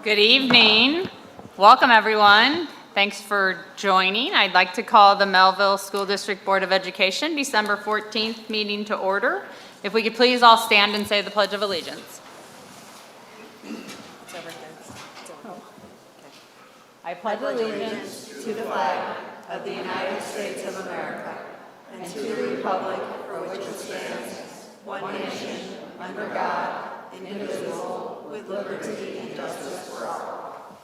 Good evening. Welcome, everyone. Thanks for joining. I'd like to call the Mehlville School District Board of Education December 14th meeting to order. If we could please all stand and say the Pledge of Allegiance. I pledge allegiance to the flag of the United States of America and to the republic for which it stands, one nation, under God, indivisible, with liberty and justice for all.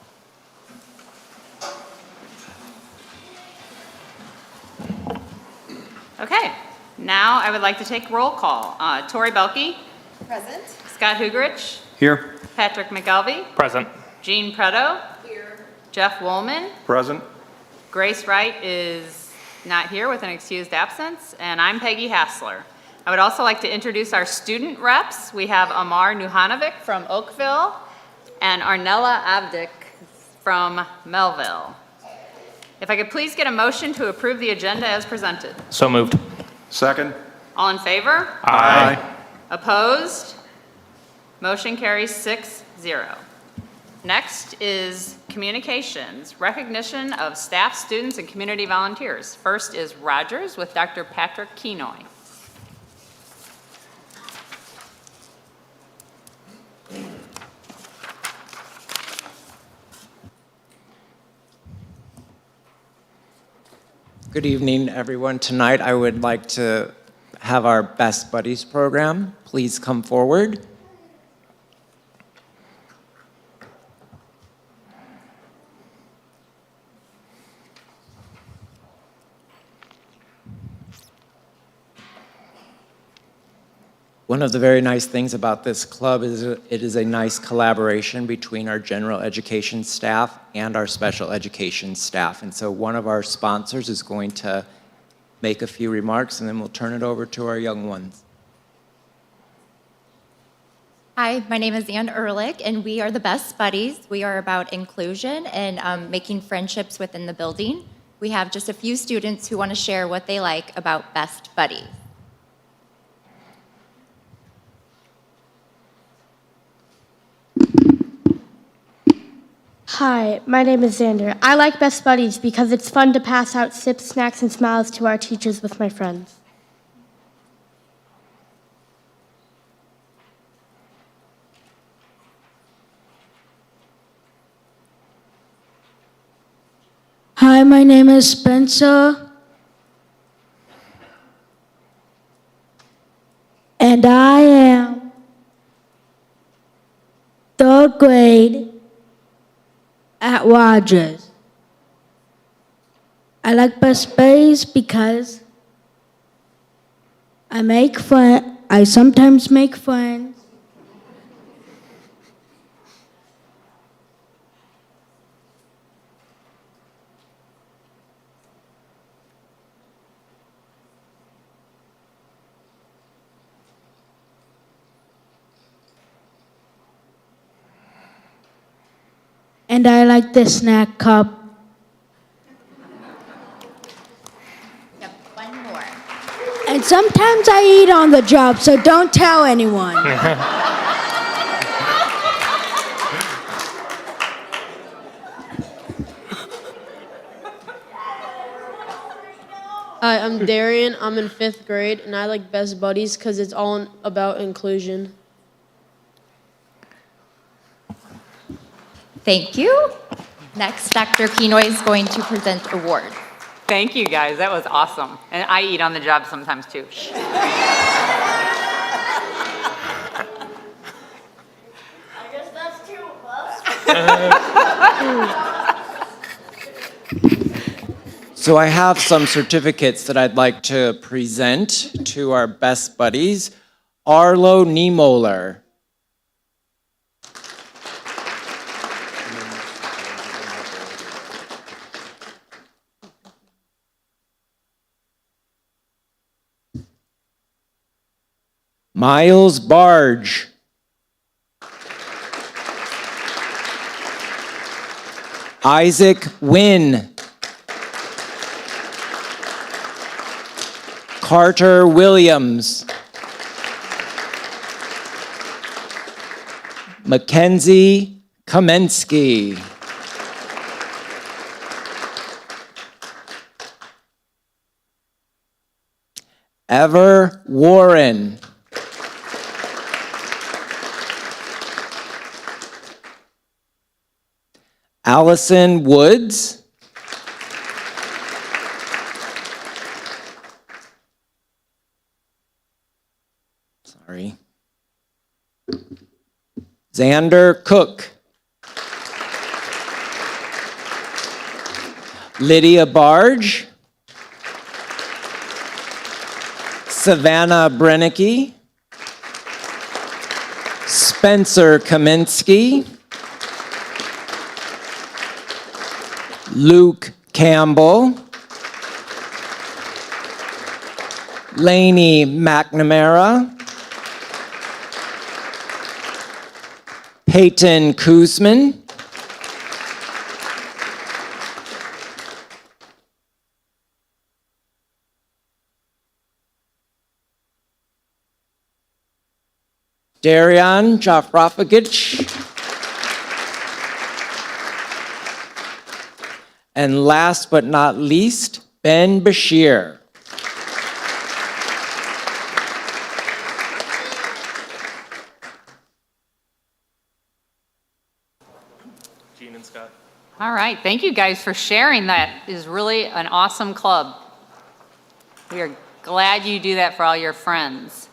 Okay, now I would like to take roll call. Tori Belke. Present. Scott Hugerich. Here. Patrick McElvey. Present. Jean Preto. Here. Jeff Woolman. Present. Grace Wright is not here with an excused absence, and I'm Peggy Hassler. I would also like to introduce our student reps. We have Amar Nuhanovic from Oakville and Arnella Avdik from Mehlville. If I could please get a motion to approve the agenda as presented. So moved. Second. All in favor? Aye. Opposed? Motion carries 6-0. Next is communications, recognition of staff, students, and community volunteers. First is Rogers with Dr. Patrick Kenoy. Good evening, everyone. Tonight, I would like to have our Best Buddies program. Please come forward. One of the very nice things about this club is it is a nice collaboration between our general education staff and our special education staff. And so one of our sponsors is going to make a few remarks, and then we'll turn it over to our young ones. Hi, my name is Ann Ehrlich, and we are the Best Buddies. We are about inclusion and making friendships within the building. We have just a few students who want to share what they like about Best Buddies. Hi, my name is Xander. I like Best Buddies because it's fun to pass out sips, snacks, and smiles to our teachers with my friends. Hi, my name is Spencer. And I am third grade at Rogers. I like Best Buddies because I sometimes make friends. And I like the snack cup. Yep, one more. And sometimes I eat on the job, so don't tell anyone. Hi, I'm Darian. I'm in 5th grade, and I like Best Buddies because it's all about inclusion. Thank you. Next, Dr. Kenoy is going to present awards. Thank you, guys. That was awesome. And I eat on the job sometimes, too. I guess that's two of us. So I have some certificates that I'd like to present to our Best Buddies. Arlo Niemoller. Miles Barge. Isaac Wynn. Carter Williams. Mackenzie Kamensky. Ever Warren. Allison Woods. Sorry. Xander Cook. Lydia Barge. Savannah Brennicky. Spencer Kaminsky. Luke Campbell. Lainey McNamara. Peyton Kuzman. Darian Jafrofagic. And last but not least, Ben Bashir. Gene and Scott. All right, thank you guys for sharing. That is really an awesome club. We are glad you do that for all your friends.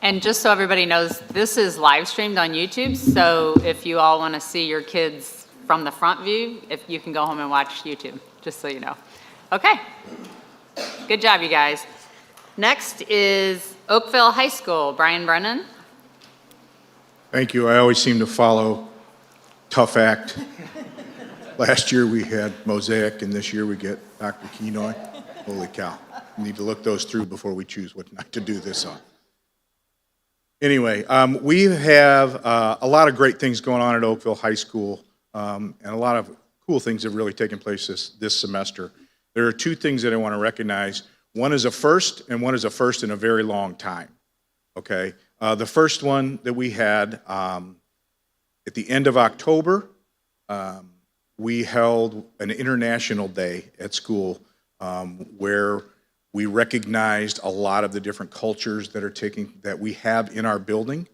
And just so everybody knows, this is live streamed on YouTube, so if you all want to see your kids from the front view, if you can go home and watch YouTube, just so you know. Okay, good job, you guys. Next is Oakville High School, Brian Brennan. Thank you. I always seem to follow tough act. Last year we had Mosaic, and this year we get Dr. Kenoy. Holy cow. We need to look those through before we choose what night to do this on. Anyway, we have a lot of great things going on at Oakville High School, and a lot of cool things have really taken place this semester. There are two things that I want to recognize. One is a first, and one is a first in a very long time, okay? The first one that we had at the end of October, we held an international day at school where we recognized a lot of the different cultures that we have in our building,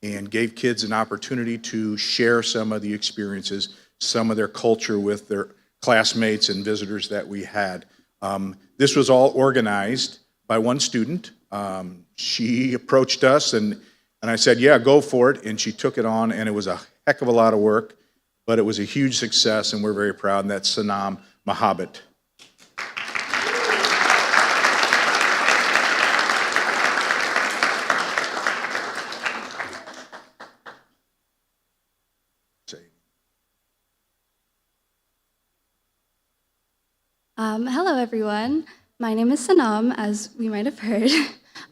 and gave kids an opportunity to share some of the experiences, some of their culture with their classmates and visitors that we had. This was all organized by one student. She approached us and I said, yeah, go for it. And she took it on, and it was a heck of a lot of work, but it was a huge success, and we're very proud, and that's Sanam Mahabit. Hello, everyone. My name is Sanam, as we might have heard.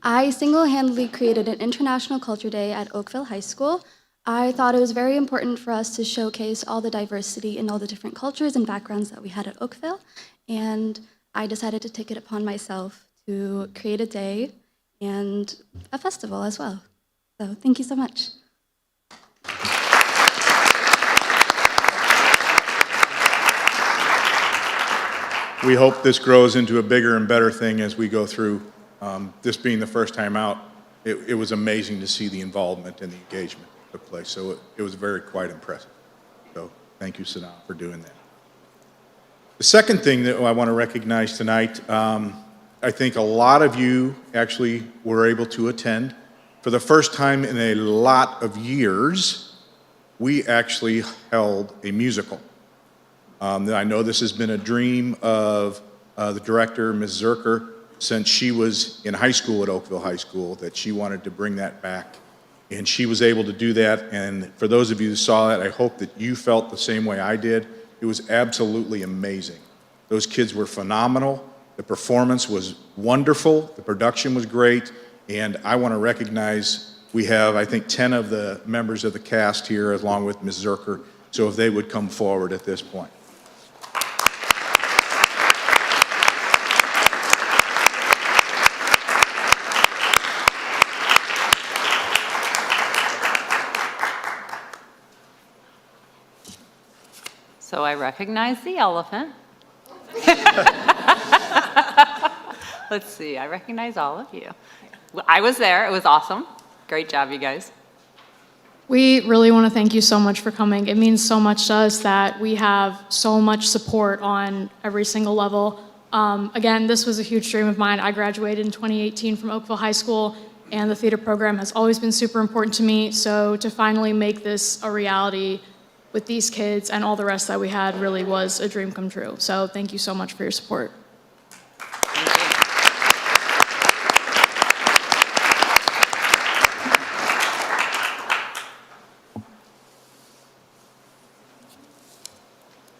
I single-handedly created an International Culture Day at Oakville High School. I thought it was very important for us to showcase all the diversity and all the different cultures and backgrounds that we had at Oakville, and I decided to take it upon myself to create a day and a festival as well. So thank you so much. We hope this grows into a bigger and better thing as we go through. This being the first time out, it was amazing to see the involvement and the engagement that took place. So it was very quite impressive. So thank you, Sanaa, for doing that. The second thing that I want to recognize tonight, I think a lot of you actually were able to attend. For the first time in a lot of years, we actually held a musical. I know this has been a dream of the director, Ms. Zerker, since she was in high school at Oakville High School, that she wanted to bring that back. And she was able to do that. And for those of you who saw that, I hope that you felt the same way I did. It was absolutely amazing. Those kids were phenomenal. The performance was wonderful. The production was great. And I want to recognize, we have, I think, 10 of the members of the cast here, along with Ms. Zerker. So if they would come forward at this point. So I recognize the elephant. Let's see, I recognize all of you. I was there, it was awesome. Great job, you guys. We really want to thank you so much for coming. It means so much to us that we have so much support on every single level. Again, this was a huge dream of mine. I graduated in 2018 from Oakville High School, and the theater program has always been super important to me. So to finally make this a reality with these kids and all the rest that we had really was a dream come true. So thank you so much for your support.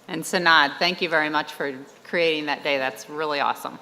And Sanad, thank you very much for creating that day. That's really awesome.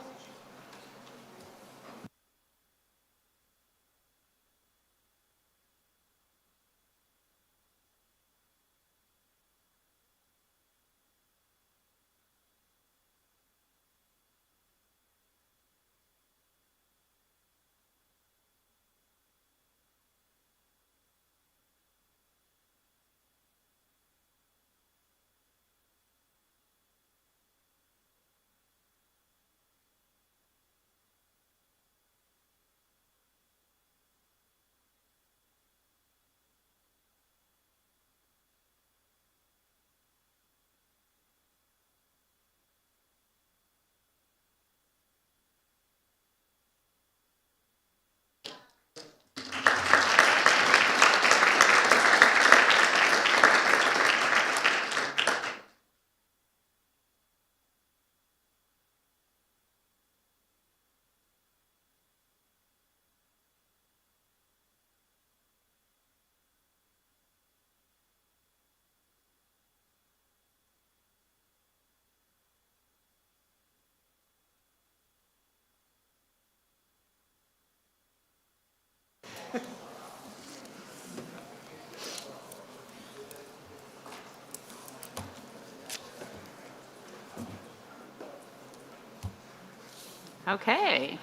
Okay,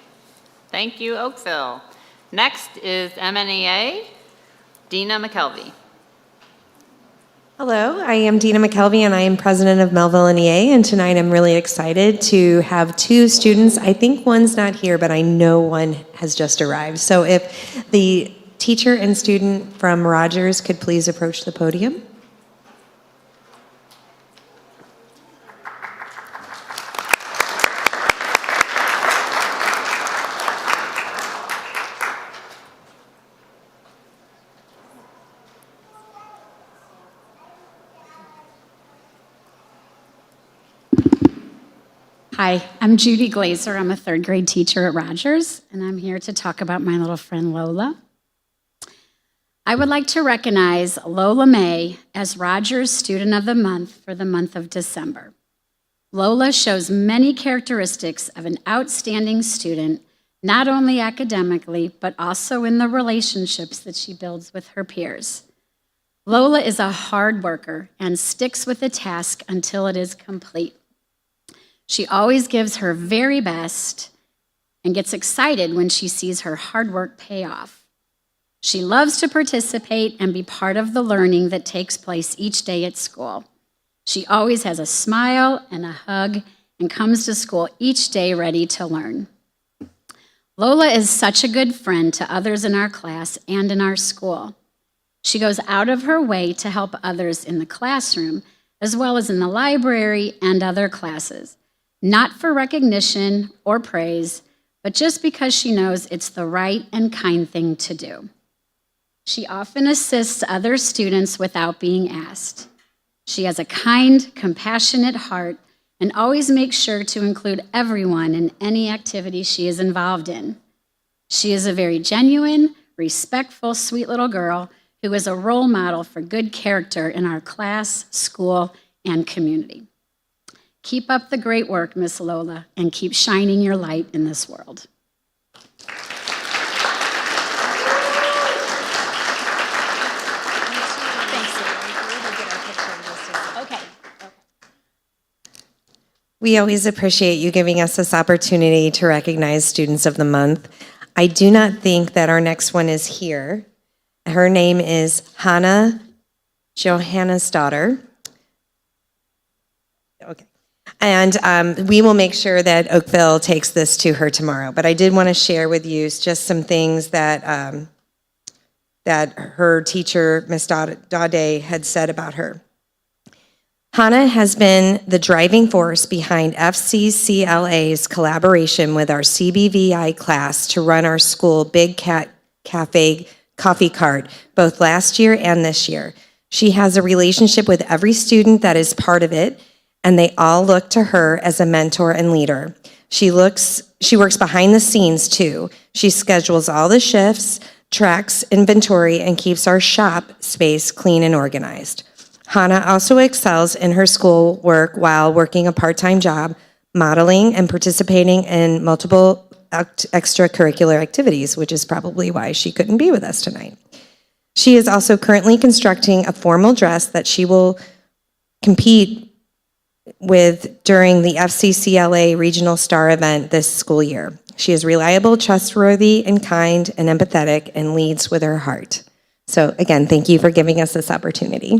thank you, Oakville. Next is MNEA, Dina McKelvey. Hello, I am Dina McKelvey and I am president of Mehlville NEA, and tonight I'm really excited to have two students. I think one's not here, but I know one has just arrived. So if the teacher and student from Rogers could please approach the podium. Hi, I'm Judy Glazer. I'm a third grade teacher at Rogers, and I'm here to talk about my little friend Lola. I would like to recognize Lola May as Rogers Student of the Month for the month of December. Lola shows many characteristics of an outstanding student, not only academically, but also in the relationships that she builds with her peers. Lola is a hard worker and sticks with the task until it is complete. She always gives her very best and gets excited when she sees her hard work pay off. She loves to participate and be part of the learning that takes place each day at school. She always has a smile and a hug and comes to school each day ready to learn. Lola is such a good friend to others in our class and in our school. She goes out of her way to help others in the classroom, as well as in the library and other classes, not for recognition or praise, but just because she knows it's the right and kind thing to do. She often assists other students without being asked. She has a kind, compassionate heart and always makes sure to include everyone in any activity she is involved in. She is a very genuine, respectful, sweet little girl who is a role model for good character in our class, school, and community. Keep up the great work, Miss Lola, and keep shining your light in this world. We always appreciate you giving us this opportunity to recognize Students of the Month. I do not think that our next one is here. Her name is Hannah Johanna's daughter. Okay. And we will make sure that Oakville takes this to her tomorrow. But I did want to share with you just some things that that her teacher, Miss Daudet, had said about her. Hannah has been the driving force behind FCCLA's collaboration with our CBVI class to run our school Big Cat Cafe coffee cart, both last year and this year. She has a relationship with every student that is part of it, and they all look to her as a mentor and leader. She works behind the scenes too. She schedules all the shifts, tracks inventory, and keeps our shop space clean and organized. Hannah also excels in her school work while working a part-time job, modeling and participating in multiple extracurricular activities, which is probably why she couldn't be with us tonight. She is also currently constructing a formal dress that she will compete with during the FCCLA Regional Star event this school year. She is reliable, trustworthy, and kind, and empathetic, and leads with her heart. So again, thank you for giving us this opportunity.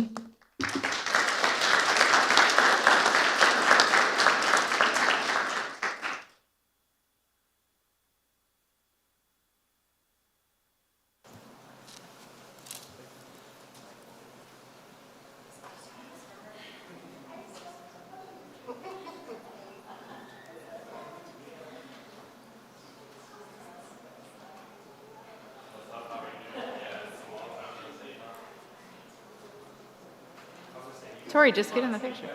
Tori, just get in the picture.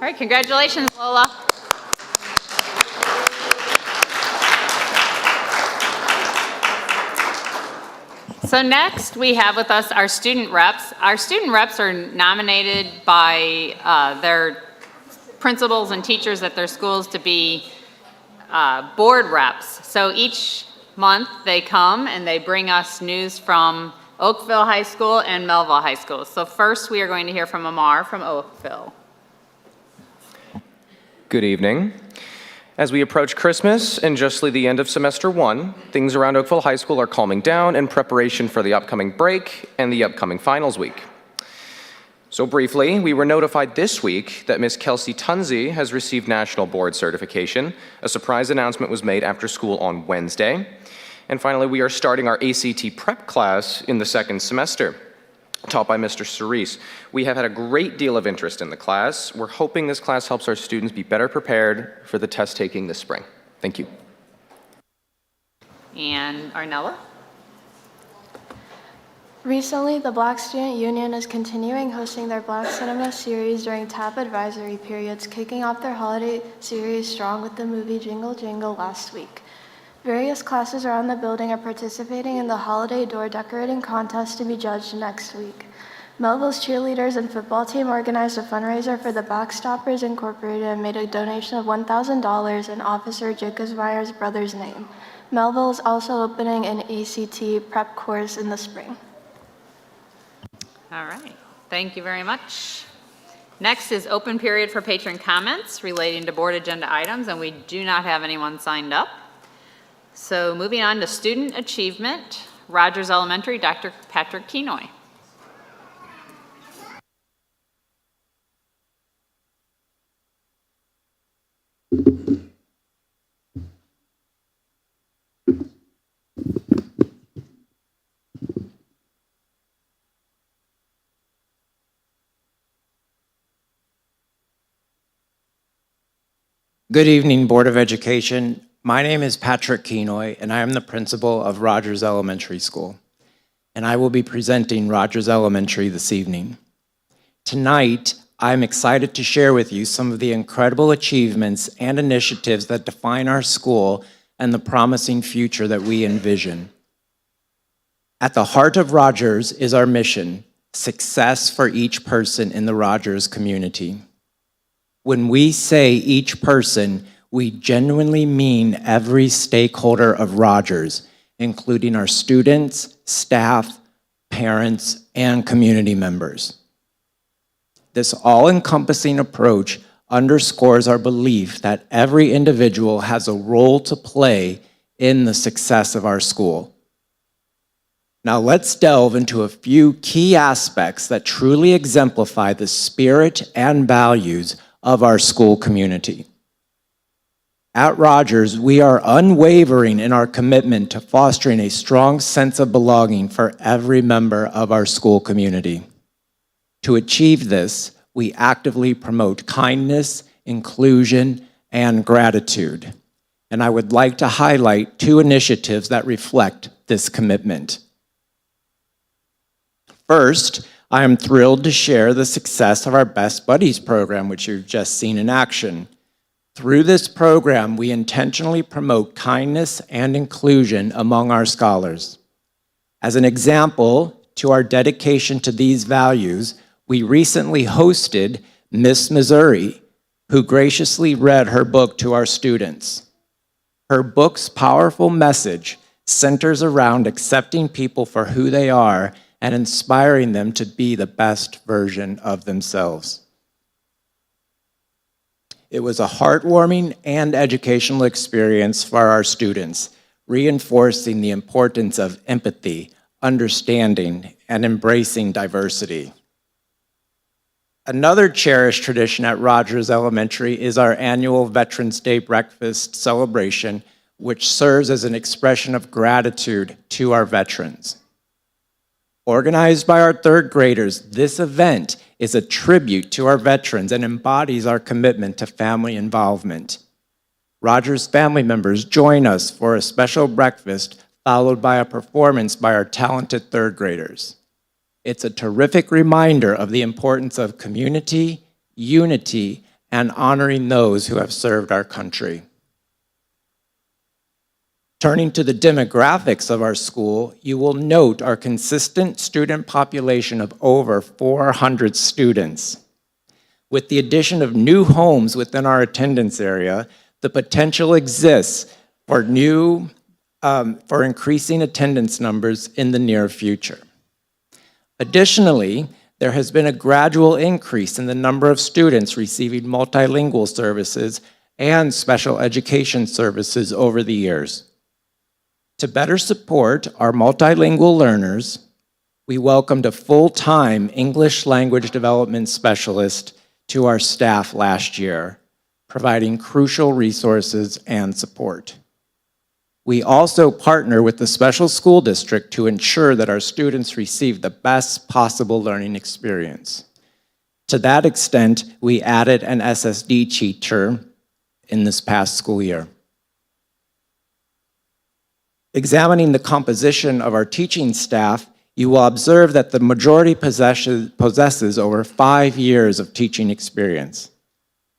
All right, congratulations, Lola. So next, we have with us our student reps. Our student reps are nominated by their principals and teachers at their schools to be board reps. So each month, they come and they bring us news from Oakville High School and Mehlville High School. So first, we are going to hear from Amar from Oakville. Good evening. As we approach Christmas and justly the end of semester 1, things around Oakville High School are calming down in preparation for the upcoming break and the upcoming finals week. So briefly, we were notified this week that Miss Kelsey Tunzi has received National Board certification. A surprise announcement was made after school on Wednesday. And finally, we are starting our ACT prep class in the second semester, taught by Mr. Cerise. We have had a great deal of interest in the class. We're hoping this class helps our students be better prepared for the test taking this spring. Thank you. And Arnella? Recently, the Black Student Union is continuing hosting their Black Cinema series during TAP advisory periods, kicking off their holiday series strong with the movie Jingle Jingle last week. Various classes around the building are participating in the holiday door decorating contest to be judged next week. Mehlville's cheerleaders and football team organized a fundraiser for the Backstoppers Incorporated and made a donation of $1,000 in Officer Jacobsmeyer's brother's name. Mehlville is also opening an ACT prep course in the spring. All right, thank you very much. Next is open period for patron comments relating to board agenda items, and we do not have anyone signed up. So moving on to student achievement, Rogers Elementary, Dr. Patrick Kenoy. Good evening, Board of Education. My name is Patrick Kenoy, and I am the principal of Rogers Elementary School. And I will be presenting Rogers Elementary this evening. Tonight, I'm excited to share with you some of the incredible achievements and initiatives that define our school and the promising future that we envision. At the heart of Rogers is our mission, success for each person in the Rogers community. When we say each person, we genuinely mean every stakeholder of Rogers, including our students, staff, parents, and community members. This all-encompassing approach underscores our belief that every individual has a role to play in the success of our school. Now let's delve into a few key aspects that truly exemplify the spirit and values of our school community. At Rogers, we are unwavering in our commitment to fostering a strong sense of belonging for every member of our school community. To achieve this, we actively promote kindness, inclusion, and gratitude. And I would like to highlight two initiatives that reflect this commitment. First, I am thrilled to share the success of our Best Buddies program, which you've just seen in action. Through this program, we intentionally promote kindness and inclusion among our scholars. As an example to our dedication to these values, we recently hosted Miss Missouri, who graciously read her book to our students. Her book's powerful message centers around accepting people for who they are and inspiring them to be the best version of themselves. It was a heartwarming and educational experience for our students, reinforcing the importance of empathy, understanding, and embracing diversity. Another cherished tradition at Rogers Elementary is our annual Veterans Day breakfast celebration, which serves as an expression of gratitude to our veterans. Organized by our third graders, this event is a tribute to our veterans and embodies our commitment to family involvement. Rogers family members join us for a special breakfast followed by a performance by our talented third graders. It's a terrific reminder of the importance of community, unity, and honoring those who have served our country. Turning to the demographics of our school, you will note our consistent student population of over 400 students. With the addition of new homes within our attendance area, the potential exists for increasing attendance numbers in the near future. Additionally, there has been a gradual increase in the number of students receiving multilingual services and special education services over the years. To better support our multilingual learners, We welcomed a full-time English language development specialist to our staff last year, providing crucial resources and support. We also partner with the special school district to ensure that our students receive the best possible learning experience. To that extent, we added an SSD teacher in this past school year. Examining the composition of our teaching staff, you will observe that the majority possesses over 5 years of teaching experience.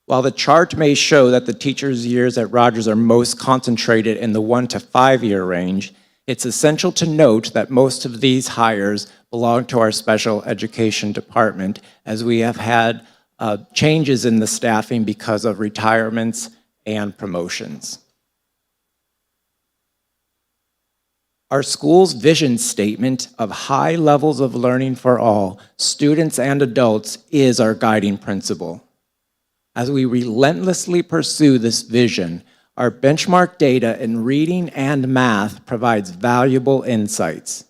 While the chart may show that the teachers' years at Rogers are most concentrated in the 1 to 5 year range, it's essential to note that most of these hires belong to our special education department, as we have had changes in the staffing because of retirements and promotions. Our school's vision statement of high levels of learning for all, students and adults, is our guiding principle. As we relentlessly pursue this vision, our benchmark data in reading and math provides valuable insights.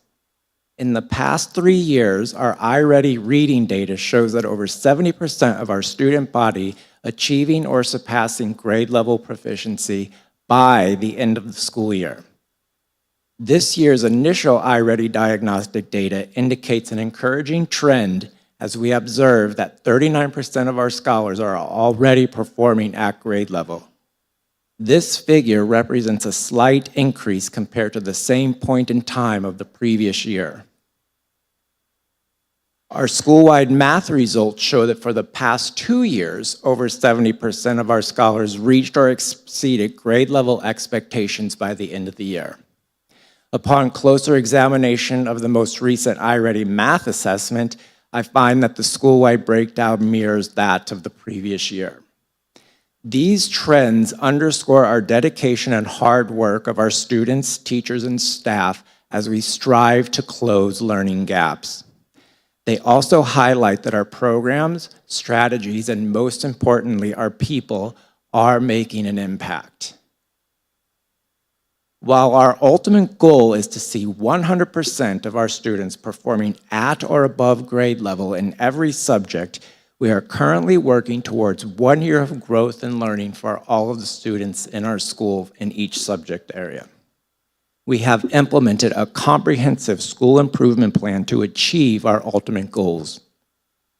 In the past 3 years, our iReady reading data shows that over 70% of our student body achieving or surpassing grade level proficiency by the end of the school year. This year's initial iReady diagnostic data indicates an encouraging trend as we observe that 39% of our scholars are already performing at grade level. This figure represents a slight increase compared to the same point in time of the previous year. Our school-wide math results show that for the past 2 years, over 70% of our scholars reached or exceeded grade level expectations by the end of the year. Upon closer examination of the most recent iReady math assessment, I find that the school-wide breakdown mirrors that of the previous year. These trends underscore our dedication and hard work of our students, teachers, and staff as we strive to close learning gaps. They also highlight that our programs, strategies, and most importantly, our people are making an impact. While our ultimate goal is to see 100% of our students performing at or above grade level in every subject, we are currently working towards 1 year of growth and learning for all of the students in our school in each subject area. We have implemented a comprehensive school improvement plan to achieve our ultimate goals.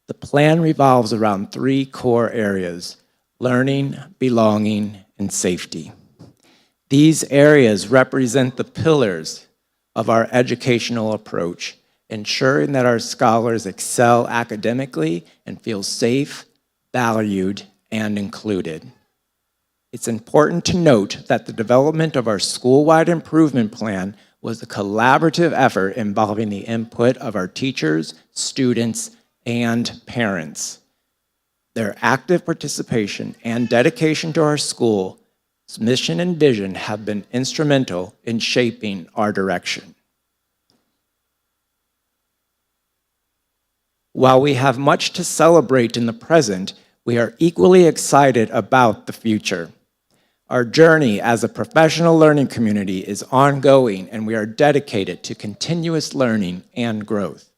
The plan revolves around 3 core areas: learning, belonging, and safety. These areas represent the pillars of our educational approach, ensuring that our scholars excel academically and feel safe, valued, and included. It's important to note that the development of our school-wide improvement plan was a collaborative effort involving the input of our teachers, students, and parents. Their active participation and dedication to our school's mission and vision have been instrumental in shaping our direction. While we have much to celebrate in the present, we are equally excited about the future. Our journey as a professional learning community is ongoing, and we are dedicated to continuous learning and growth,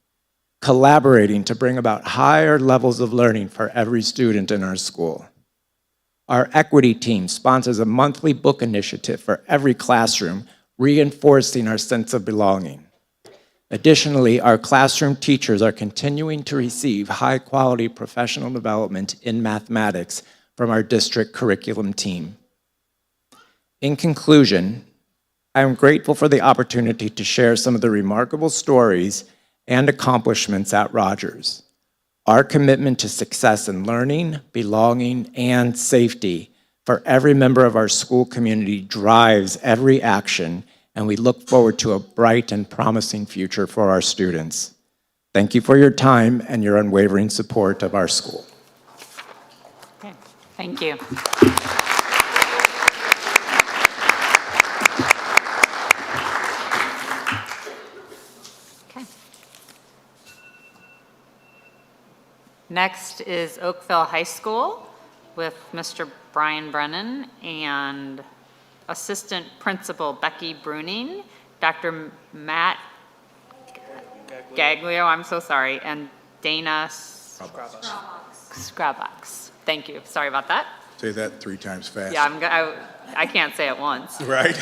collaborating to bring about higher levels of learning for every student in our school. Our equity team sponsors a monthly book initiative for every classroom, reinforcing our sense of belonging. Additionally, our classroom teachers are continuing to receive high-quality professional development in mathematics from our district curriculum team. In conclusion, I am grateful for the opportunity to share some of the remarkable stories and accomplishments at Rogers. Our commitment to success in learning, belonging, and safety for every member of our school community drives every action, and we look forward to a bright and promising future for our students. Thank you for your time and your unwavering support of our school. Okay, thank you. Next is Oakville High School with Mr. Brian Brennan and Assistant Principal Becky Bruning, Dr. Matt Gaglio, I'm so sorry, and Dana Skrabox. Thank you. Sorry about that. Say that 3 times fast. Yeah, I can't say it once. Right?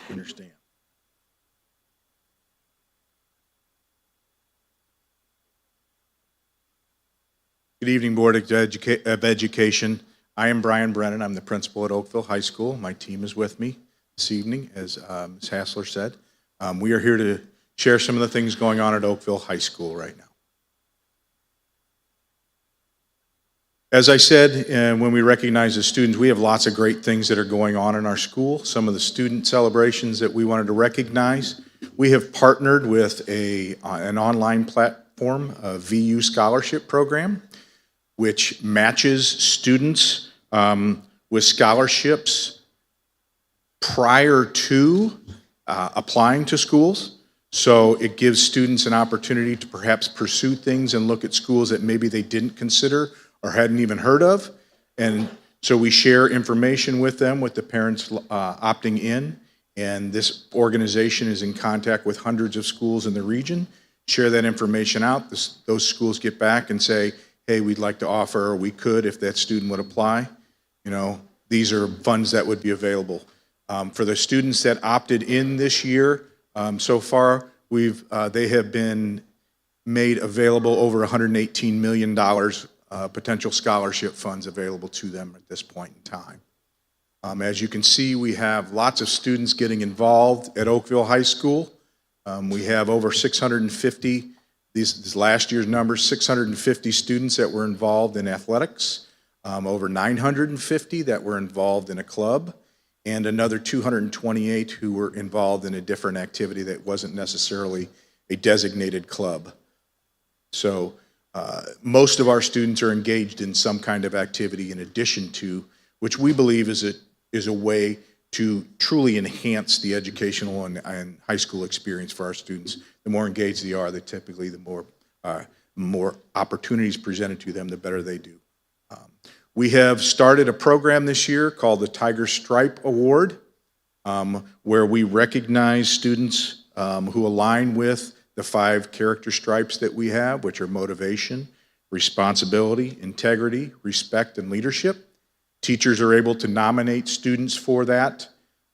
Understand. Good evening, Board of Education. I am Brian Brennan. I'm the principal at Oakville High School. My team is with me this evening, as Ms. Hassler said. We are here to share some of the things going on at Oakville High School right now. As I said, when we recognize the students, we have lots of great things that are going on in our school. Some of the student celebrations that we wanted to recognize. We have partnered with an online platform, a VU scholarship program, which matches students with scholarships prior to applying to schools. So it gives students an opportunity to perhaps pursue things and look at schools that maybe they didn't consider or hadn't even heard of. And so we share information with them, with the parents opting in. And this organization is in contact with hundreds of schools in the region, share that information out. Those schools get back and say, hey, we'd like to offer, or we could if that student would apply. You know, these are funds that would be available. For the students that opted in this year, so far, they have been made available over $118 million potential scholarship funds available to them at this point in time. As you can see, we have lots of students getting involved at Oakville High School. We have over 650, this last year's numbers, 650 students that were involved in athletics, over 950 that were involved in a club, and another 228 who were involved in a different activity that wasn't necessarily a designated club. So most of our students are engaged in some kind of activity in addition to, which we believe is a way to truly enhance the educational and high school experience for our students. The more engaged they are, typically the more opportunities presented to them, the better they do. We have started a program this year called the Tiger Stripe Award, where we recognize students who align with the 5 character stripes that we have, which are motivation, responsibility, integrity, respect, and leadership. Teachers are able to nominate students for that,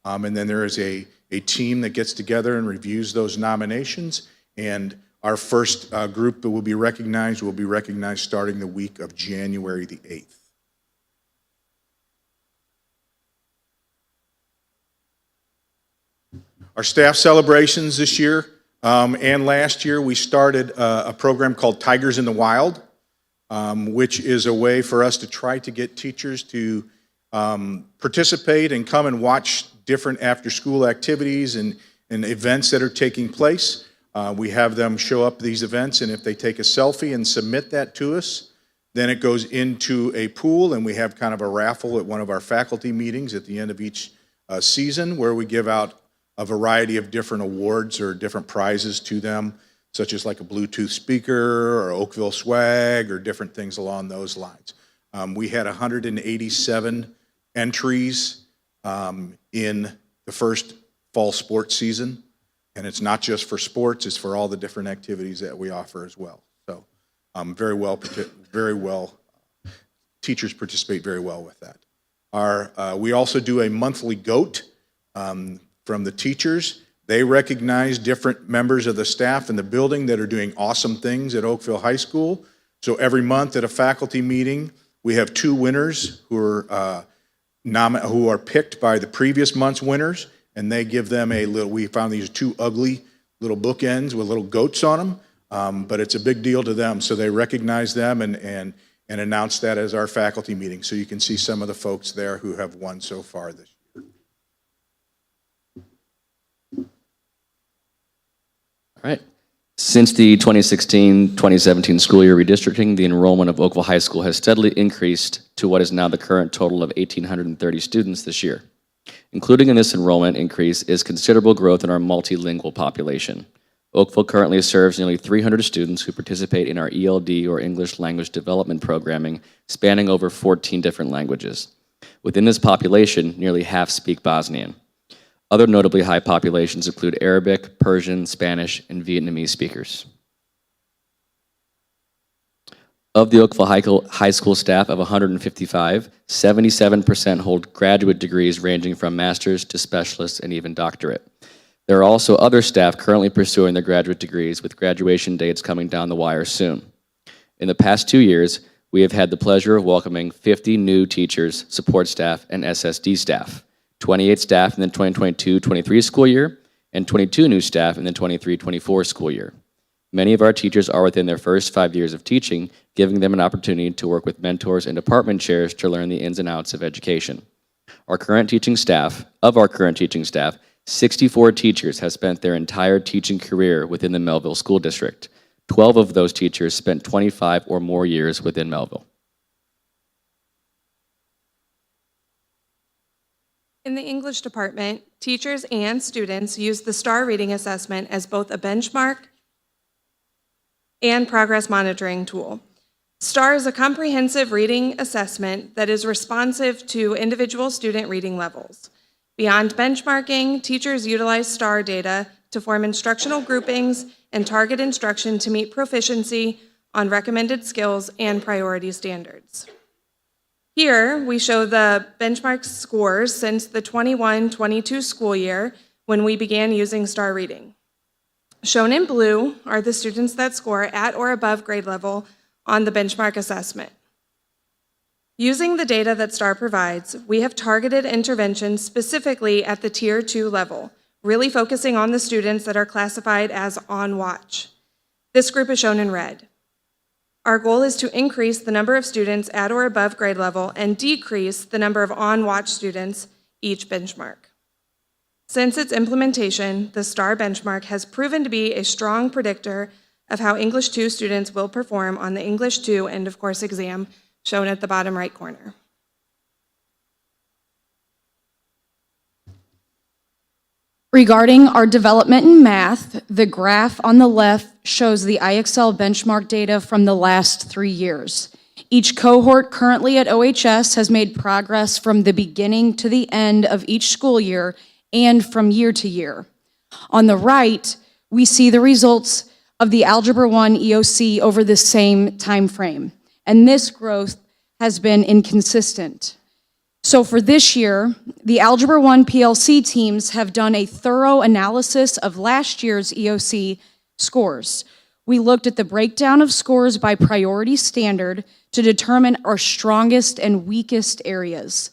and then there is a team that gets together and reviews those nominations, and our first group that will be recognized starting the week of January the 8th. Our staff celebrations this year and last year, we started a program called Tigers in the Wild, which is a way for us to try to get teachers to participate and come and watch different after-school activities and events that are taking place. We have them show up at these events, and if they take a selfie and submit that to us, then it goes into a pool, and we have kind of a raffle at one of our faculty meetings at the end of each season where we give out a variety of different awards or different prizes to them, such as like a Bluetooth speaker or Oakville swag or different things along those lines. We had 187 entries in the first fall sports season, and it's not just for sports, it's for all the different activities that we offer as well. So very well, teachers participate very well with that. We also do a monthly GOAT from the teachers. They recognize different members of the staff in the building that are doing awesome things at Oakville High School. So every month at a faculty meeting, we have 2 winners who are picked by the previous month's winners, and they give them we found these 2 ugly little bookends with little goats on them, but it's a big deal to them. So they recognize them and announce that as our faculty meeting. So you can see some of the folks there who have won so far this year. All right. Since the 2016-2017 school year redistricting, the enrollment of Oakville High School has steadily increased to what is now the current total of 1,830 students this year. Including in this enrollment increase is considerable growth in our multilingual population. Oakville currently serves nearly 300 students who participate in our ELD or English Language Development programming spanning over 14 different languages. Within this population, nearly half speak Bosnian. Other notably high populations include Arabic, Persian, Spanish, and Vietnamese speakers. Of the Oakville High School staff of 155, 77% hold graduate degrees ranging from master's to specialist and even doctorate. There are also other staff currently pursuing their graduate degrees, with graduation dates coming down the wire soon. In the past 2 years, we have had the pleasure of welcoming 50 new teachers, support staff, and SSD staff, 28 staff in the 2022-23 school year, and 22 new staff in the 23-24 school year. Many of our teachers are within their first 5 years of teaching, giving them an opportunity to work with mentors and department chairs to learn the ins and outs of education. Of our current teaching staff, 64 teachers have spent their entire teaching career within the Mehlville School District. 12 of those teachers spent 25 or more years within Mehlville. In the English department, teachers and students use the STAR reading assessment as both a benchmark and progress monitoring tool. STAR is a comprehensive reading assessment that is responsive to individual student reading levels. Beyond benchmarking, teachers utilize STAR data to form instructional groupings and target instruction to meet proficiency on recommended skills and priority standards. Here, we show the benchmark scores since the 21-22 school year when we began using STAR reading. Shown in blue are the students that score at or above grade level on the benchmark assessment. Using the data that STAR provides, we have targeted interventions specifically at the Tier 2 level, really focusing on the students that are classified as on watch. This group is shown in red. Our goal is to increase the number of students at or above grade level and decrease the number of on watch students each benchmark. Since its implementation, the STAR benchmark has proven to be a strong predictor of how English 2 students will perform on the English 2 end of course exam, shown at the bottom right corner. Regarding our development in math, the graph on the left shows the IXL benchmark data from the last 3 years. Each cohort currently at OHS has made progress from the beginning to the end of each school year and from year to year. On the right, we see the results of the Algebra 1 EOC over the same time frame, and this growth has been inconsistent. So for this year, the Algebra 1 PLC teams have done a thorough analysis of last year's EOC scores. We looked at the breakdown of scores by priority standard to determine our strongest and weakest areas.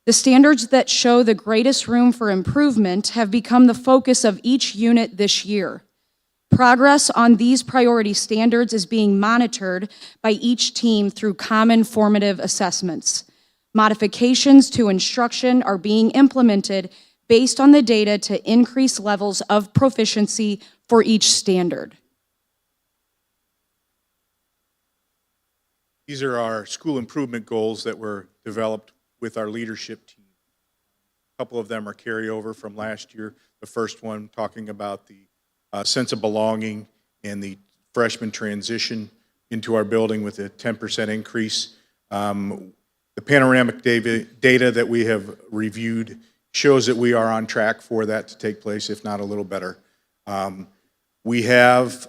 The standards that show the greatest room for improvement have become the focus of each unit this year. Progress on these priority standards is being monitored by each team through common formative assessments. Modifications to instruction are being implemented based on the data to increase levels of proficiency for each standard. These are our school improvement goals that were developed with our leadership team. A couple of them are carryover from last year. The first one talking about the sense of belonging and the freshman transition into our building with a 10% increase. The panoramic data that we have reviewed shows that we are on track for that to take place, if not a little better. We have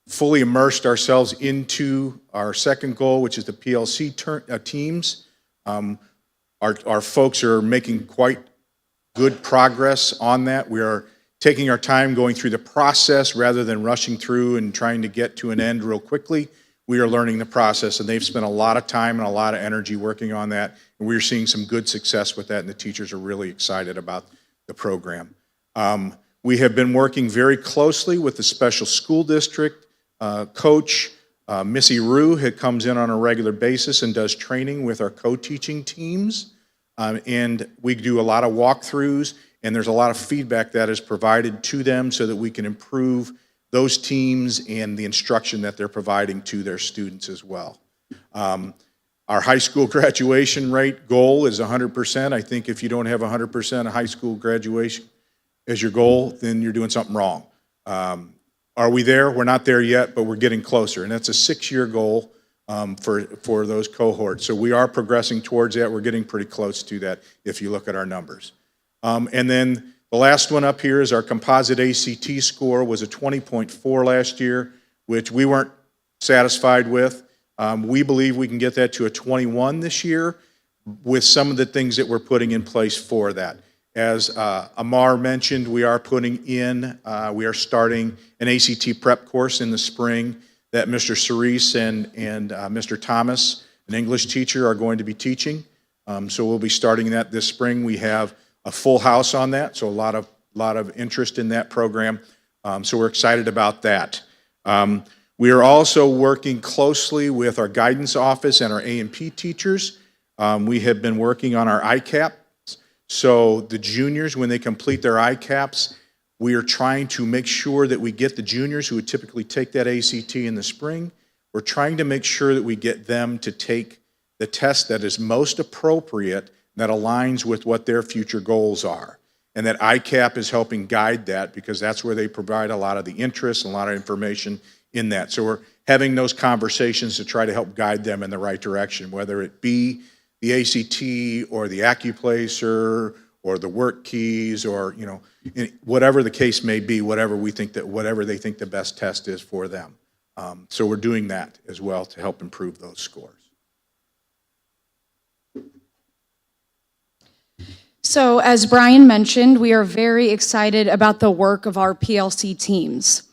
fully immersed ourselves into our second goal, which is the PLC teams. Our folks are making quite good progress on that. We are taking our time going through the process rather than rushing through and trying to get to an end real quickly. We are learning the process, and they've spent a lot of time and a lot of energy working on that, and we're seeing some good success with that, and the teachers are really excited about the program. We have been working very closely with the special school district coach. Missy Rue comes in on a regular basis and does training with our co-teaching teams, and we do a lot of walkthroughs, and there's a lot of feedback that is provided to them so that we can improve those teams and the instruction that they're providing to their students as well. Our high school graduation rate goal is 100%. I think if you don't have 100% of high school graduation as your goal, then you're doing something wrong. Are we there? We're not there yet, but we're getting closer, and that's a 6-year goal for those cohorts. So we are progressing towards that. We're getting pretty close to that if you look at our numbers. And then the last one up here is our composite ACT score was a 20.4 last year, which we weren't satisfied with. We believe we can get that to a 21 this year with some of the things that we're putting in place for that. As Amar mentioned, we are starting an ACT prep course in the spring that Mr. Cerise and Mr. Thomas, an English teacher, are going to be teaching. So we'll be starting that this spring. We have a full house on that, so a lot of interest in that program. So we're excited about that. We are also working closely with our guidance office and our A&P teachers. We have been working on our ICAPs. So the juniors, when they complete their ICAPs, we are trying to make sure that we get the juniors who would typically take that ACT in the spring. We're trying to make sure that we get them to take the test that is most appropriate, that aligns with what their future goals are. And that ICAP is helping guide that, because that's where they provide a lot of the interest and a lot of information in that. So we're having those conversations to try to help guide them in the right direction, whether it be the ACT or the AccuPlacer or the work keys, or whatever the case may be, whatever they think the best test is for them. So we're doing that as well to help improve those scores. So, as Brian mentioned, we are very excited about the work of our PLC teams.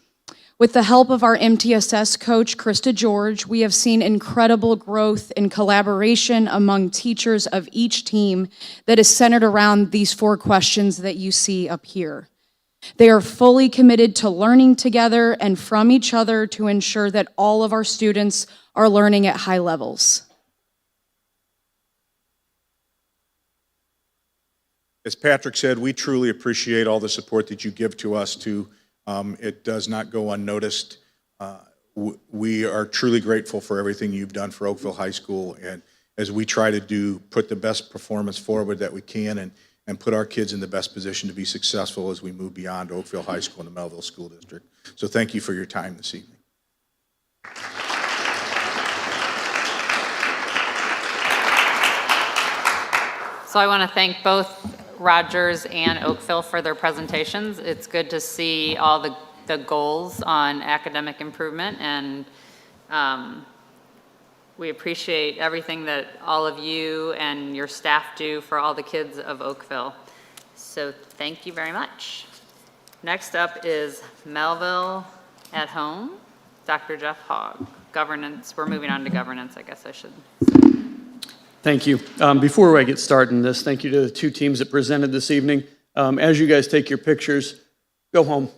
With the help of our MTSS coach, Krista George, we have seen incredible growth in collaboration among teachers of each team that is centered around these 4 questions that you see up here. They are fully committed to learning together and from each other to ensure that all of our students are learning at high levels. As Patrick said, we truly appreciate all the support that you give to us too. It does not go unnoticed. We are truly grateful for everything you've done for Oakville High School, and as we try to put the best performance forward that we can, and put our kids in the best position to be successful as we move beyond Oakville High School and the Mehlville School District. So thank you for your time this evening. So I want to thank both Rogers and Oakville for their presentations. It's good to see all the goals on academic improvement, and we appreciate everything that all of you and your staff do for all the kids of Oakville. So thank you very much. Next up is Mehlville at Home, Dr. Jeff Hogg. Governance, we're moving on to governance, I guess I should say. Thank you. Before I get started in this, thank you to the 2 teams that presented this evening. As you guys take your pictures, go home.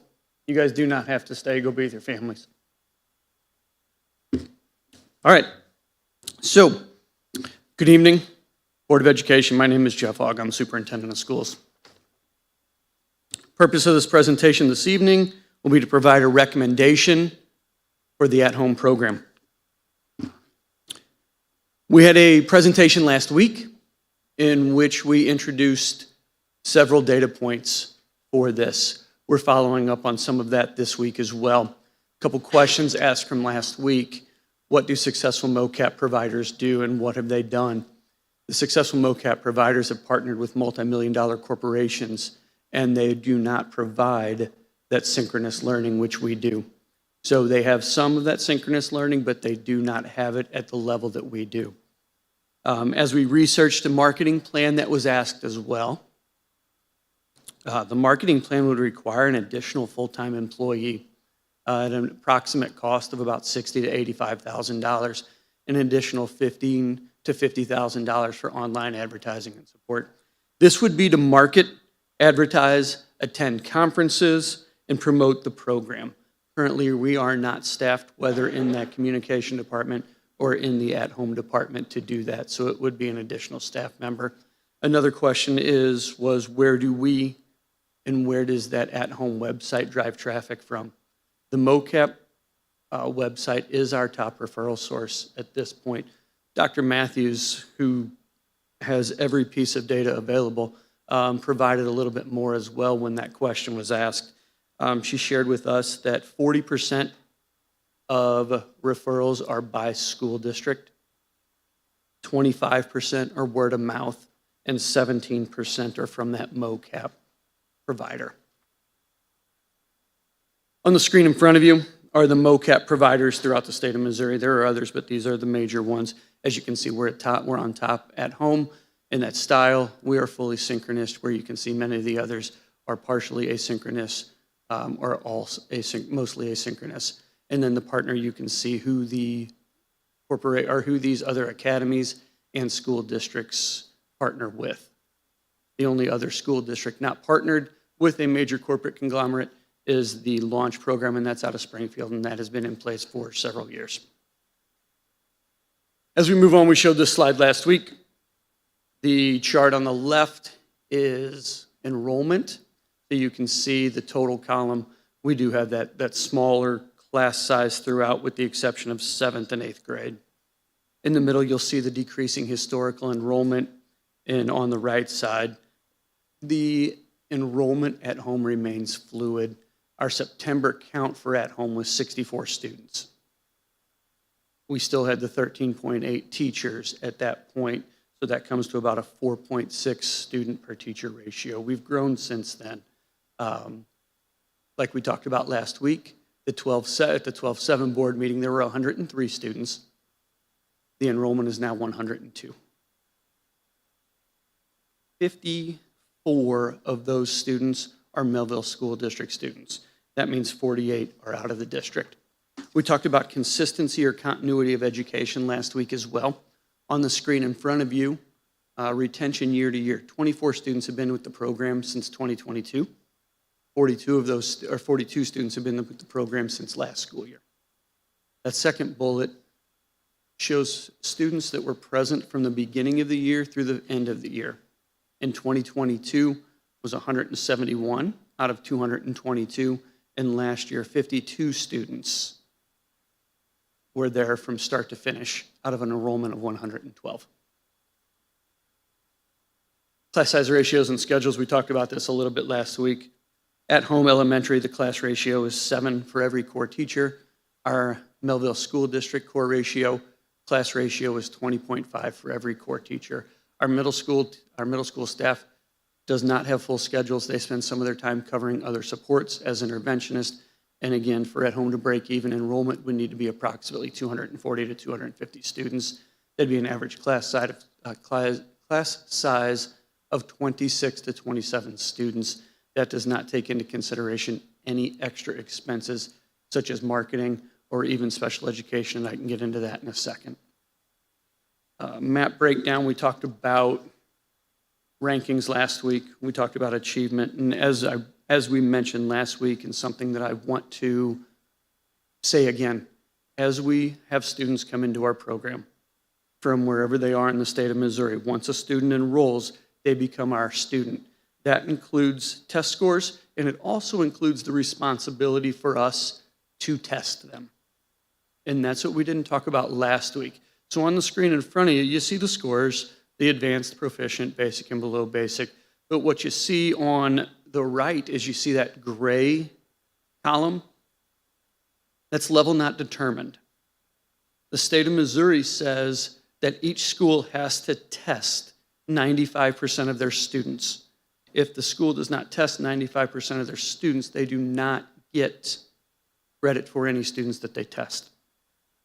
You guys do not have to stay. Go be with your families. All right. So, good evening, Board of Education. My name is Jeff Hogg. I'm Superintendent of Schools. Purpose of this presentation this evening will be to provide a recommendation for the at-home program. We had a presentation last week in which we introduced several data points for this. We're following up on some of that this week as well. A couple questions asked from last week. What do successful MOCAP providers do, and what have they done? The successful MOCAP providers have partnered with multi-million-dollar corporations, and they do not provide that synchronous learning, which we do. So they have some of that synchronous learning, but they do not have it at the level that we do. As we researched a marketing plan that was asked as well, the marketing plan would require an additional full-time employee at an approximate cost of about $60,000 to $85,000, an additional $15,000 to $50,000 for online advertising and support. This would be to market, advertise, attend conferences, and promote the program. Currently, we are not staffed, whether in that communication department or in the at-home department, to do that, so it would be an additional staff member. Another question was where do we and where does that at-home website drive traffic from? The MOCAP website is our top referral source at this point. Dr. Matthews, who has every piece of data available, provided a little bit more as well when that question was asked. She shared with us that 40% of referrals are by school district, 25% are word of mouth, and 17% are from that MOCAP provider. On the screen in front of you are the MOCAP providers throughout the state of Missouri. There are others, but these are the major ones. As you can see, we're on top at home in that style. We are fully synchronous, where you can see many of the others are partially asynchronous or all mostly asynchronous. And then the partner, you can see who these other academies and school districts partner with. The only other school district not partnered with a major corporate conglomerate is the launch program, and that's out of Springfield, and that has been in place for several years. As we move on, we showed this slide last week. The chart on the left is enrollment. So you can see the total column. We do have that smaller class size throughout, with the exception of 7th and 8th grade. In the middle, you'll see the decreasing historical enrollment, and on the right side, the enrollment at home remains fluid. Our September count for at home was 64 students. We still had the 13.8 teachers at that point, so that comes to about a 4.6 student per teacher ratio. We've grown since then. Like we talked about last week, at the 12-7 board meeting, there were 103 students. The enrollment is now 102. 54 of those students are Mehlville School District students. That means 48 are out of the district. We talked about consistency or continuity of education last week as well. On the screen in front of you, retention year to year. 24 students have been with the program since 2022. 42 students have been with the program since last school year. That second bullet shows students that were present from the beginning of the year through the end of the year. In 2022 was 171 out of 222, and last year 52 students were there from start to finish out of an enrollment of 112. Class size ratios and schedules, we talked about this a little bit last week. At home elementary, the class ratio is 7 for every core teacher. Our Mehlville School District core ratio, class ratio is 20.5 for every core teacher. Our middle school staff does not have full schedules. They spend some of their time covering other supports as interventionist. And again, for at home to break even, enrollment would need to be approximately 240 to 250 students. That'd be an average class size of 26 to 27 students. That does not take into consideration any extra expenses such as marketing or even special education, and I can get into that in a second. Map breakdown, we talked about rankings last week. We talked about achievement, and as we mentioned last week, and something that I want to say again, as we have students come into our program from wherever they are in the state of Missouri, once a student enrolls, they become our student. That includes test scores, and it also includes the responsibility for us to test them. And that's what we didn't talk about last week. So on the screen in front of you, you see the scores, the advanced, proficient, basic, and below basic. But what you see on the right is you see that gray column. That's level not determined. The state of Missouri says that each school has to test 95% of their students. If the school does not test 95% of their students, they do not get credit for any students that they test.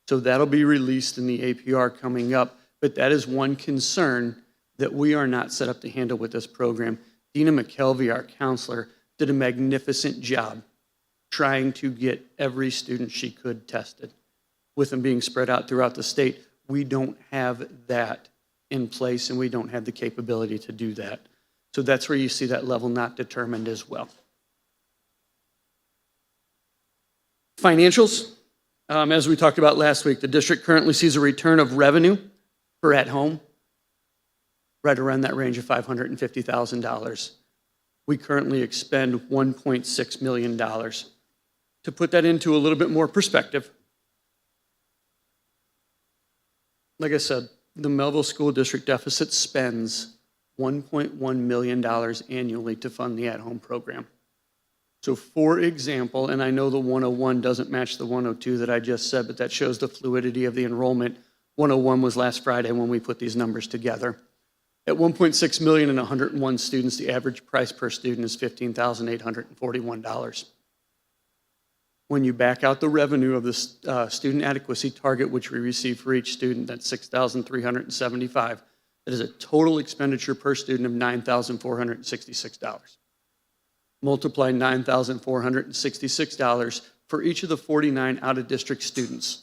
So that'll be released in the APR coming up, but that is one concern that we are not set up to handle with this program. Dina McKelvey, our counselor, did a magnificent job trying to get every student she could tested. With them being spread out throughout the state, we don't have that in place, and we don't have the capability to do that. So that's where you see that level not determined as well. Financials, as we talked about last week, the district currently sees a return of revenue for at home right around that range of $550,000. We currently expend $1.6 million. To put that into a little bit more perspective, like I said, the Mehlville School District deficit spends $1.1 million annually to fund the at-home program. So for example, and I know the 101 doesn't match the 102 that I just said, but that shows the fluidity of the enrollment. 101 was last Friday when we put these numbers together. At 1.6 million and 101 students, the average price per student is $15,841. When you back out the revenue of the student adequacy target, which we receive for each student, that's $6,375. That is a total expenditure per student of $9,466. Multiply $9,466 for each of the 49 out-of-district students.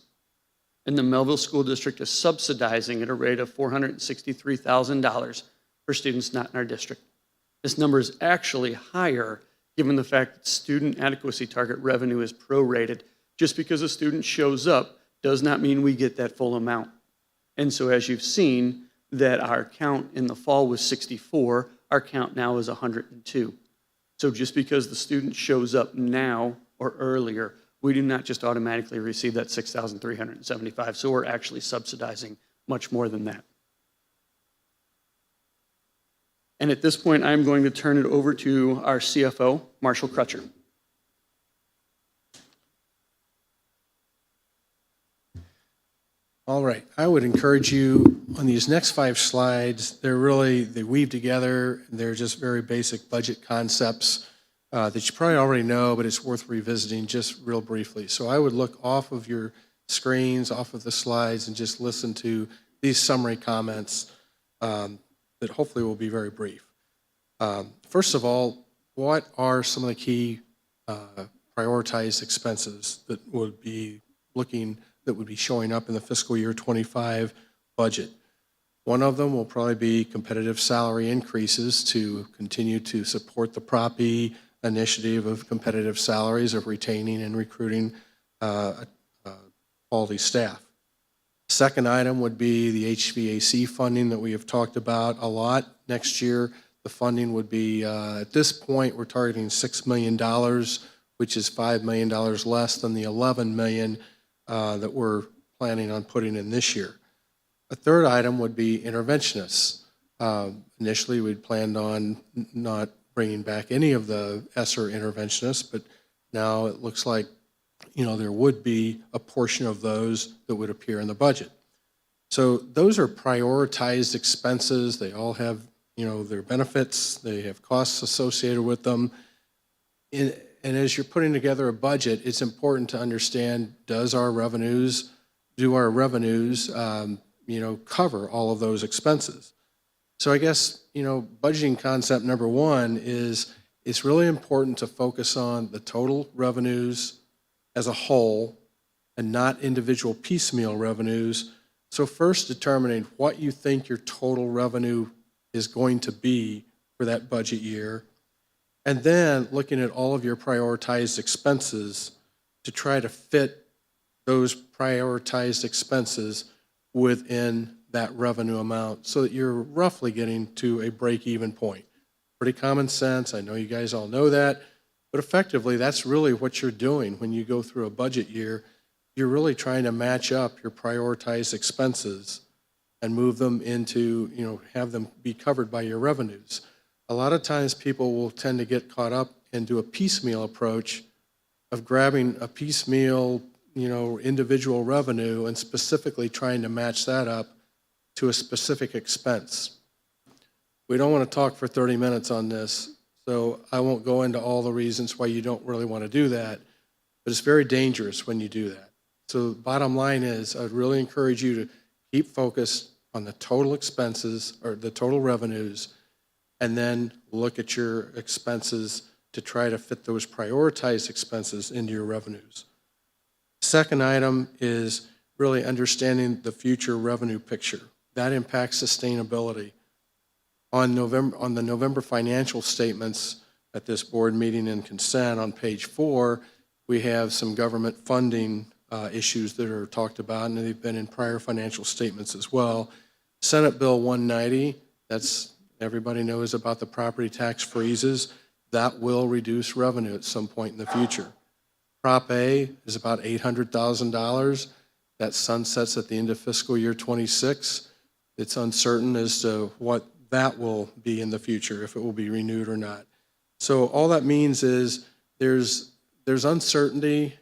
And the Mehlville School District is subsidizing at a rate of $463,000 for students not in our district. This number is actually higher given the fact that student adequacy target revenue is prorated. Just because a student shows up does not mean we get that full amount. And so as you've seen, that our count in the fall was 64, our count now is 102. So just because the student shows up now or earlier, we do not just automatically receive that $6,375. So we're actually subsidizing much more than that. And at this point, I'm going to turn it over to our CFO, Marshall Crutcher. All right, I would encourage you on these next 5 slides, they weave together. They're just very basic budget concepts that you probably already know, but it's worth revisiting just real briefly. So I would look off of your screens, off of the slides, and just listen to these summary comments that hopefully will be very brief. First of all, what are some of the key prioritized expenses that would be showing up in the fiscal year 25 budget? One of them will probably be competitive salary increases to continue to support the Prop E initiative of competitive salaries, of retaining and recruiting quality staff. Second item would be the HVAC funding that we have talked about a lot. Next year, the funding would be, at this point, we're targeting $6 million, which is $5 million less than the $11 million that we're planning on putting in this year. A third item would be interventionists. Initially, we'd planned on not bringing back any of the ESSER interventionists, but now it looks like there would be a portion of those that would appear in the budget. So those are prioritized expenses. They all have, their benefits. They have costs associated with them. And as you're putting together a budget, it's important to understand, do our revenues, cover all of those expenses? So I guess, budgeting concept number one is it's really important to focus on the total revenues as a whole and not individual piecemeal revenues. So first determining what you think your total revenue is going to be for that budget year, and then looking at all of your prioritized expenses to try to fit those prioritized expenses within that revenue amount so that you're roughly getting to a break-even point. Pretty common sense. I know you guys all know that. But effectively, that's really what you're doing when you go through a budget year. You're really trying to match up your prioritized expenses and move them into, have them be covered by your revenues. A lot of times people will tend to get caught up and do a piecemeal approach of grabbing a piecemeal, individual revenue and specifically trying to match that up to a specific expense. We don't want to talk for 30 minutes on this, so I won't go into all the reasons why you don't really want to do that, but it's very dangerous when you do that. So bottom line is, I'd really encourage you to keep focused on the total expenses or the total revenues, and then look at your expenses to try to fit those prioritized expenses into your revenues. Second item is really understanding the future revenue picture. That impacts sustainability. On the November financial statements at this board meeting and consent on page 4, we have some government funding issues that are talked about, and they've been in prior financial statements as well. Senate Bill 190, everybody knows about the property tax freezes. That will reduce revenue at some point in the future. Prop A is about $800,000. That sunsets at the end of fiscal year 26. It's uncertain as to what that will be in the future, if it will be renewed or not. So all that means is there's uncertainty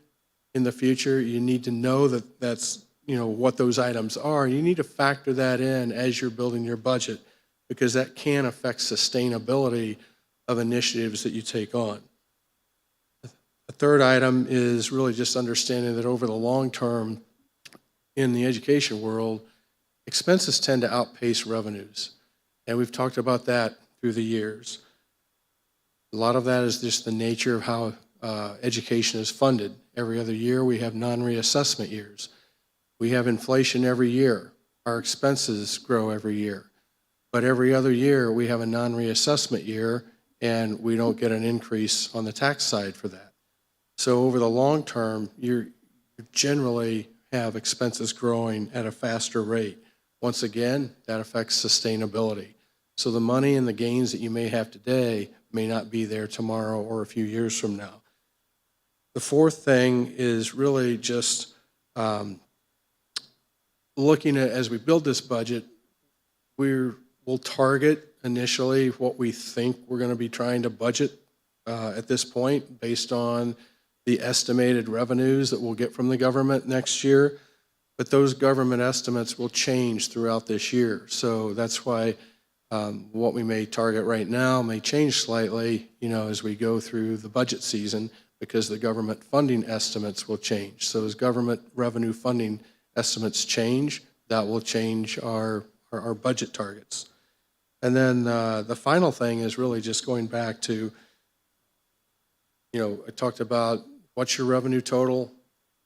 in the future. You need to know that's what those items are. You need to factor that in as you're building your budget because that can affect sustainability of initiatives that you take on. The third item is really just understanding that over the long term in the education world, expenses tend to outpace revenues. And we've talked about that through the years. A lot of that is just the nature of how education is funded. Every other year we have non-reassessment years. We have inflation every year. Our expenses grow every year. But every other year we have a non-reassessment year and we don't get an increase on the tax side for that. So over the long term, you generally have expenses growing at a faster rate. Once again, that affects sustainability. So the money and the gains that you may have today may not be there tomorrow or a few years from now. The fourth thing is really just looking at, as we build this budget, we'll target initially what we think we're going to be trying to budget at this point based on the estimated revenues that we'll get from the government next year. But those government estimates will change throughout this year. So that's why what we may target right now may change slightly, as we go through the budget season, because the government funding estimates will change. So as government revenue funding estimates change, that will change our budget targets. And then the final thing is really just going back to, I talked about what's your revenue total.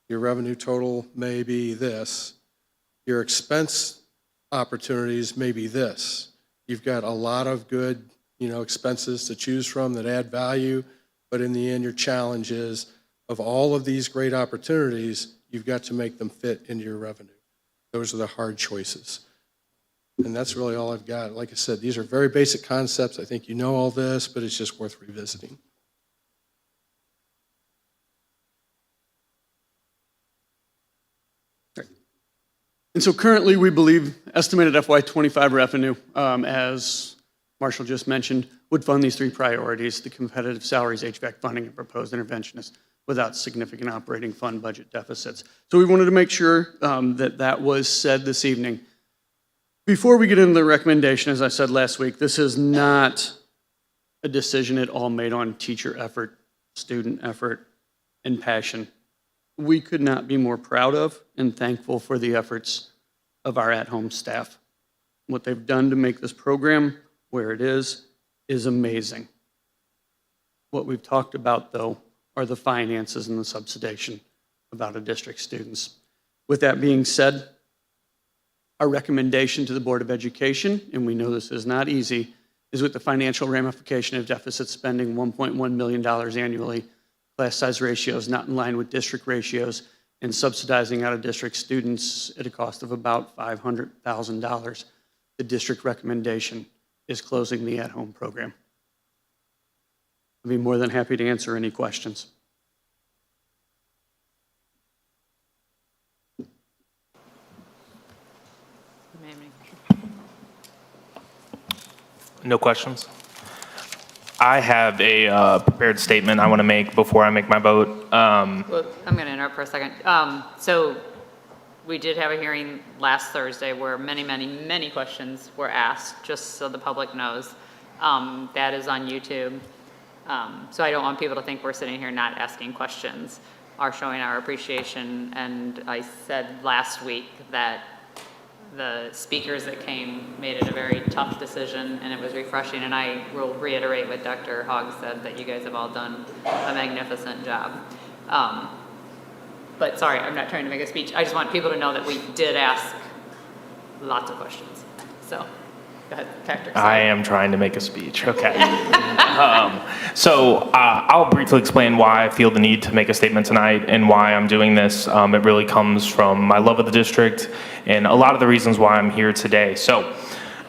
Your revenue total may be this. Your expense opportunities may be this. You've got a lot of good, expenses to choose from that add value, but in the end, your challenge is of all of these great opportunities, you've got to make them fit into your revenue. Those are the hard choices. And that's really all I've got. Like I said, these are very basic concepts. I think you know all this, but it's just worth revisiting. And so currently we believe estimated FY25 revenue, as Marshall just mentioned, would fund these three priorities: the competitive salaries, HVAC funding, and proposed interventionists, without significant operating fund budget deficits. So we wanted to make sure that was said this evening. Before we get into the recommendation, as I said last week, this is not a decision at all made on teacher effort, student effort, and passion. We could not be more proud of and thankful for the efforts of our at-home staff. What they've done to make this program where it is amazing. What we've talked about, though, are the finances and the subsidization of out-of-district students. With that being said, our recommendation to the Board of Education, and we know this is not easy, is with the financial ramification of deficit spending $1.1 million annually, class size ratios not in line with district ratios, and subsidizing out-of-district students at a cost of about $500,000. The district recommendation is closing the at-home program. I'd be more than happy to answer any questions. No questions? I have a prepared statement I want to make before I make my vote. Well, I'm going to interrupt for a second. So we did have a hearing last Thursday where many questions were asked, just so the public knows. That is on YouTube. So I don't want people to think we're sitting here not asking questions or showing our appreciation. And I said last week that the speakers that came made it a very tough decision, and it was refreshing. And I will reiterate what Dr. Hogg said, that you guys have all done a magnificent job. But sorry, I'm not trying to make a speech. I just want people to know that we did ask lots of questions. So, go ahead, Patrick. I am trying to make a speech, okay. So I'll briefly explain why I feel the need to make a statement tonight and why I'm doing this. It really comes from my love of the district and a lot of the reasons why I'm here today. So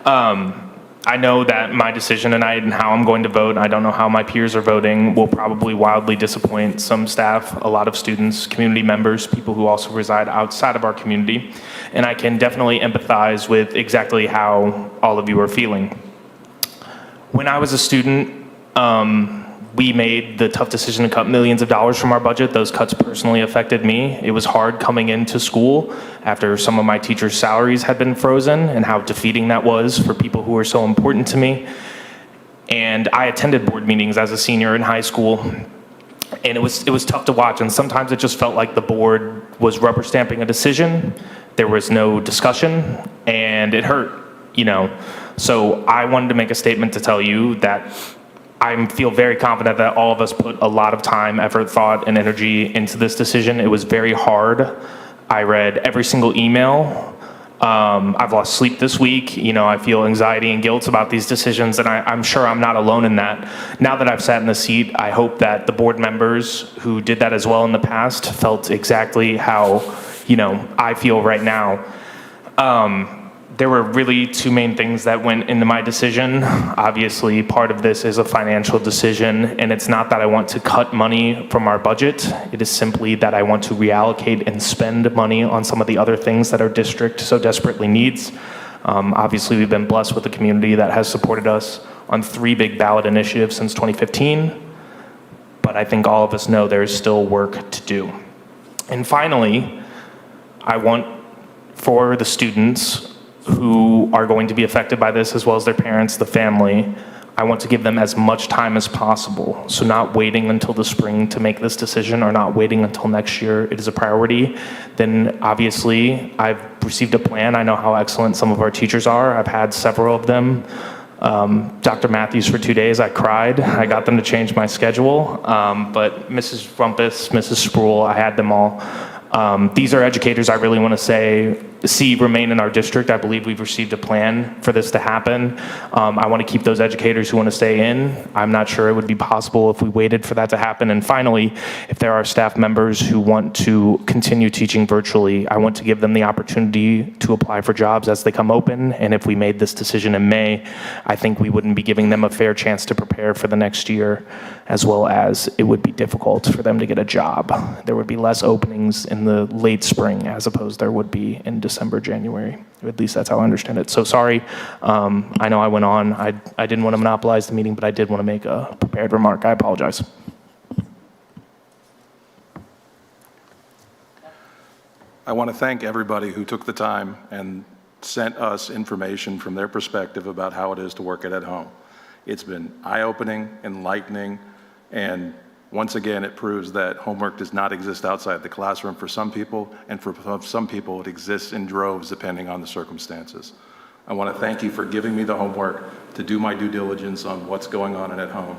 I know that my decision tonight and how I'm going to vote, I don't know how my peers are voting, will probably wildly disappoint some staff, a lot of students, community members, people who also reside outside of our community. And I can definitely empathize with exactly how all of you are feeling. When I was a student, we made the tough decision to cut millions of dollars from our budget. Those cuts personally affected me. It was hard coming into school after some of my teachers' salaries had been frozen and how defeating that was for people who were so important to me. And I attended board meetings as a senior in high school, and it was tough to watch. And sometimes it just felt like the board was rubber stamping a decision. There was no discussion, and it hurt, So I wanted to make a statement to tell you that I feel very confident that all of us put a lot of time, effort, thought, and energy into this decision. It was very hard. I read every single email. I've lost sleep this week. I feel anxiety and guilt about these decisions, and I'm sure I'm not alone in that. Now that I've sat in the seat, I hope that the board members who did that as well in the past felt exactly how, I feel right now. There were really two main things that went into my decision. Obviously, part of this is a financial decision, and it's not that I want to cut money from our budget. It is simply that I want to reallocate and spend money on some of the other things that our district so desperately needs. Obviously, we've been blessed with a community that has supported us on 3 big ballot initiatives since 2015, but I think all of us know there's still work to do. And finally, I want for the students who are going to be affected by this, as well as their parents, the family, I want to give them as much time as possible. So not waiting until the spring to make this decision, or not waiting until next year. It is a priority. Then obviously I've received a plan. I know how excellent some of our teachers are. I've had several of them. Dr. Matthews for 2 days, I cried. I got them to change my schedule. But Mrs. Rumpus, Mrs. Sproul, I had them all. These are educators I really want to see remain in our district. I believe we've received a plan for this to happen. I want to keep those educators who want to stay in. I'm not sure it would be possible if we waited for that to happen. And finally, if there are staff members who want to continue teaching virtually, I want to give them the opportunity to apply for jobs as they come open. And if we made this decision in May, I think we wouldn't be giving them a fair chance to prepare for the next year, as well as it would be difficult for them to get a job. There would be less openings in the late spring as opposed there would be in December, January. At least that's how I understand it. So sorry, I know I went on. I didn't want to monopolize the meeting, but I did want to make a prepared remark. I apologize. I want to thank everybody who took the time and sent us information from their perspective about how it is to work at home. It's been eye-opening, enlightening, and once again, it proves that homework does not exist outside the classroom for some people, and for some people it exists in droves depending on the circumstances. I want to thank you for giving me the homework to do my due diligence on what's going on at home.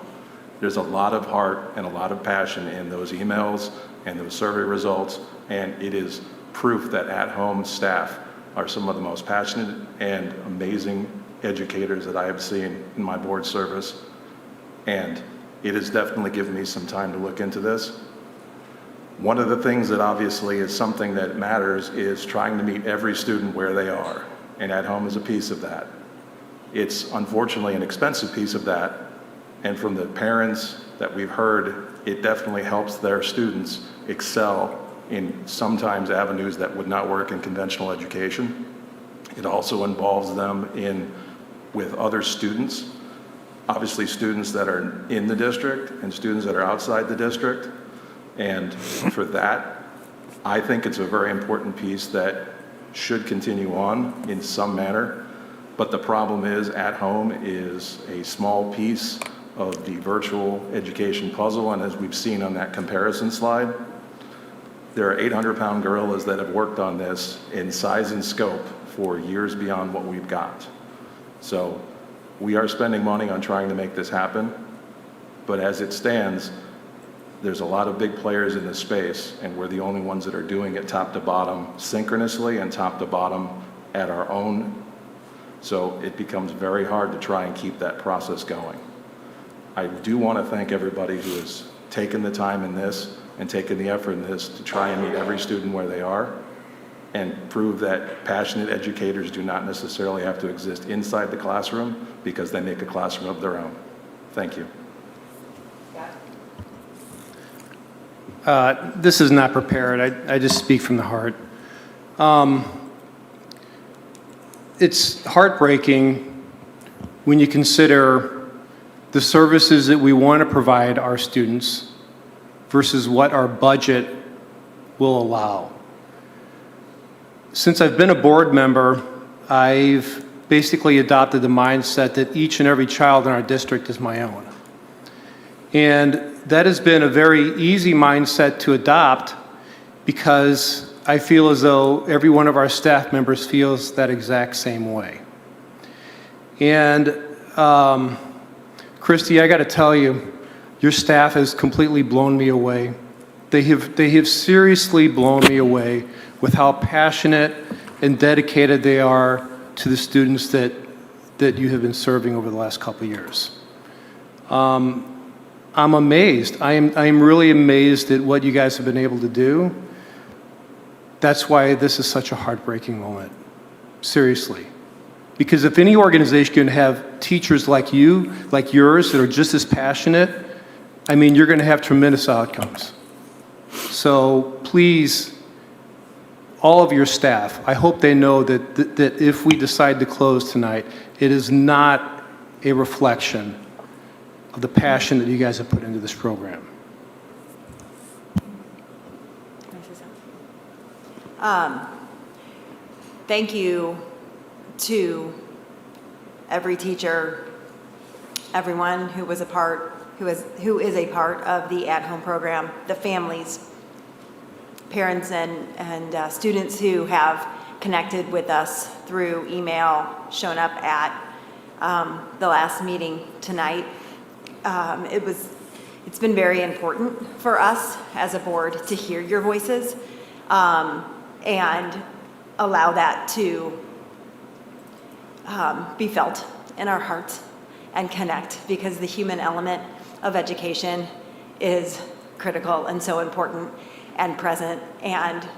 There's a lot of heart and a lot of passion in those emails and those survey results, and it is proof that at-home staff are some of the most passionate and amazing educators that I have seen in my board service. And it has definitely given me some time to look into this. One of the things that obviously is something that matters is trying to meet every student where they are, and at home is a piece of that. It's unfortunately an expensive piece of that, and from the parents that we've heard, it definitely helps their students excel in sometimes avenues that would not work in conventional education. It also involves them with other students. Obviously students that are in the district and students that are outside the district. And for that, I think it's a very important piece that should continue on in some manner. But the problem is, at home is a small piece of the virtual education puzzle. And as we've seen on that comparison slide, there are 800-pound gorillas that have worked on this in size and scope for years beyond what we've got. So we are spending money on trying to make this happen, but as it stands, there's a lot of big players in this space, and we're the only ones that are doing it top to bottom synchronously and top to bottom at our own. So it becomes very hard to try and keep that process going. I do want to thank everybody who has taken the time in this and taken the effort in this to try and meet every student where they are, and prove that passionate educators do not necessarily have to exist inside the classroom because they make a classroom of their own. Thank you. This is not prepared. I just speak from the heart. It's heartbreaking when you consider the services that we want to provide our students versus what our budget will allow. Since I've been a board member, I've basically adopted the mindset that each and every child in our district is my own. And that has been a very easy mindset to adopt because I feel as though every one of our staff members feels that exact same way. And Christy, I got to tell you, your staff has completely blown me away. They have seriously blown me away with how passionate and dedicated they are to the students that you have been serving over the last couple of years. I'm amazed. I am really amazed at what you guys have been able to do. That's why this is such a heartbreaking moment. Seriously. Because if any organization can have teachers like you, like yours, that are just as passionate, I mean, you're going to have tremendous outcomes. So please, all of your staff, I hope they know that if we decide to close tonight, it is not a reflection of the passion that you guys have put into this program. Thank you to every teacher, everyone who was a part, who is a part of the at-home program, the families, parents and students who have connected with us through email, shown up at the last meeting tonight. It's been very important for us as a board to hear your voices and allow that to be felt in our hearts and connect, because the human element of education is critical and so important and present. And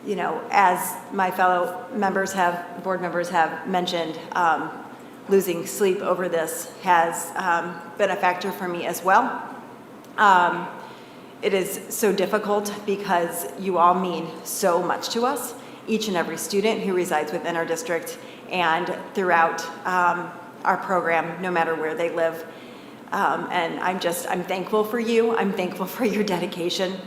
you know, as my fellow board members have mentioned, losing sleep over this has been a factor for me as well. It is so difficult because you all mean so much to us, each and every student who resides within our district and throughout our program, no matter where they live. And I'm thankful for you. I'm thankful for your dedication. It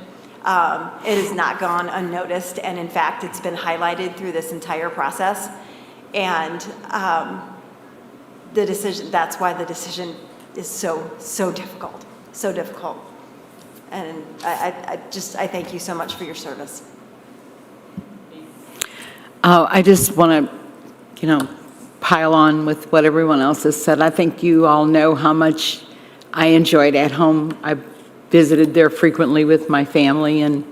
has not gone unnoticed, and in fact, it's been highlighted through this entire process. And that's why the decision is so difficult, so difficult. And I thank you so much for your service. I just want to, pile on with what everyone else has said. I think you all know how much I enjoyed at home. I visited there frequently with my family and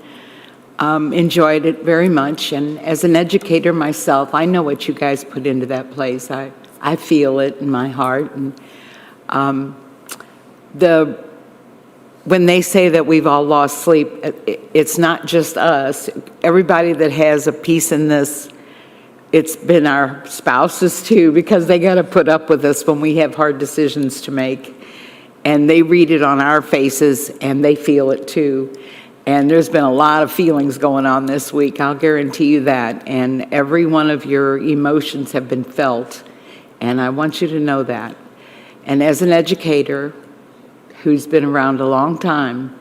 enjoyed it very much. And as an educator myself, I know what you guys put into that place. I feel it in my heart. And when they say that we've all lost sleep, it's not just us. Everybody that has a piece in this, it's been our spouses too, because they got to put up with us when we have hard decisions to make. And they read it on our faces and they feel it too. And there's been a lot of feelings going on this week, I'll guarantee you that. And every one of your emotions have been felt. And I want you to know that. And as an educator who's been around a long time,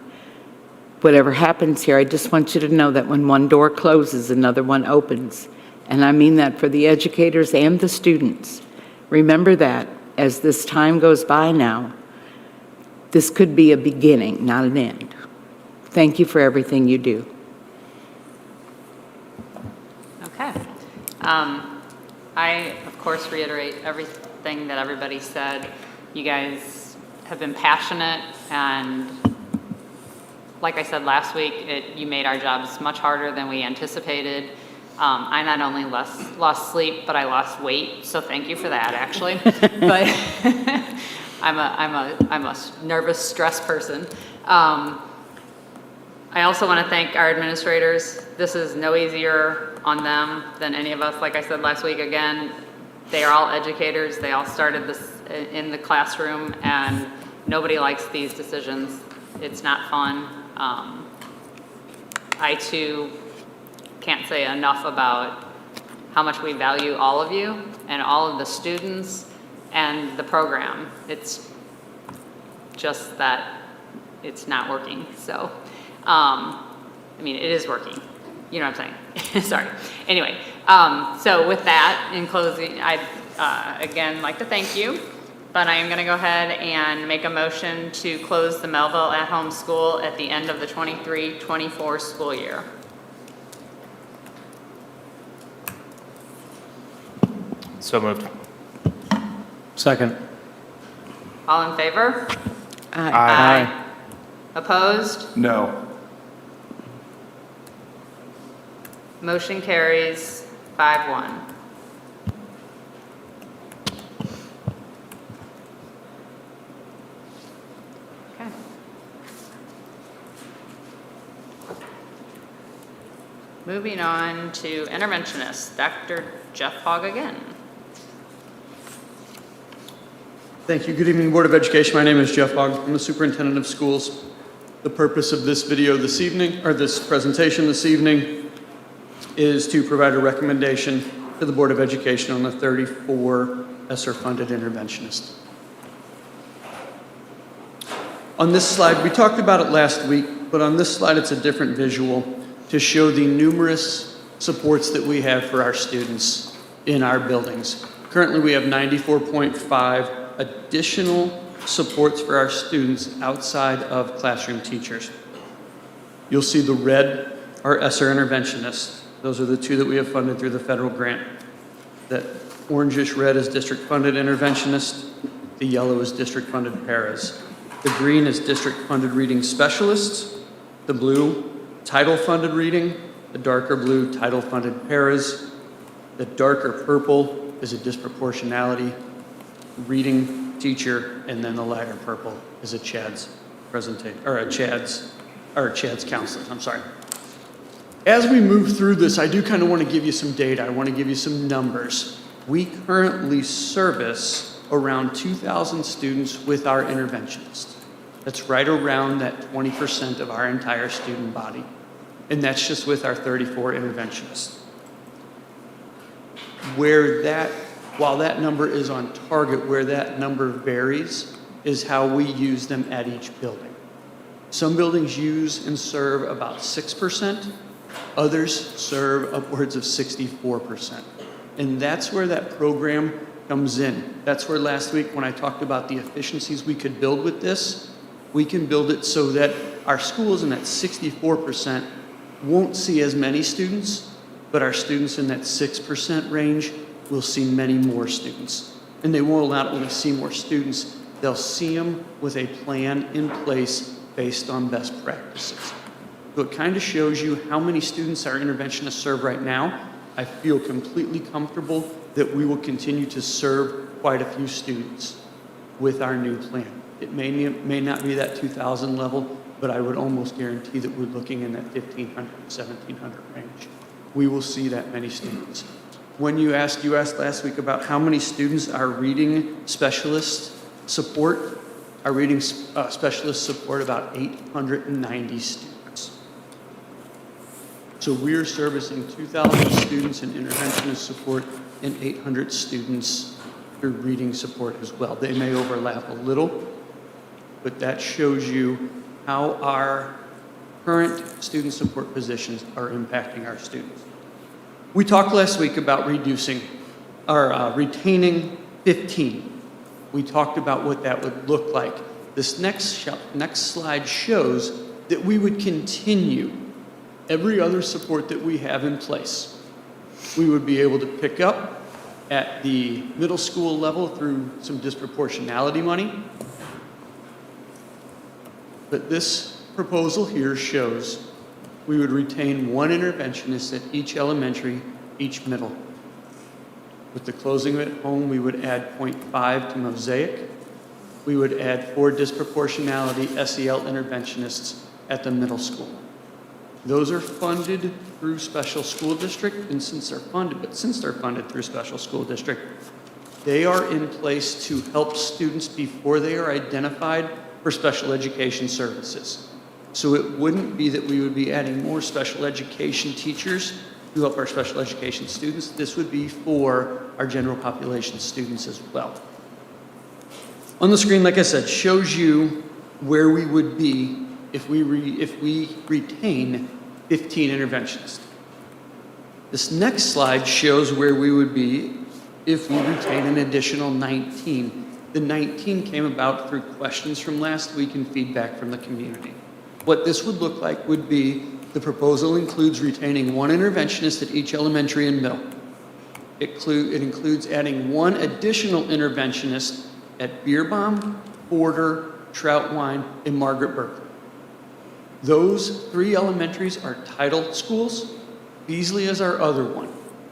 whatever happens here, I just want you to know that when one door closes, another one opens. And I mean that for the educators and the students. Remember that as this time goes by now, this could be a beginning, not an end. Thank you for everything you do. Okay. I, of course, reiterate everything that everybody said. You guys have been passionate, and like I said last week, you made our jobs much harder than we anticipated. I not only lost sleep, but I lost weight, so thank you for that, actually. But I'm a nervous, stressed person. I also want to thank our administrators. This is no easier on them than any of us. Like I said last week, again, they are all educators. They all started this in the classroom, and nobody likes these decisions. It's not fun. I, too, can't say enough about how much we value all of you and all of the students and the program. It's just that it's not working. So, I mean, it is working. You know what I'm saying? Sorry. Anyway, so with that, in closing, I'd again like to thank you, but I am going to go ahead and make a motion to close the Mehlville at-home school at the end of the 23-24 school year. So moved. Second. All in favor? Aye. Opposed? No. Motion carries 5-1. Okay. Moving on to interventionist, Dr. Jeff Hogg again. Thank you. Good evening, Board of Education. My name is Jeff Hogg. I'm the Superintendent of Schools. The purpose of this video this evening, or this presentation this evening, is to provide a recommendation to the Board of Education on the 34 ESSER-funded interventionist. On this slide, we talked about it last week, but on this slide it's a different visual to show the numerous supports that we have for our students in our buildings. Currently we have 94.5 additional supports for our students outside of classroom teachers. You'll see the red are ESSER interventionists. Those are the two that we have funded through the federal grant. That orangish red is district funded interventionist. The yellow is district funded paras. The green is district funded reading specialists. The blue, title funded reading. The darker blue, title funded paras. The darker purple is a disproportionality reading teacher, and then the lighter purple is a CHADS presentation, or a CHADS counselor, I'm sorry. As we move through this, I do kind of want to give you some data. I want to give you some numbers. We currently service around 2,000 students with our interventionists. That's right around that 20% of our entire student body. And that's just with our 34 interventionists. While that number is on target, where that number varies is how we use them at each building. Some buildings use and serve about 6%, others serve upwards of 64%. And that's where that program comes in. That's where last week when I talked about the efficiencies we could build with this, we can build it so that our schools in that 64% won't see as many students, but our students in that 6% range will see many more students. And they won't not only see more students, they'll see them with a plan in place based on best practices. So it kind of shows you how many students our interventionists serve right now. I feel completely comfortable that we will continue to serve quite a few students with our new plan. It may not be that 2,000 level, but I would almost guarantee that we're looking in that 1,500, 1,700 range. We will see that many students. When you asked last week about how many students our reading specialists support. Our reading specialists support about 890 students. So we are servicing 2,000 students in interventionist support and 800 students through reading support as well. They may overlap a little, but that shows you how our current student support positions are impacting our students. We talked last week about retaining 15. We talked about what that would look like. This next slide shows that we would continue every other support that we have in place. We would be able to pick up at the middle school level through some disproportionality money. But this proposal here shows we would retain one interventionist at each elementary, each middle. With the closing at home, we would add 0.5 to Mosaic. We would add 4 disproportionality SEL interventionists at the middle school. Those are funded through special school district, and since they're funded through special school district, they are in place to help students before they are identified for special education services. So it wouldn't be that we would be adding more special education teachers to help our special education students. This would be for our general population students as well. On the screen, like I said, shows you where we would be if we retain 15 interventionists. This next slide shows where we would be if we retain an additional 19. The 19 came about through questions from last week and feedback from the community. What this would look like would be the proposal includes retaining one interventionist at each elementary and middle. It includes adding one additional interventionist at Beerbaum, Porter, Troutwine, and Margaret Berkeley. Those 3 elementaries are title schools. Beasley is our other one.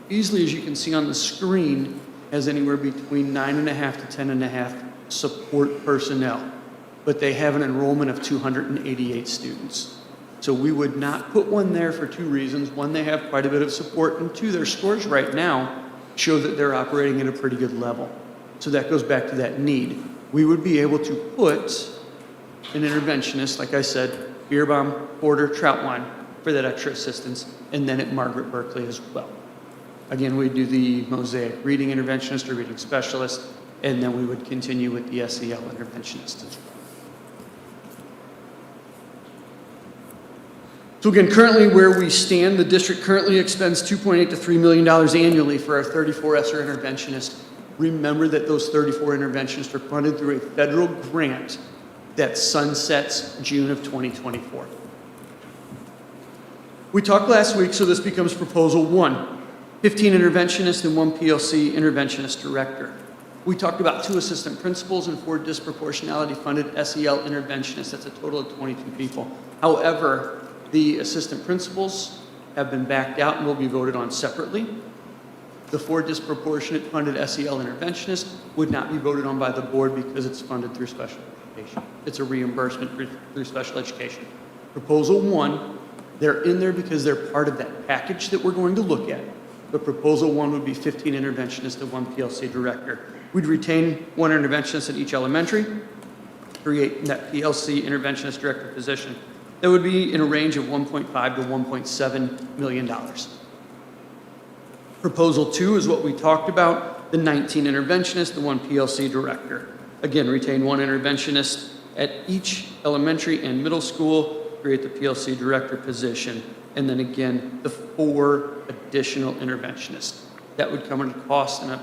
Beasley, as you can see on the screen, has anywhere between 9.5 to 10.5 support personnel, but they have an enrollment of 288 students. So we would not put one there for 2 reasons. One, they have quite a bit of support, and 2, their scores right now show that they're operating at a pretty good level. So that goes back to that need. We would be able to put an interventionist, like I said, Beerbaum, Porter, Troutwine, for that extra assistance, and then at Margaret Berkeley as well. Again, we do the Mosaic reading interventionist or reading specialist, and then we would continue with the SEL interventionist as well. So again, currently where we stand, the district currently expends $2.8 to $3 million annually for our 34 ESSER interventionists. Remember that those 34 interventionists are funded through a federal grant that sunsets June of 2024. We talked last week, so this becomes proposal 1. 15 interventionists and 1 PLC interventionist director. We talked about 2 assistant principals and 4 disproportionality funded SEL interventionists. That's a total of 22 people. However, the assistant principals have been backed out and will be voted on separately. The 4 disproportionate funded SEL interventionists would not be voted on by the board because it's funded through special education. It's a reimbursement through special education. Proposal 1, they're in there because they're part of that package that we're going to look at. But proposal 1 would be 15 interventionists and 1 PLC director. We'd retain 1 interventionist at each elementary, create that PLC interventionist director position. That would be in a range of $1.5 to $1.7 million. Proposal 2 is what we talked about, the 19 interventionists, the 1 PLC director. Again, retain 1 interventionist at each elementary and middle school, create the PLC director position, and then again, the 4 additional interventionists. That would come at an approximate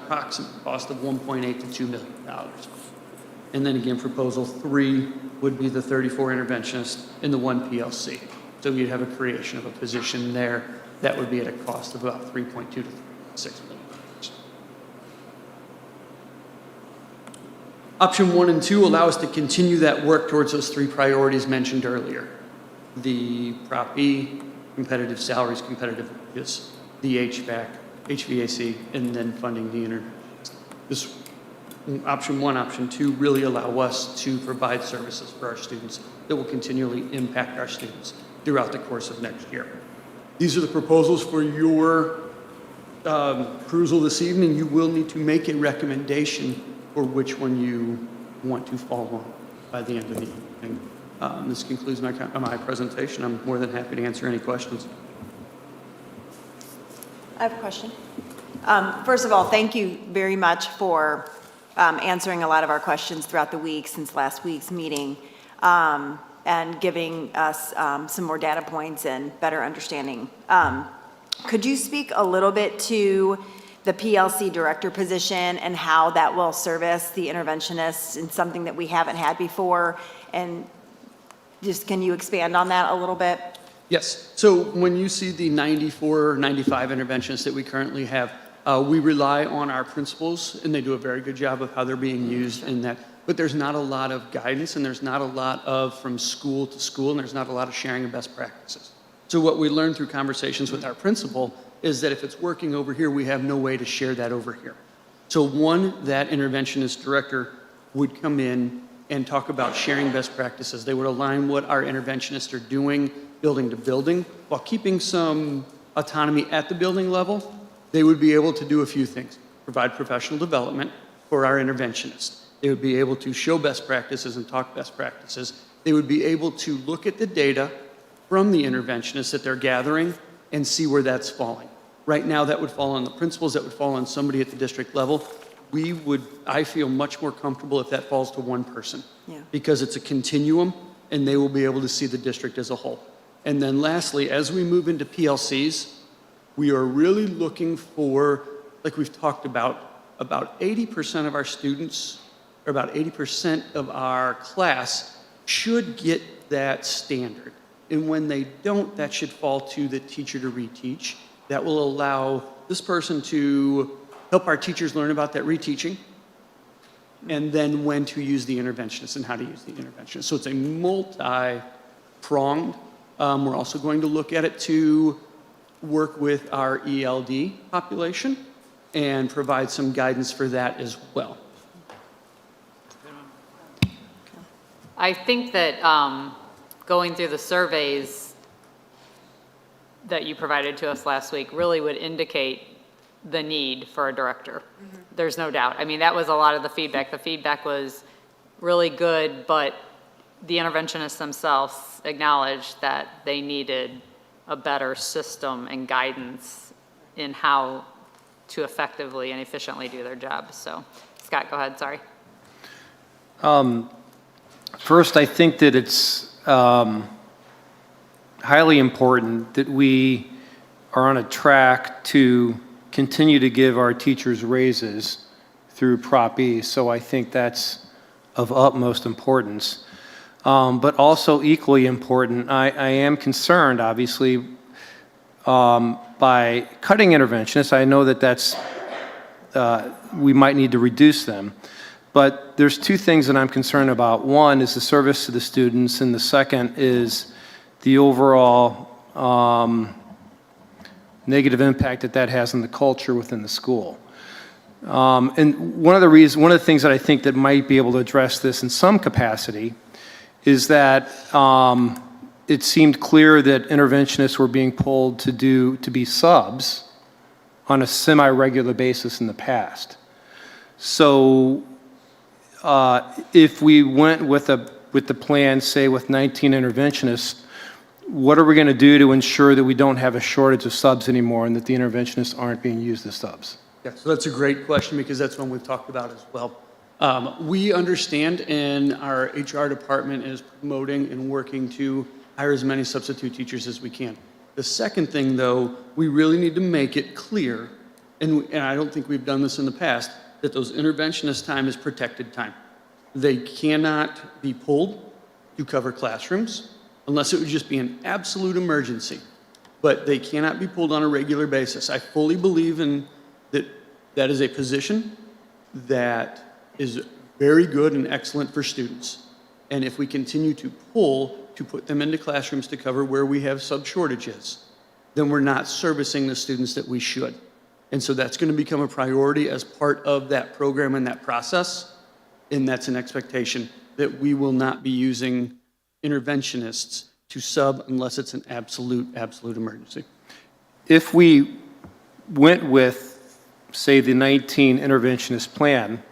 cost of $1.8 to $2 million. And then again, proposal 3 would be the 34 interventionists in the 1 PLC. So you'd have a creation of a position there that would be at a cost of about $3.2 to $3.6 million. Option 1 and 2 allow us to continue that work towards those 3 priorities mentioned earlier. The Prop E, competitive salaries, competitive wages, the HVAC, HVAC, and then funding the interventions. This option 1, option 2 really allow us to provide services for our students that will continually impact our students throughout the course of next year. These are the proposals for your perusal this evening. You will need to make a recommendation for which one you want to follow on by the end of the evening. This concludes my presentation. I'm more than happy to answer any questions. I have a question. First of all, thank you very much for answering a lot of our questions throughout the week since last week's meeting and giving us some more data points and better understanding. Could you speak a little bit to the PLC director position and how that will service the interventionists in something that we haven't had before? And just can you expand on that a little bit? Yes. So when you see the 94, 95 interventionists that we currently have, we rely on our principals, and they do a very good job of how they're being used in that. But there's not a lot of guidance, and there's not a lot of from school to school, and there's not a lot of sharing of best practices. So what we learned through conversations with our principal is that if it's working over here, we have no way to share that over here. So one, that interventionist director would come in and talk about sharing best practices. They would align what our interventionists are doing building to building while keeping some autonomy at the building level. They would be able to do a few things: provide professional development for our interventionists. They would be able to show best practices and talk best practices. They would be able to look at the data from the interventionists that they're gathering and see where that's falling. Right now, that would fall on the principals, that would fall on somebody at the district level. I feel much more comfortable if that falls to one person. Yeah. Because it's a continuum, and they will be able to see the district as a whole. And then lastly, as we move into PLCs, we are really looking for, like we've talked about 80% of our students, or about 80% of our class should get that standard. And when they don't, that should fall to the teacher to reteach. That will allow this person to help our teachers learn about that reteaching, and then when to use the interventionist and how to use the interventionist. So it's a multi-pronged. We're also going to look at it to work with our ELD population and provide some guidance for that as well. I think that going through the surveys that you provided to us last week really would indicate the need for a director. There's no doubt. I mean, that was a lot of the feedback. The feedback was really good, but the interventionists themselves acknowledged that they needed a better system and guidance in how to effectively and efficiently do their job. So, Scott, go ahead, sorry. First, I think that it's highly important that we are on a track to continue to give our teachers raises through Prop E. So I think that's of utmost importance. But also equally important, I am concerned, obviously, by cutting interventionists. I know that we might need to reduce them. But there's two things that I'm concerned about. One is the service to the students, and the second is the overall negative impact that has on the culture within the school. And one of the things that I think that might be able to address this in some capacity is that it seemed clear that interventionists were being pulled to be subs on a semi-regular basis in the past. So if we went with the plan, say with 19 interventionists, what are we going to do to ensure that we don't have a shortage of subs anymore and that the interventionists aren't being used as subs? Yeah, so that's a great question because that's one we've talked about as well. We understand, and our HR department is promoting and working to hire as many substitute teachers as we can. The second thing, though, we really need to make it clear, and I don't think we've done this in the past, that those interventionist time is protected time. They cannot be pulled to cover classrooms unless it would just be an absolute emergency. But they cannot be pulled on a regular basis. I fully believe in that is a position that is very good and excellent for students. And if we continue to put them into classrooms to cover where we have sub-shortages, then we're not servicing the students that we should. And so that's going to become a priority as part of that program and that process. And that's an expectation that we will not be using interventionists to sub unless it's an absolute emergency. If we went with, say, the 19 interventionist plan,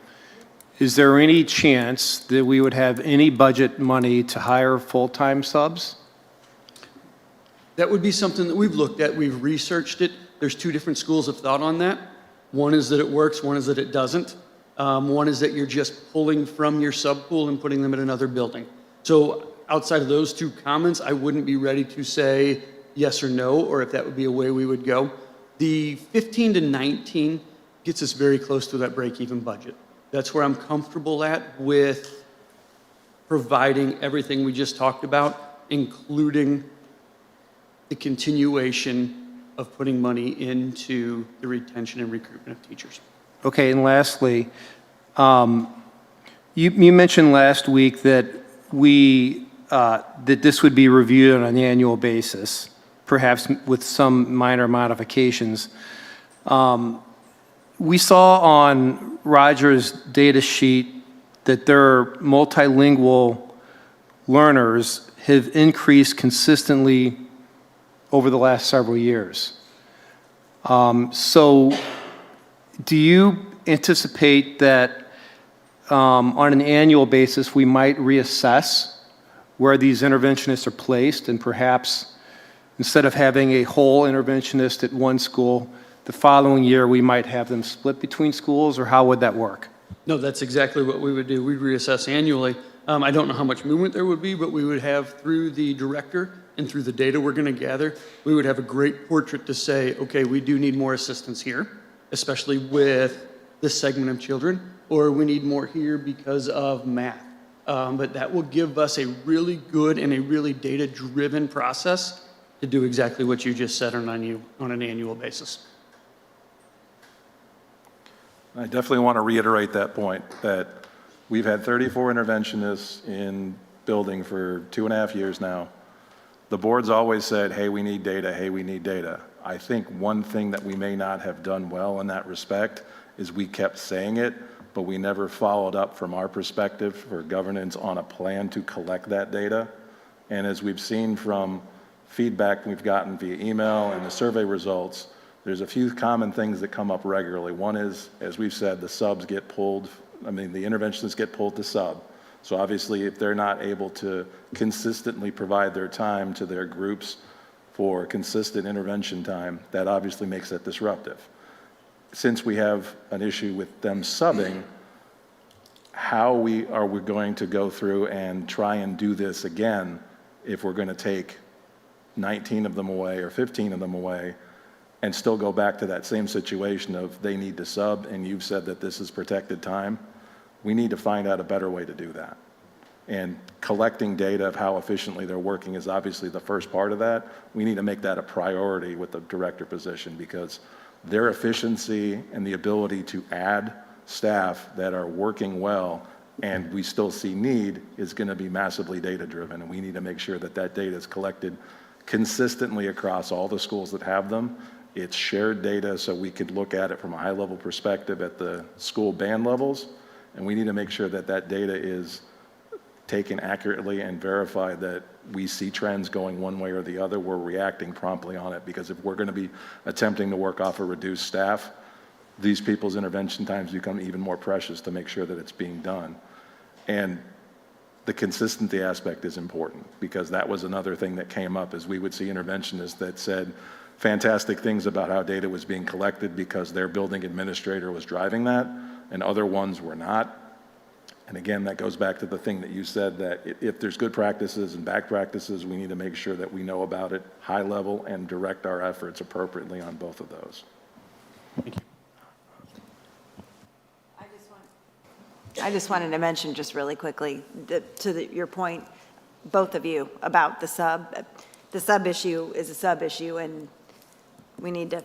is there any chance that we would have any budget money to hire full-time subs? That would be something that we've looked at. We've researched it. There's two different schools of thought on that. One is that it works, one is that it doesn't. One is that you're just pulling from your sub pool and putting them in another building. So outside of those two comments, I wouldn't be ready to say yes or no, or if that would be a way we would go. The 15 to 19 gets us very close to that break-even budget. That's where I'm comfortable at with providing everything we just talked about, including the continuation of putting money into the retention and recruitment of teachers. Okay, and lastly, you mentioned last week that that this would be reviewed on an annual basis, perhaps with some minor modifications. We saw on Roger's data sheet that their multilingual learners have increased consistently over the last several years. So do you anticipate that on an annual basis we might reassess where these interventionists are placed, and perhaps instead of having a whole interventionist at one school, the following year we might have them split between schools, or how would that work? No, that's exactly what we would do. We'd reassess annually. I don't know how much movement there would be, but we would have, through the director and through the data we're going to gather, we would have a great portrait to say, okay, we do need more assistance here, especially with this segment of children, or we need more here because of math. But that will give us a really good and a really data-driven process to do exactly what you just said on an annual basis. I definitely want to reiterate that point, that we've had 34 interventionists in building for 2.5 years now. The board's always said, hey, we need data, hey, we need data. I think one thing that we may not have done well in that respect is we kept saying it, but we never followed up from our perspective for governance on a plan to collect that data. And as we've seen from feedback we've gotten via email and the survey results, there's a few common things that come up regularly. One is, as we've said, the subs get pulled, the interventionists get pulled to sub. So obviously, if they're not able to consistently provide their time to their groups for consistent intervention time, that obviously makes it disruptive. Since we have an issue with them subbing, how are we going to go through and try and do this again if we're going to take 19 of them away or 15 of them away and still go back to that same situation of they need to sub and you've said that this is protected time? We need to find out a better way to do that. And collecting data of how efficiently they're working is obviously the first part of that. We need to make that a priority with the director position, because their efficiency and the ability to add staff that are working well and we still see need is going to be massively data driven. And we need to make sure that that data is collected consistently across all the schools that have them. It's shared data so we could look at it from a high level perspective at the school band levels. And we need to make sure that that data is taken accurately and verified that we see trends going one way or the other. We're reacting promptly on it, because if we're going to be attempting to work off a reduced staff, these people's intervention times become even more precious to make sure that it's being done. And the consistency aspect is important, because that was another thing that came up, is we would see interventionists that said fantastic things about how data was being collected because their building administrator was driving that, and other ones were not. And again, that goes back to the thing that you said, that if there's good practices and bad practices, we need to make sure that we know about it high level and direct our efforts appropriately on both of those. Thank you. I just wanted to mention just really quickly your point, both of you, about the sub. The sub issue is a sub issue, and we need to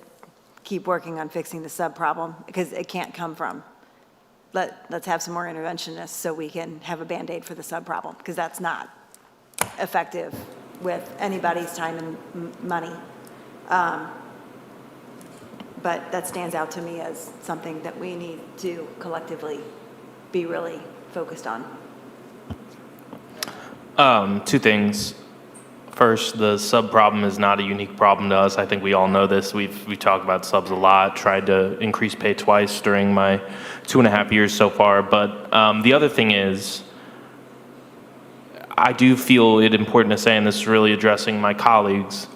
keep working on fixing the sub problem, because it can't come from. Let's have some more interventionists so we can have a Band-Aid for the sub problem, because that's not effective with anybody's time and money. But that stands out to me as something that we need to collectively be really focused on. Two things. First, the sub problem is not a unique problem to us. I think we all know this. We talk about subs a lot, tried to increase pay twice during my 2.5 years so far. But the other thing is, I do feel it important to say, and this is really addressing my colleagues,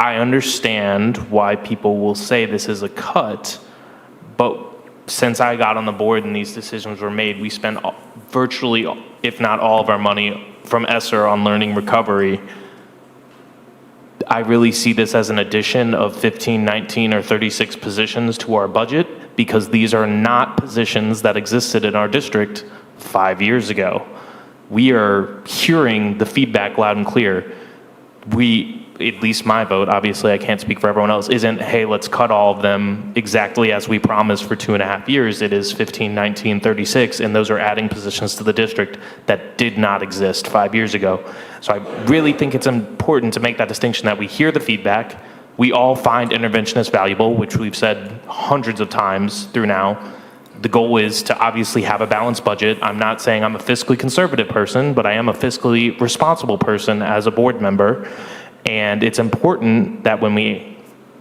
I understand why people will say this is a cut, but since I got on the board and these decisions were made, we spent virtually, if not all of our money from ESSER on learning recovery. I really see this as an addition of 15, 19, or 36 positions to our budget, because these are not positions that existed in our district 5 years ago. We are hearing the feedback loud and clear. At least my vote, obviously I can't speak for everyone else, isn't, hey, let's cut all of them exactly as we promised for 2.5 years. It is 15, 19, 36, and those are adding positions to the district that did not exist 5 years ago. So I really think it's important to make that distinction, that we hear the feedback. We all find interventionists valuable, which we've said hundreds of times through now. The goal is to obviously have a balanced budget. I'm not saying I'm a fiscally conservative person, but I am a fiscally responsible person as a board member. And it's important that when we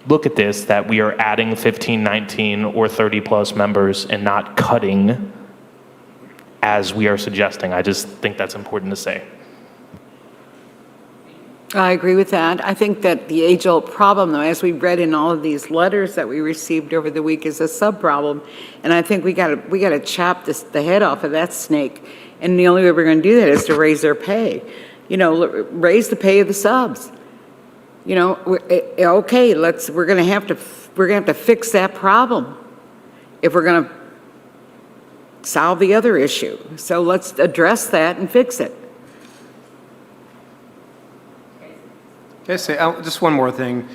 look at this, that we are adding 15, 19, or 30 plus members and not cutting as we are suggesting. I just think that's important to say. I agree with that. I think that the age-old problem, though, as we read in all of these letters that we received over the week, is a sub-problem. And I think we gotta chop the head off of that snake. And the only way we're gonna do that is to raise their pay. You know, raise the pay of the subs. You know, okay, we're gonna have to fix that problem if we're gonna solve the other issue. So let's address that and fix it. Can I say just one more thing?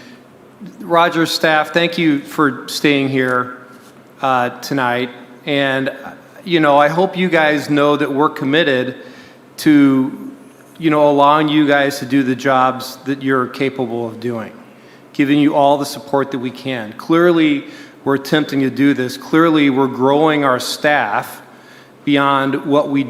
Rogers staff, thank you for staying here tonight. And, you know, I hope you guys know that we're committed to, you know, allowing you guys to do the jobs that you're capable of doing, giving you all the support that we can. Clearly, we're attempting to do this. Clearly, we're growing our staff beyond what we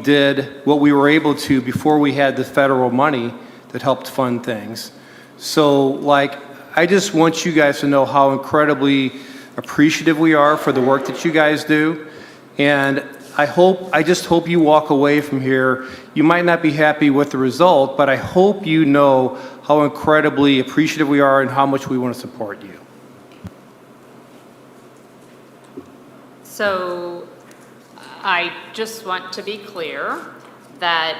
were able to before we had the federal money that helped fund things. So, like, I just want you guys to know how incredibly appreciative we are for the work that you guys do. And I just hope you walk away from here. You might not be happy with the result, but I hope you know how incredibly appreciative we are and how much we want to support you. So I just want to be clear that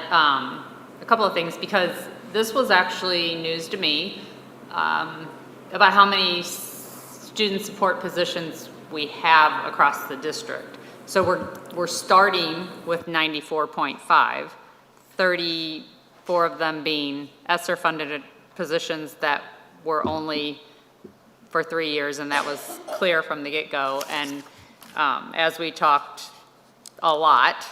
a couple of things, because this was actually news to me about how many student support positions we have across the district. So we're starting with 94.5, 34 of them being ESSER-funded positions that were only for 3 years, and that was clear from the get-go. And as we talked a lot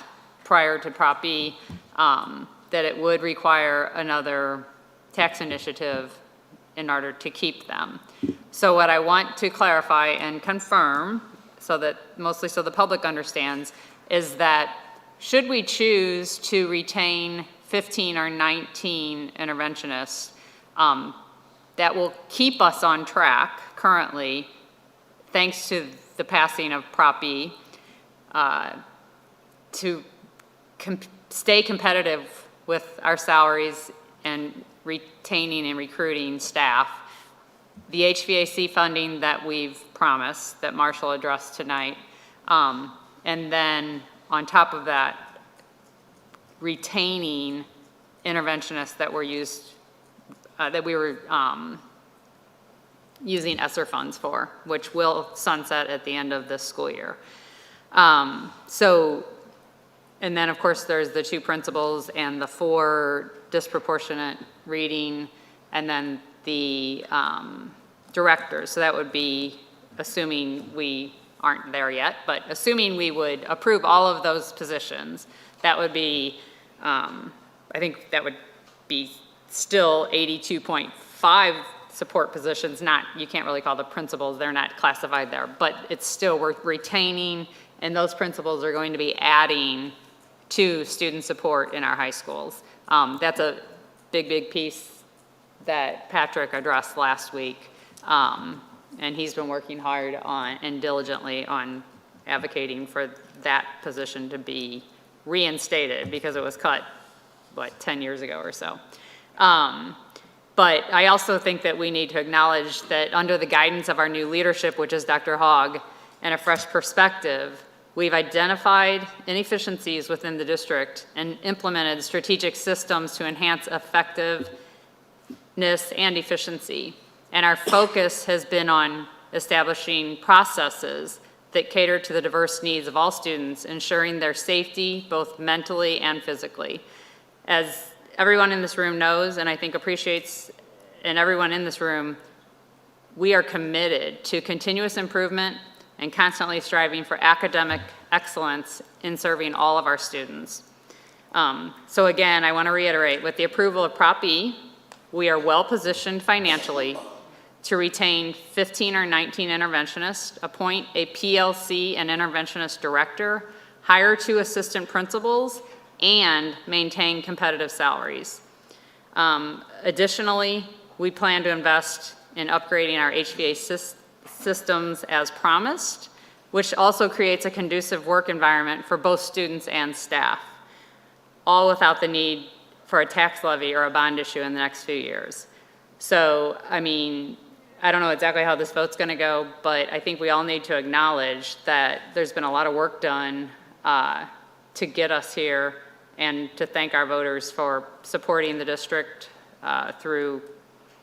prior to Prop E, that it would require another tax initiative in order to keep them. So what I want to clarify and confirm, mostly so the public understands, is that should we choose to retain 15 or 19 interventionists, that will keep us on track currently, thanks to the passing of Prop E, to stay competitive with our salaries and retaining and recruiting staff. The HVAC funding that we've promised, that Marshall addressed tonight, and then on top of that, retaining interventionists that were using ESSER funds for, which will sunset at the end of this school year. And then of course there's the 2 principals and the 4 disproportionate reading, and then the directors. So that would be, assuming we aren't there yet, but assuming we would approve all of those positions, that would be, I think that would be still 82.5 support positions. You can't really call the principals, they're not classified there, but it's still, we're retaining, and those principals are going to be adding to student support in our high schools. That's a big piece that Patrick addressed last week, and he's been working hard on and diligently on advocating for that position to be reinstated because it was cut, 10 years ago or so. But I also think that we need to acknowledge that under the guidance of our new leadership, which is Dr. Hogg, and a fresh perspective, we've identified inefficiencies within the district and implemented strategic systems to enhance effectiveness and efficiency. And our focus has been on establishing processes that cater to the diverse needs of all students, ensuring their safety both mentally and physically. As everyone in this room knows, and I think appreciates, and everyone in this room, we are committed to continuous improvement and constantly striving for academic excellence in serving all of our students. So again, I want to reiterate, with the approval of Prop E, we are well positioned financially to retain 15 or 19 interventionists, appoint a PLC and interventionist director, hire 2 assistant principals, and maintain competitive salaries. Additionally, we plan to invest in upgrading our HVAC systems as promised, which also creates a conducive work environment for both students and staff, all without the need for a tax levy or a bond issue in the next few years. So, I mean, I don't know exactly how this vote's gonna go, but I think we all need to acknowledge that there's been a lot of work done to get us here, and to thank our voters for supporting the district through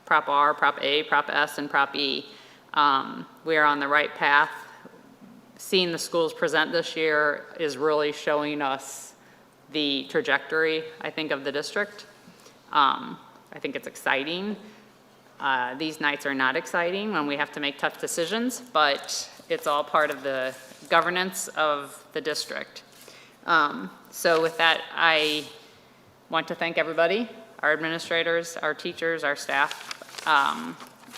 Prop R, Prop A, Prop S, and Prop E. We are on the right path. Seeing the schools present this year is really showing us the trajectory, I think, of the district. I think it's exciting. These nights are not exciting when we have to make tough decisions, but it's all part of the governance of the district. So with that, I want to thank everybody, our administrators, our teachers, our staff,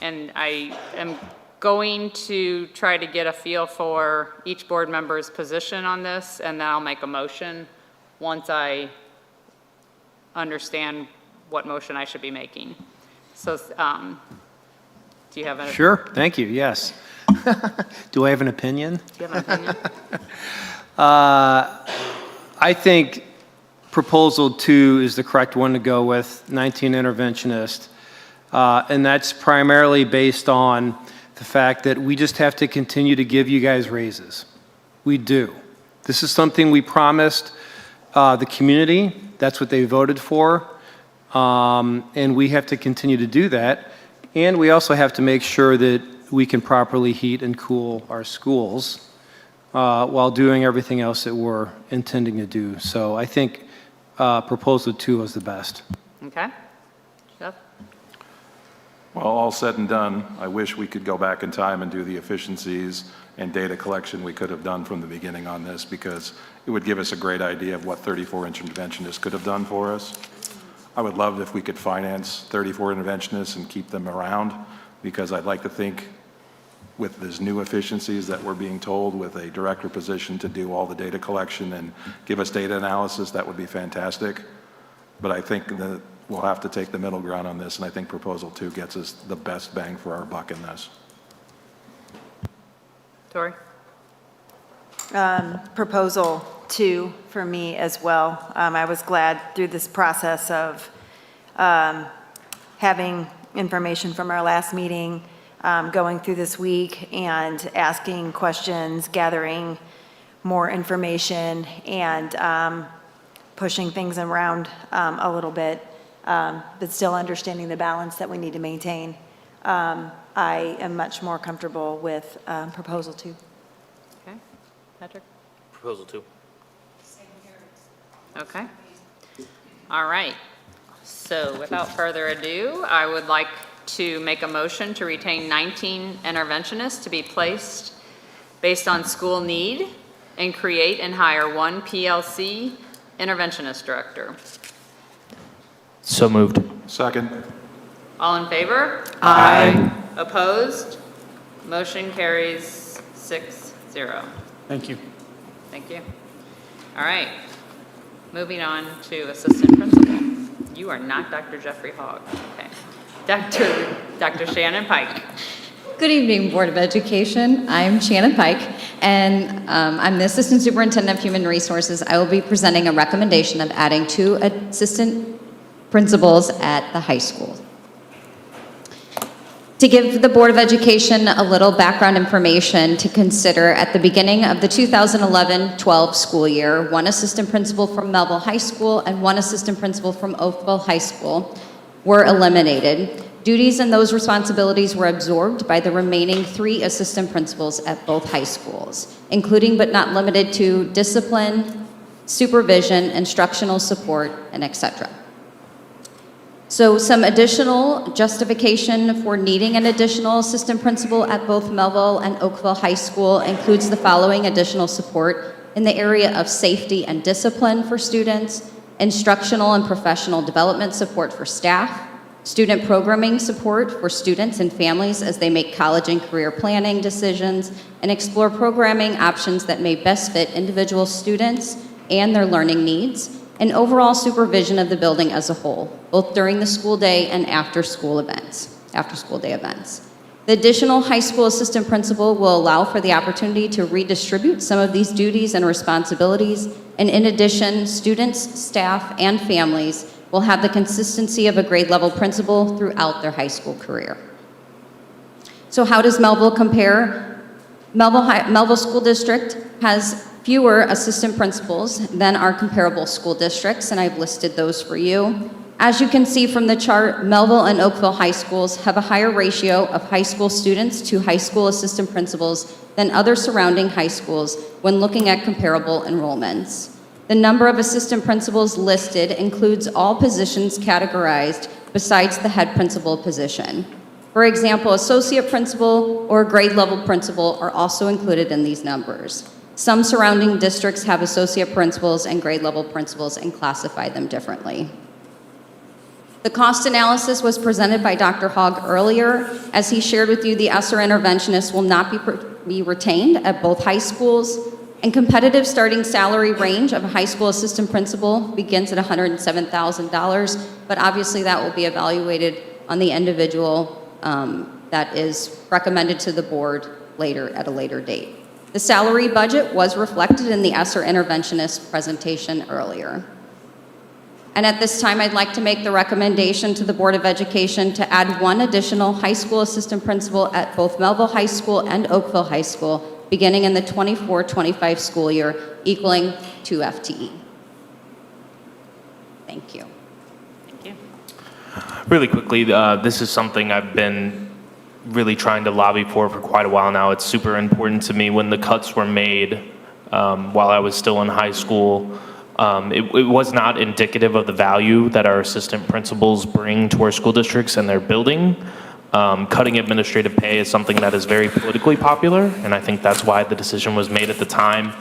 and I am going to try to get a feel for each board member's position on this, and then I'll make a motion once I understand what motion I should be making. So, do you have a... Sure, thank you, yes. Do I have an opinion? Do you have an opinion? I think proposal 2 is the correct one to go with, 19 interventionist. And that's primarily based on the fact that we just have to continue to give you guys raises. We do. This is something we promised the community. That's what they voted for. And we have to continue to do that. And we also have to make sure that we can properly heat and cool our schools while doing everything else that we're intending to do. So I think proposal 2 was the best. Okay. Jeff? Well, all said and done, I wish we could go back in time and do the efficiencies and data collection we could have done from the beginning on this, because it would give us a great idea of what 34 interventionists could have done for us. I would love if we could finance 34 interventionists and keep them around, because I'd like to think with these new efficiencies that we're being told, with a director position to do all the data collection and give us data analysis, that would be fantastic. But I think that we'll have to take the middle ground on this, and I think proposal 2 gets us the best bang for our buck in this. Tori? Proposal 2 for me as well. I was glad through this process of having information from our last meeting, going through this week and asking questions, gathering more information, and pushing things around a little bit, but still understanding the balance that we need to maintain. I am much more comfortable with proposal 2. Okay. Patrick? Proposal 2. Okay. All right. So without further ado, I would like to make a motion to retain 19 interventionists to be placed based on school need, and create and hire 1 PLC interventionist director. So moved. Second. All in favor? Aye. Opposed? Motion carries 6-0. Thank you. Thank you. All right. Moving on to assistant principal. You are not Dr. Jeffrey Hogg. Okay. Dr. Shannon Pike. Good evening, Board of Education. I'm Shannon Pike, and I'm the Assistant Superintendent of Human Resources. I will be presenting a recommendation of adding 2 assistant principals at the high school. To give the Board of Education a little background information to consider, at the beginning of the 2011-12 school year, 1 assistant principal from Mehlville High School and 1 assistant principal from Oakville High School were eliminated. Duties and those responsibilities were absorbed by the remaining 3 assistant principals at both high schools, including but not limited to discipline, supervision, instructional support, and etc. So some additional justification for needing an additional assistant principal at both Mehlville and Oakville High School includes the following additional support in the area of safety and discipline for students, instructional and professional development support for staff, student programming support for students and families as they make college and career planning decisions, and explore programming options that may best fit individual students and their learning needs, and overall supervision of the building as a whole, both during the school day and after school day events. The additional high school assistant principal will allow for the opportunity to redistribute some of these duties and responsibilities, and in addition, students, staff, and families will have the consistency of a grade level principal throughout their high school career. So how does Mehlville compare? Mehlville School District has fewer assistant principals than our comparable school districts, and I've listed those for you. As you can see from the chart, Mehlville and Oakville High Schools have a higher ratio of high school students to high school assistant principals than other surrounding high schools when looking at comparable enrollments. The number of assistant principals listed includes all positions categorized besides the head principal position. For example, associate principal or grade level principal are also included in these numbers. Some surrounding districts have associate principals and grade level principals and classify them differently. The cost analysis was presented by Dr. Hogg earlier. As he shared with you, the ESSER interventionist will not be retained at both high schools, and competitive starting salary range of a high school assistant principal begins at $107,000, but obviously that will be evaluated on the individual that is recommended to the board at a later date. The salary budget was reflected in the ESSER interventionist presentation earlier. And at this time, I'd like to make the recommendation to the Board of Education to add one additional high school assistant principal at both Mehlville High School and Oakville High School, beginning in the 24-25 school year, equaling 2 FTE. Thank you. Thank you. Really quickly, this is something I've been really trying to lobby for quite a while now. It's super important to me. When the cuts were made while I was still in high school, it was not indicative of the value that our assistant principals bring to our school districts and their building. Cutting administrative pay is something that is very politically popular, and I think that's why the decision was made at the time.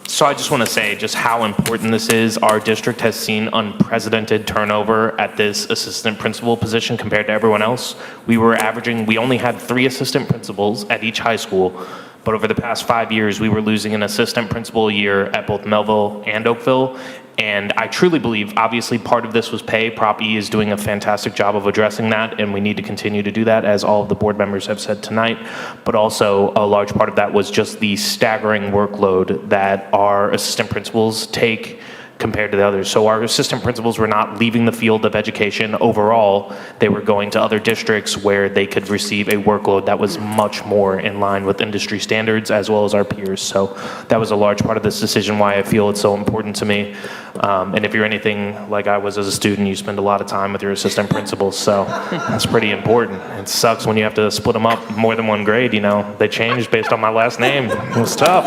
So I just want to say just how important this is. Our district has seen unprecedented turnover at this assistant principal position compared to everyone else. We only had 3 assistant principals at each high school, but over the past 5 years, we were losing an assistant principal a year at both Mehlville and Oakville. And I truly believe, obviously, part of this was pay. Prop E is doing a fantastic job of addressing that, and we need to continue to do that, as all of the board members have said tonight. But also, a large part of that was just the staggering workload that our assistant principals take compared to the others. So our assistant principals were not leaving the field of education overall. They were going to other districts where they could receive a workload that was much more in line with industry standards as well as our peers. So that was a large part of this decision, why I feel it's so important to me. And if you're anything like I was as a student, you spend a lot of time with your assistant principals, so that's pretty important. It sucks when you have to split them up more than one grade, you know. They changed based on my last name. It was tough.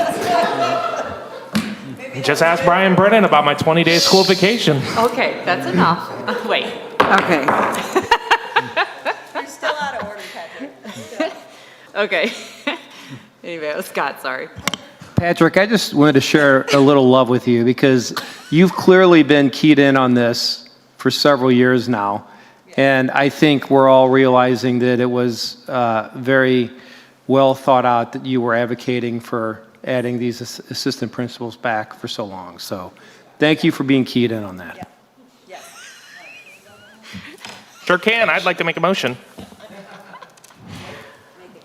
Just ask Brian Brennan about my 20-day school vacation. Okay, that's enough. Wait. Okay. You're still out of order, Patrick. Okay. Anyway, Scott, sorry. Patrick, I just wanted to share a little love with you because you've clearly been keyed in on this for several years now. And I think we're all realizing that it was very well thought out that you were advocating for adding these assistant principals back for so long. So thank you for being keyed in on that. Yeah. Sure can. I'd like to make a motion.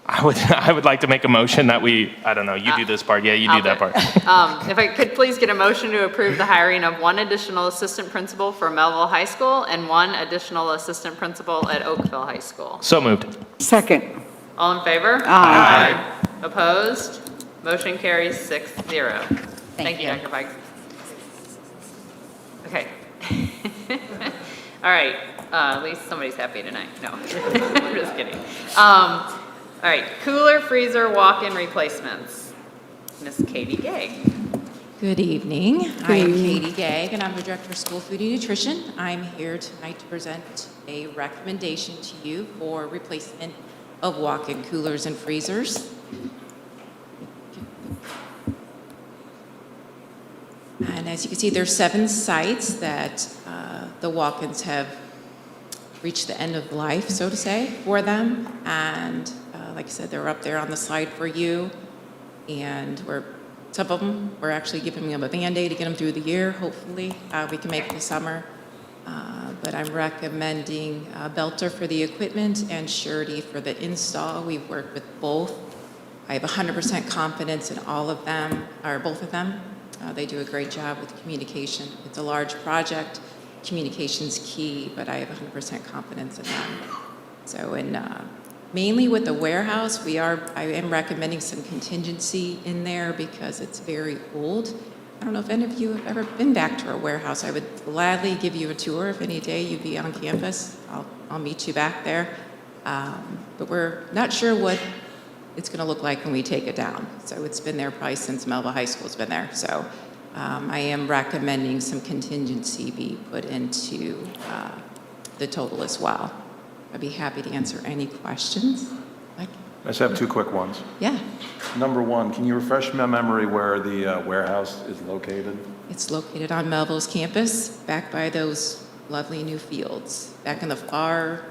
I would like to make a motion that I don't know, you do this part. Yeah, you do that part. If I could please get a motion to approve the hiring of one additional assistant principal for Mehlville High School and one additional assistant principal at Oakville High School. So moved. Second. All in favor? Aye. Opposed? Motion carries 6-0. Thank you, Dr. Pikes. Okay. All right. At least somebody's happy tonight. No, I'm just kidding. All right. Cooler, freezer, walk-in replacements. Miss Katie Gagg. Good evening. I'm Katie Gagg, and I'm the Director of School Food and Nutrition. I'm here tonight to present a recommendation to you for replacement of walk-in coolers and freezers. And as you can see, there's 7 sites that the walk-ins have reached the end of life, so to say, for them. And like I said, they're up there on the slide for you. And some of them, we're actually giving them a Band-Aid to get them through the year. Hopefully, we can make it the summer. But I'm recommending Belter for the equipment and Surety for the install. We've worked with both. I have 100% confidence in all of them, or both of them. They do a great job with communication. It's a large project, communication's key, but I have 100% confidence in them. So, mainly with the warehouse, I am recommending some contingency in there because it's very old. I don't know if any of you have ever been back to our warehouse. I would gladly give you a tour if any day you'd be on campus. I'll meet you back there. But we're not sure what it's going to look like when we take it down. So it's been there probably since Mehlville High School's been there. So I am recommending some contingency be put into the total as well. I'd be happy to answer any questions. I just have two quick ones. Yeah. Number one, can you refresh my memory where the warehouse is located? It's located on Mehlville's campus, back by those lovely new fields, back in the far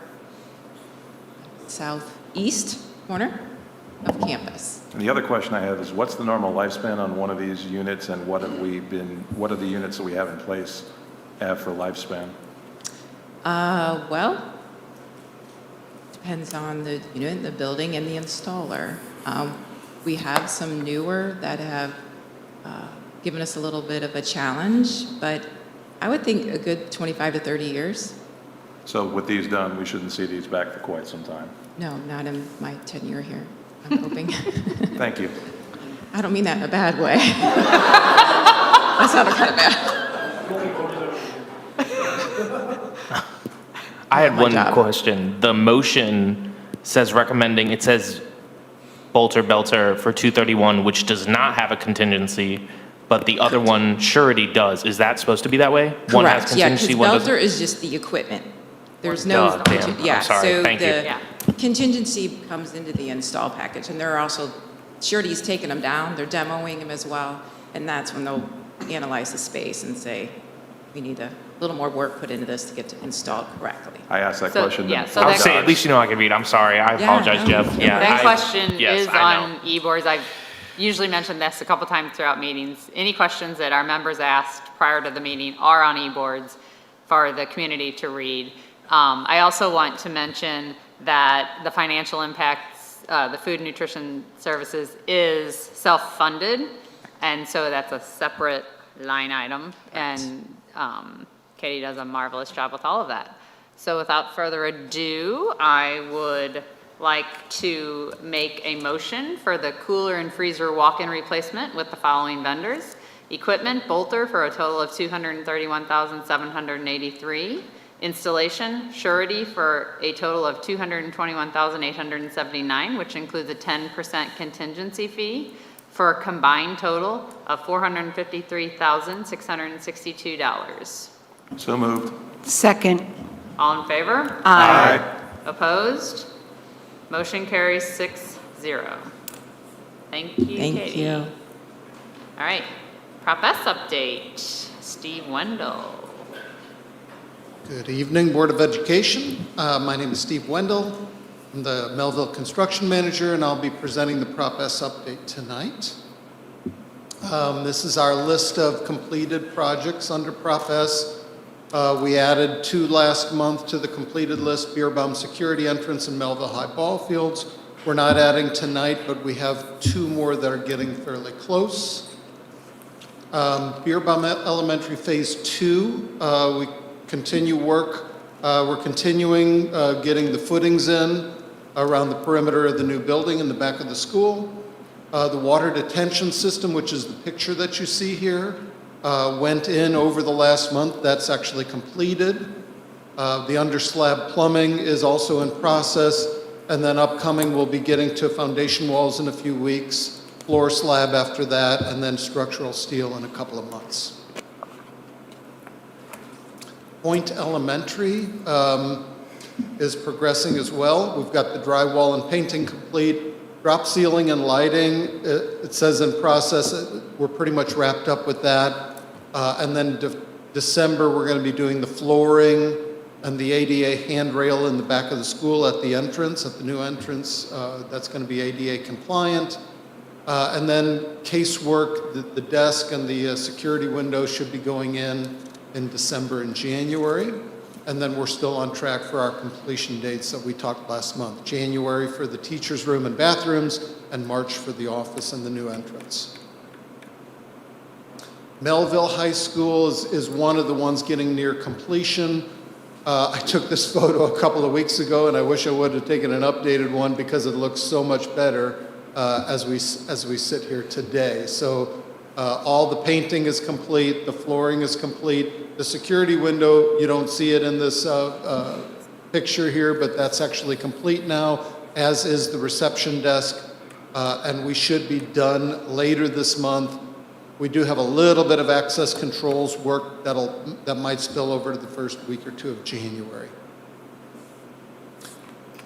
southeast corner of campus. And the other question I have is, what's the normal lifespan on one of these units, and what are the units that we have in place have for lifespan? Well, depends on the unit, the building, and the installer. We have some newer that have given us a little bit of a challenge, but I would think a good 25 to 30 years. So with these done, we shouldn't see these back for quite some time. No, not in my tenure here, I'm hoping. Thank you. I don't mean that in a bad way. That sounded kind of bad. I had one question. The motion says recommending, it says Bolter Belter for 231, which does not have a contingency, but the other one, surety, does. Is that supposed to be that way? One has Correct, yeah, because contingency, one doesn't? Belter is just the equipment. There's no, Damn, yeah, I'm sorry, so thank you. the contingency comes into the install package, and there are also, surety's taking them down, they're demoing them as well, and that's when they'll analyze the space and say, we need a little more work put into this to get it installed correctly. I asked that So, question. yeah, to so I'll that- say, at least you know I can read. I'm sorry. I apologize, no, Jeff. yeah. That question yes, is I know. on e-boards. I've usually mentioned this a couple times throughout meetings. Any questions that our members asked prior to the meeting are on e-boards for the community to read. I also want to mention that the financial impacts, the food and nutrition services is self-funded, and so that's a separate line item. And Katie does a marvelous job with all of that. So without further ado, I would like to make a motion for the cooler and freezer walk-in replacement with the following vendors. Equipment, Bolter, for a total of $231,783. Installation, surety, for a total of $221,879, which includes a 10% contingency fee, for a combined total of $453,662. So moved. Second. All in favor? Aye. Opposed? Motion carries 6-0. Thank you, Katie. Thank you. All right, Prop S update, Steve Wendell. Good evening, Board of Education. My name is Steve Wendell. I'm the Mehlville Construction Manager, and I'll be presenting the Prop S update tonight. This is our list of completed projects under Prop S. We added 2 last month to the completed list, Beer Bum Security Entrance and Mehlville High Ball Fields. We're not adding tonight, but we have 2 more that are getting fairly close. Beer Bum Elementary Phase 2, we continue work. We're continuing getting the footings in around the perimeter of the new building in the back of the school. The water detention system, which is the picture that you see here, went in over the last month. That's actually completed. The under-slab plumbing is also in process, and then upcoming we'll be getting to foundation walls in a few weeks, floor slab after that, and then structural steel in a couple of months. Point Elementary is progressing as well. We've got the drywall and painting complete, drop ceiling and lighting. It says in process. We're pretty much wrapped up with that. And then December, we're going to be doing the flooring and the ADA handrail in the back of the school at the entrance, at the new entrance. That's going to be ADA compliant. And then casework, the desk and the security window should be going in December and January. And then we're still on track for our completion dates that we talked last month. January for the teacher's room and bathrooms, and March for the office and the new entrance. Mehlville High School is one of the ones getting near completion. I took this photo a couple of weeks ago, and I wish I would have taken an updated one because it looks so much better as we sit here today. So all the painting is complete, the flooring is complete. The security window, you don't see it in this picture here, but that's actually complete now, as is the reception desk, and we should be done later this month. We do have a little bit of access controls work that might spill over to the first week or two of January.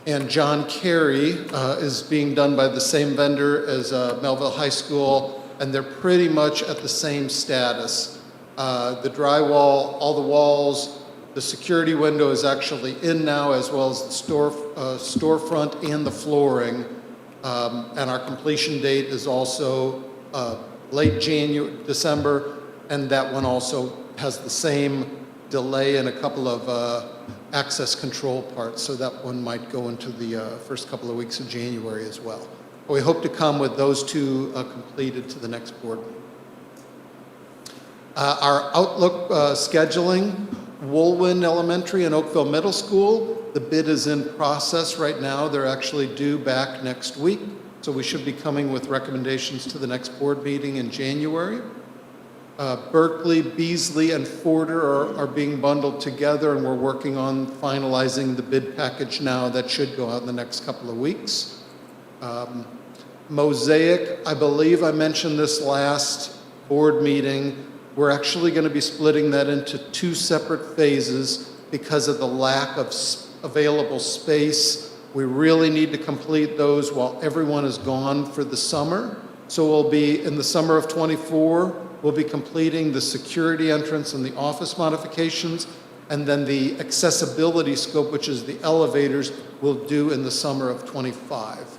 And John Carey is being done by the same vendor as Mehlville High School, and they're pretty much at the same status. The drywall, all the walls, the security window is actually in now, as well as the storefront and the flooring. And our completion date is also late December, and that one also has the same delay in a couple of access control parts, so that one might go into the first couple of weeks of January as well. But we hope to come with those two completed to the next board meeting. Our Outlook scheduling, Woolwyn Elementary and Oakville Middle School, the bid is in process right now. They're actually due back next week, so we should be coming with recommendations to the next board meeting in January. Berkeley, Beasley, and Forder are being bundled together, and we're working on finalizing the bid package now. That should go out in the next couple of weeks. Mosaic, I believe I mentioned this last board meeting. We're actually going to be splitting that into two separate phases because of the lack of available space. We really need to complete those while everyone is gone for the summer. So we'll be, in the summer of '24, we'll be completing the security entrance and the office modifications, and then the accessibility scope, which is the elevators, we'll do in the summer of '25.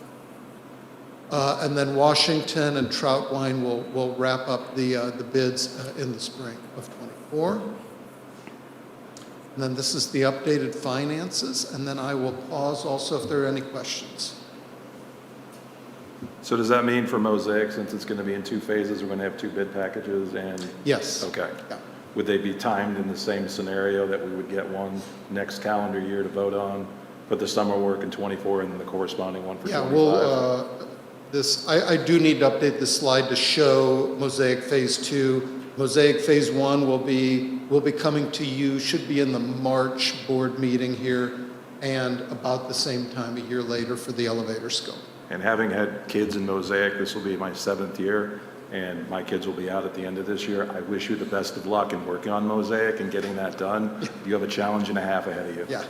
And then Washington and Troutwine will wrap up the bids in the spring of '24. And then this is the updated finances, and then I will pause also if there are any questions. So does that mean for Mosaic, since it's going to be in two phases, we're going to have two bid packages and? Yes. Okay. Yeah. Would they be timed in the same scenario that we would get one next calendar year to vote on, put the summer work in '24 and then the corresponding one for '25? Yeah, I do need to update this slide to show Mosaic Phase 2. Mosaic Phase 1 will be coming to you, should be in the March board meeting here, and about the same time a year later for the elevator scope. And having had kids in Mosaic, this will be my 7th year, and my kids will be out at the end of this year. I wish you the best of luck in working on Mosaic and getting that done. You have a challenge and a half ahead of you. Yeah.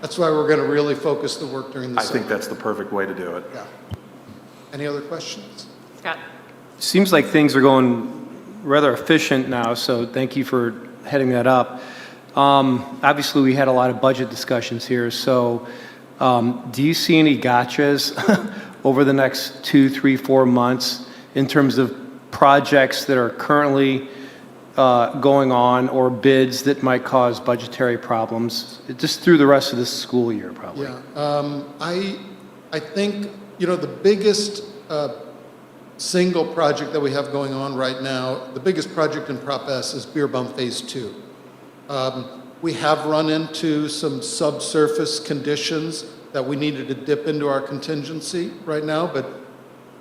That's why we're going to really focus the work during the summer. I think that's the perfect way to do it. Yeah. Any other questions? Scott? Seems like things are going rather efficient now, so thank you for heading that up. Obviously, we had a lot of budget discussions here, so do you see any gotchas over the next 2, 3, 4 months in terms of projects that are currently going on or bids that might cause budgetary problems just through the rest of this school year, probably? Yeah. I think, the biggest single project that we have going on right now, the biggest project in Prop S is Beer Bum Phase 2. We have run into some subsurface conditions that we needed to dip into our contingency right now, but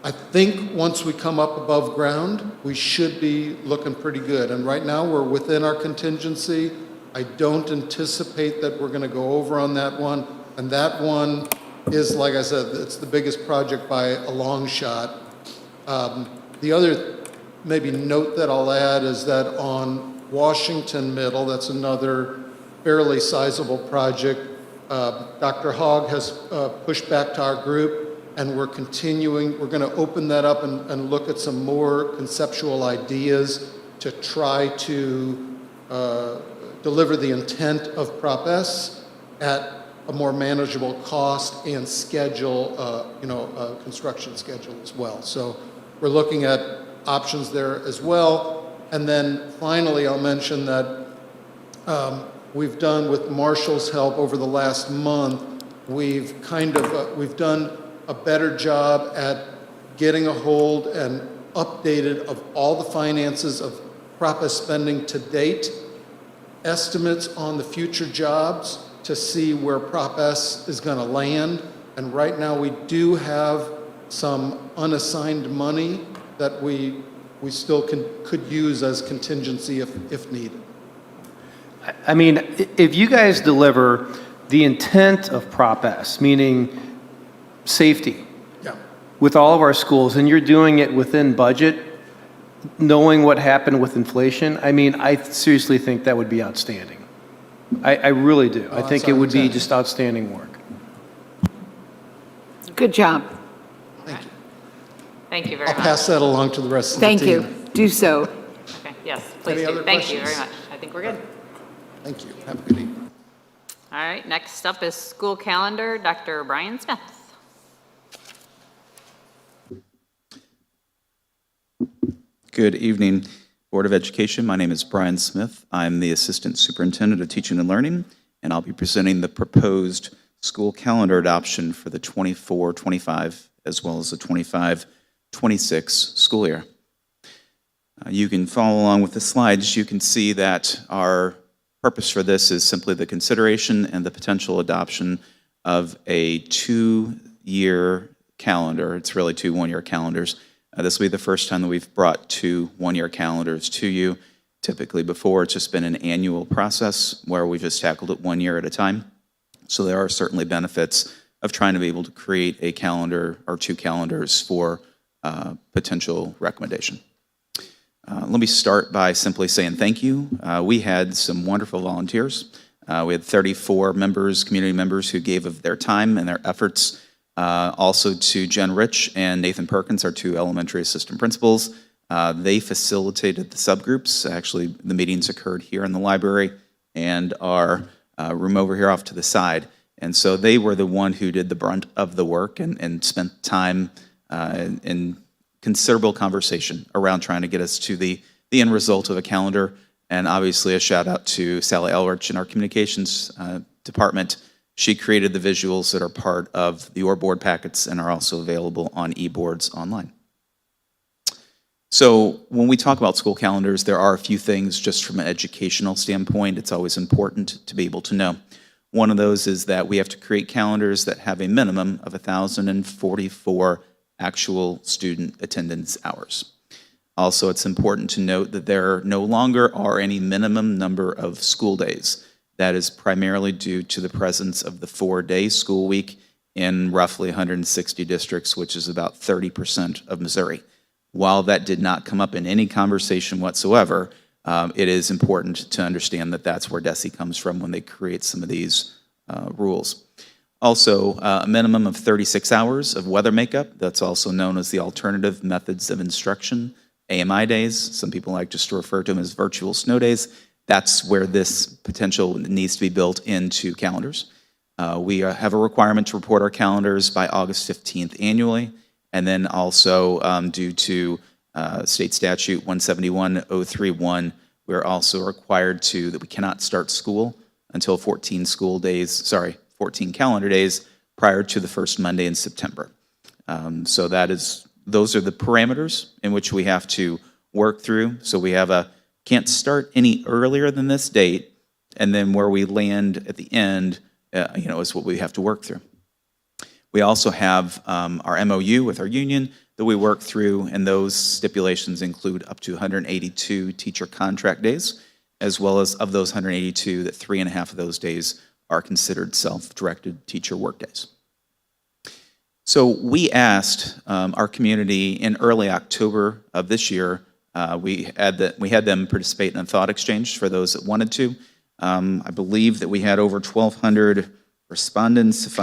I think once we come up above ground, we should be looking pretty good. And right now, we're within our contingency. I don't anticipate that we're going to go over on that one. And that one is, like I said, it's the biggest project by a long shot. The other maybe note that I'll add is that on Washington Middle, that's another fairly sizable project. Dr. Hogg has pushed back to our group, and we're continuing. We're going to open that up and look at some more conceptual ideas to try to deliver the intent of Prop S at a more manageable cost and schedule, construction schedule as well. So we're looking at options there as well. And then finally, I'll mention that we've done, with Marshall's help over the last month, we've done a better job at getting a hold and updated of all the finances of PROPA spending to date, estimates on the future jobs to see where Prop S is going to land. And right now we do have some unassigned money that we still could use as contingency if needed. I mean, if you guys deliver the intent of Prop S, meaning safety, with all of our schools, and you're doing it within budget, knowing what happened with inflation, I mean, I seriously think that would be outstanding. I really do. I think it would be just outstanding work. Good job. Thank you very much. I'll pass that along to the rest of the Thank team. you. Do so. Okay, yes, please Any do. other Thank you questions? very much. I think we're good. Thank you. Have a good evening. All right, next up is school calendar, Dr. Brian Smith. Good evening, Board of Education. My name is Brian Smith. I'm the Assistant Superintendent of Teaching and Learning, and I'll be presenting the proposed school calendar adoption for the 24-25 as well as the 25-26 school year. You can follow along with the slides. You can see that our purpose for this is simply the consideration and the potential adoption of a 2-year calendar. It's really 2 one-year calendars. This will be the first time that we've brought 2 one-year calendars to you. Typically before, it's just been an annual process where we've just tackled it 1 year at a time. So there are certainly benefits of trying to be able to create a calendar or 2 calendars for potential recommendation. Let me start by simply saying thank you. We had some wonderful volunteers. We had 34 members, community members, who gave of their time and their efforts. Also to Jen Rich and Nathan Perkins, our 2 elementary assistant principals. They facilitated the subgroups. Actually, the meetings occurred here in the library and our room over here off to the side. And so they were the one who did the brunt of the work and spent time in considerable conversation around trying to get us to the end result of a calendar. And obviously a shout out to Sally Elrich in our communications department. She created the visuals that are part of the board packets and are also available on eBoards online. So when we talk about school calendars, there are a few things just from an educational standpoint it's always important to be able to know. One of those is that we have to create calendars that have a minimum of 1,044 actual student attendance hours. Also, it's important to note that there no longer are any minimum number of school days. That is primarily due to the presence of the 4-day school week in roughly 160 districts, which is about 30% of Missouri. While that did not come up in any conversation whatsoever, it is important to understand that that's where DESE comes from when they create some of these rules. Also, a minimum of 36 hours of weather makeup. That's also known as the alternative methods of instruction, AMI days. Some people like just to refer to them as virtual snow days. That's where this potential needs to be built into calendars. We have a requirement to report our calendars by August 15th annually, and then also due to state statute 171.031, we're also required that we cannot start school until 14 calendar days prior to the first Monday in September. So those are the parameters in which we have to work through. So we have can't start any earlier than this date, and then where we land at the end, is what we have to work through. We also have our MOU with our union that we work through, and those stipulations include up to 182 teacher contract days, as well as of those 182, that 3.5 of those days are considered self-directed teacher work days. So we asked our community in early October of this year. We had them participate in a thought exchange for those that wanted to. I believe that we had over 1,200 respondents, if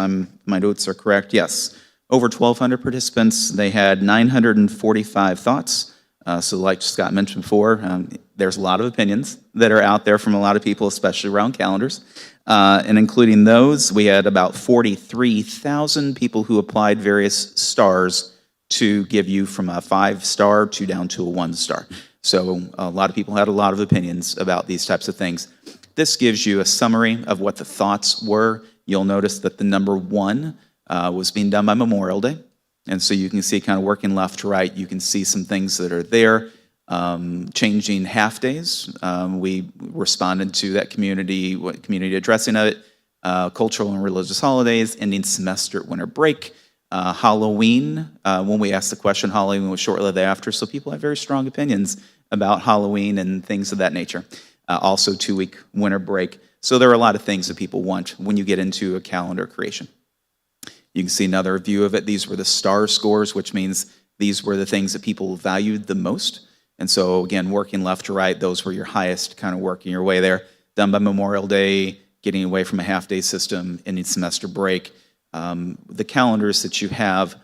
my notes are correct. Yes, over 1,200 participants. They had 945 thoughts. So like Scott mentioned before, there's a lot of opinions that are out there from a lot of people, especially around calendars. And including those, we had about 43,000 people who applied various stars to give you from a 5-star to down to a 1-star. So a lot of people had a lot of opinions about these types of things. This gives you a summary of what the thoughts were. You'll notice that the number 1 was being done by Memorial Day. And so you can see kind of working left to right, you can see some things that are there. changing half-days. We responded to that community addressing it, cultural and religious holidays, ending semester, winter break, Halloween. When we asked the question, Halloween was shortly thereafter, so people have very strong opinions about Halloween and things of that nature. Also 2-week winter break. So there are a lot of things that people want when you get into a calendar creation. You can see another view of it. These were the star scores, which means these were the things that people valued the most. And so again, working left to right, those were your highest, kind of working your way there. Done by Memorial Day, getting away from a half-day system, ending semester break. The calendars that you have,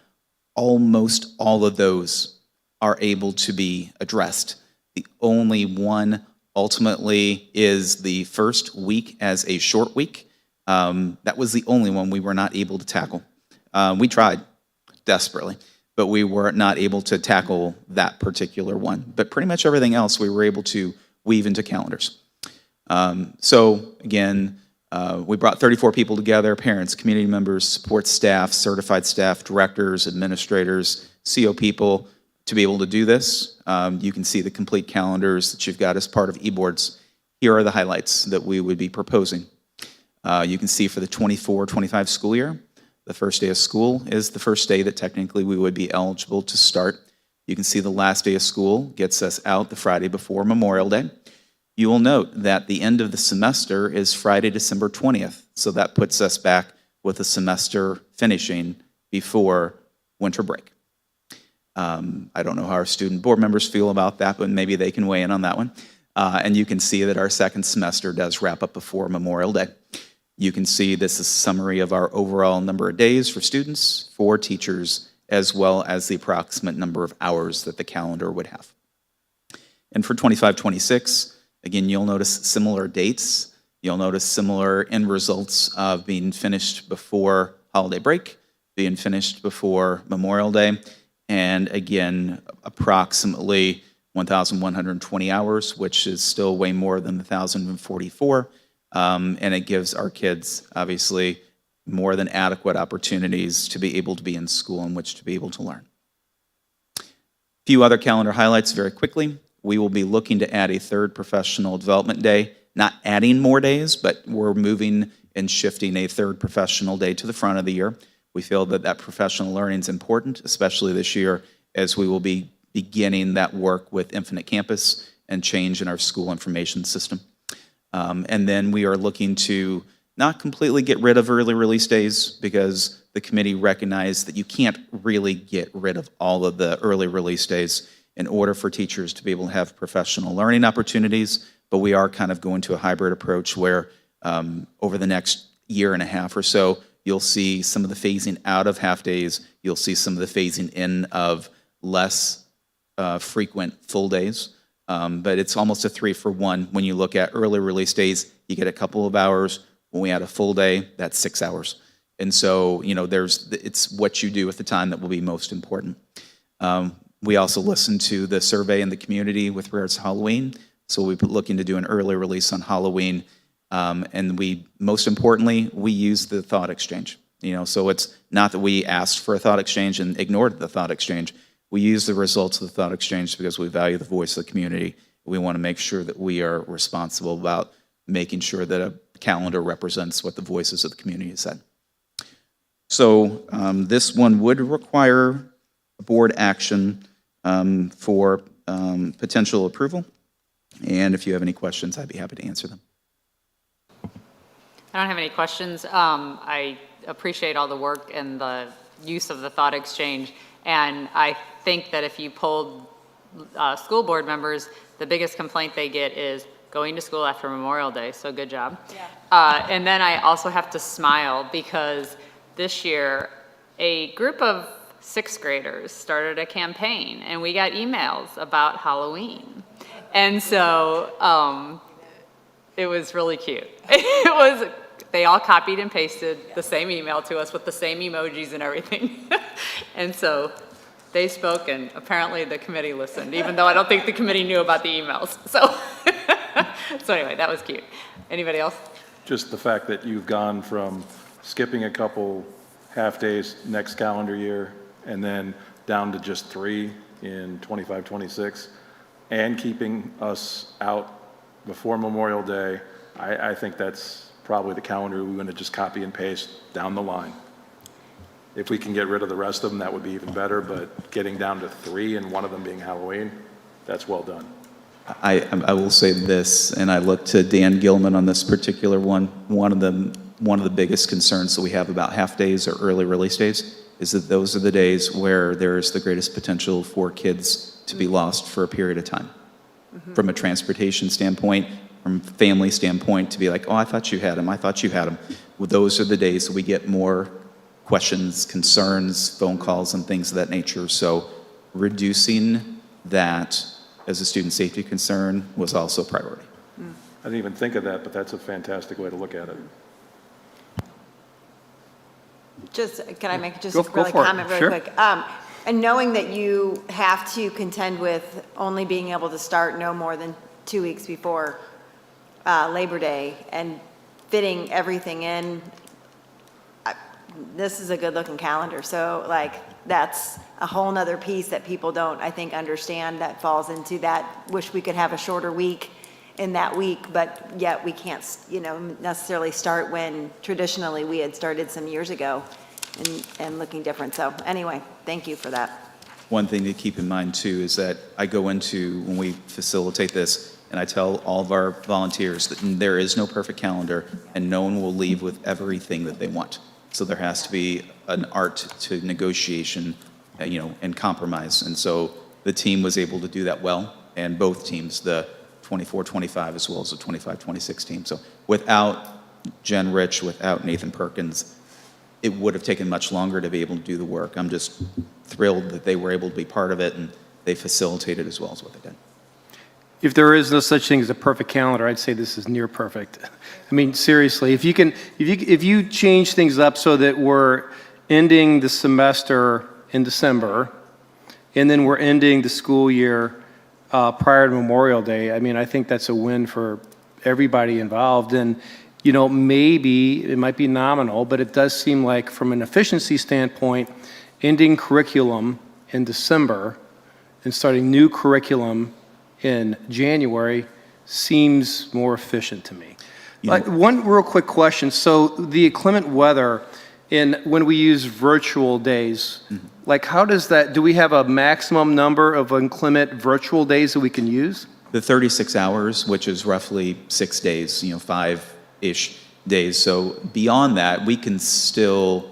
almost all of those are able to be addressed. The only one ultimately is the first week as a short week. That was the only one we were not able to tackle. We tried desperately, but we were not able to tackle that particular one. But pretty much everything else we were able to weave into calendars. So again, we brought 34 people together: parents, community members, support staff, certified staff, directors, administrators, CO people, to be able to do this. You can see the complete calendars that you've got as part of eBoards. Here are the highlights that we would be proposing. You can see for the 24-25 school year, the first day of school is the first day that technically we would be eligible to start. You can see the last day of school gets us out the Friday before Memorial Day. You will note that the end of the semester is Friday, December 20th. So that puts us back with the semester finishing before winter break. I don't know how our student board members feel about that, but maybe they can weigh in on that one. And you can see that our second semester does wrap up before Memorial Day. You can see this is a summary of our overall number of days for students, for teachers, as well as the approximate number of hours that the calendar would have. And for 25-26, again, you'll notice similar dates. You'll notice similar end results of being finished before holiday break, being finished before Memorial Day, and again, approximately 1,120 hours, which is still way more than the 1,044. And it gives our kids, obviously, more than adequate opportunities to be able to be in school in which to be able to learn. A few other calendar highlights very quickly. We will be looking to add a third professional development day, not adding more days, but we're moving and shifting a third professional day to the front of the year. We feel that that professional learning is important, especially this year, as we will be beginning that work with Infinite Campus and change in our school information system. And then we are looking to not completely get rid of early release days, because the committee recognized that you can't really get rid of all of the early release days in order for teachers to be able to have professional learning opportunities. But we are kind of going to a hybrid approach where over the next year and a half or so, you'll see some of the phasing out of half days. You'll see some of the phasing in of less frequent full days. But it's almost a 3-for-1. When you look at early release days, you get a couple of hours. When we add a full day, that's 6 hours. And so, you know, it's what you do at the time that will be most important. We also listened to the survey in the community with regards to Halloween. So we'll be looking to do an early release on Halloween. And most importantly, we use the thought exchange. You know, so it's not that we asked for a thought exchange and ignored the thought exchange. We use the results of the thought exchange because we value the voice of the community. We want to make sure that we are responsible about making sure that a calendar represents what the voices of the community have said. So this one would require board action for potential approval. And if you have any questions, I'd be happy to answer them. I don't have any questions. I appreciate all the work and the use of the thought exchange. And I think that if you polled school board members, the biggest complaint they get is going to school after Memorial Day. So good job. Yeah. And then I also have to smile because this year a group of 6th graders started a campaign and we got emails about Halloween. And so it was really cute. They all copied and pasted the same email to us with the same emojis and everything. And so they spoke, and apparently the committee listened, even though I don't think the committee knew about the emails. So anyway, that was cute. Anybody else? Just the fact that you've gone from skipping a couple half days next calendar year and then down to just 3 in 25-26, and keeping us out before Memorial Day, I think that's probably the calendar we're going to just copy and paste down the line. If we can get rid of the rest of them, that would be even better, but getting down to 3 and one of them being Halloween, that's well done. I will say this, and I look to Dan Gilman on this particular one. One of the biggest concerns that we have about half days or early release days is that those are the days where there is the greatest potential for kids to be lost for a period of time. From a transportation standpoint, from a family standpoint, to be like, oh, I thought you had them, I thought you had them. Well, those are the days that we get more questions, concerns, phone calls, and things of that nature. So reducing that as a student safety concern was also a priority. I didn't even think of that, but that's a fantastic way to look at it. Can I make just Go a really for it. comment really Sure. quick? And knowing that you have to contend with only being able to start no more than 2 weeks before Labor Day and fitting everything in, this is a good-looking calendar. So, like, that's a whole nother piece that people don't, I think, understand that falls into that, wish we could have a shorter week in that week, but yet we can't, necessarily start when traditionally we had started some years ago and looking different. So anyway, thank you for that. One thing to keep in mind too is that I go into, when we facilitate this, and I tell all of our volunteers that there is no perfect calendar and no one will leave with everything that they want. So there has to be an art to negotiation, and compromise. And so the team was able to do that well, and both teams, the 24-25 as well as the 25-26 team. So without Jen Rich, without Nathan Perkins, it would have taken much longer to be able to do the work. I'm just thrilled that they were able to be part of it and they facilitated as well as what they did. If there is no such thing as a perfect calendar, I'd say this is near perfect. I mean, seriously, if you change things up so that we're ending the semester in December, and then we're ending the school year prior to Memorial Day, I mean, I think that's a win for everybody involved. And, maybe it might be nominal, but it does seem like from an efficiency standpoint, ending curriculum in December and starting new curriculum in January seems more efficient to me. One real quick question. So the inclement weather, when we use virtual days, like how does that, do we have a maximum number of inclement virtual days that we can use? The 36 hours, which is roughly 6 days, 5-ish days. So beyond that, we can still,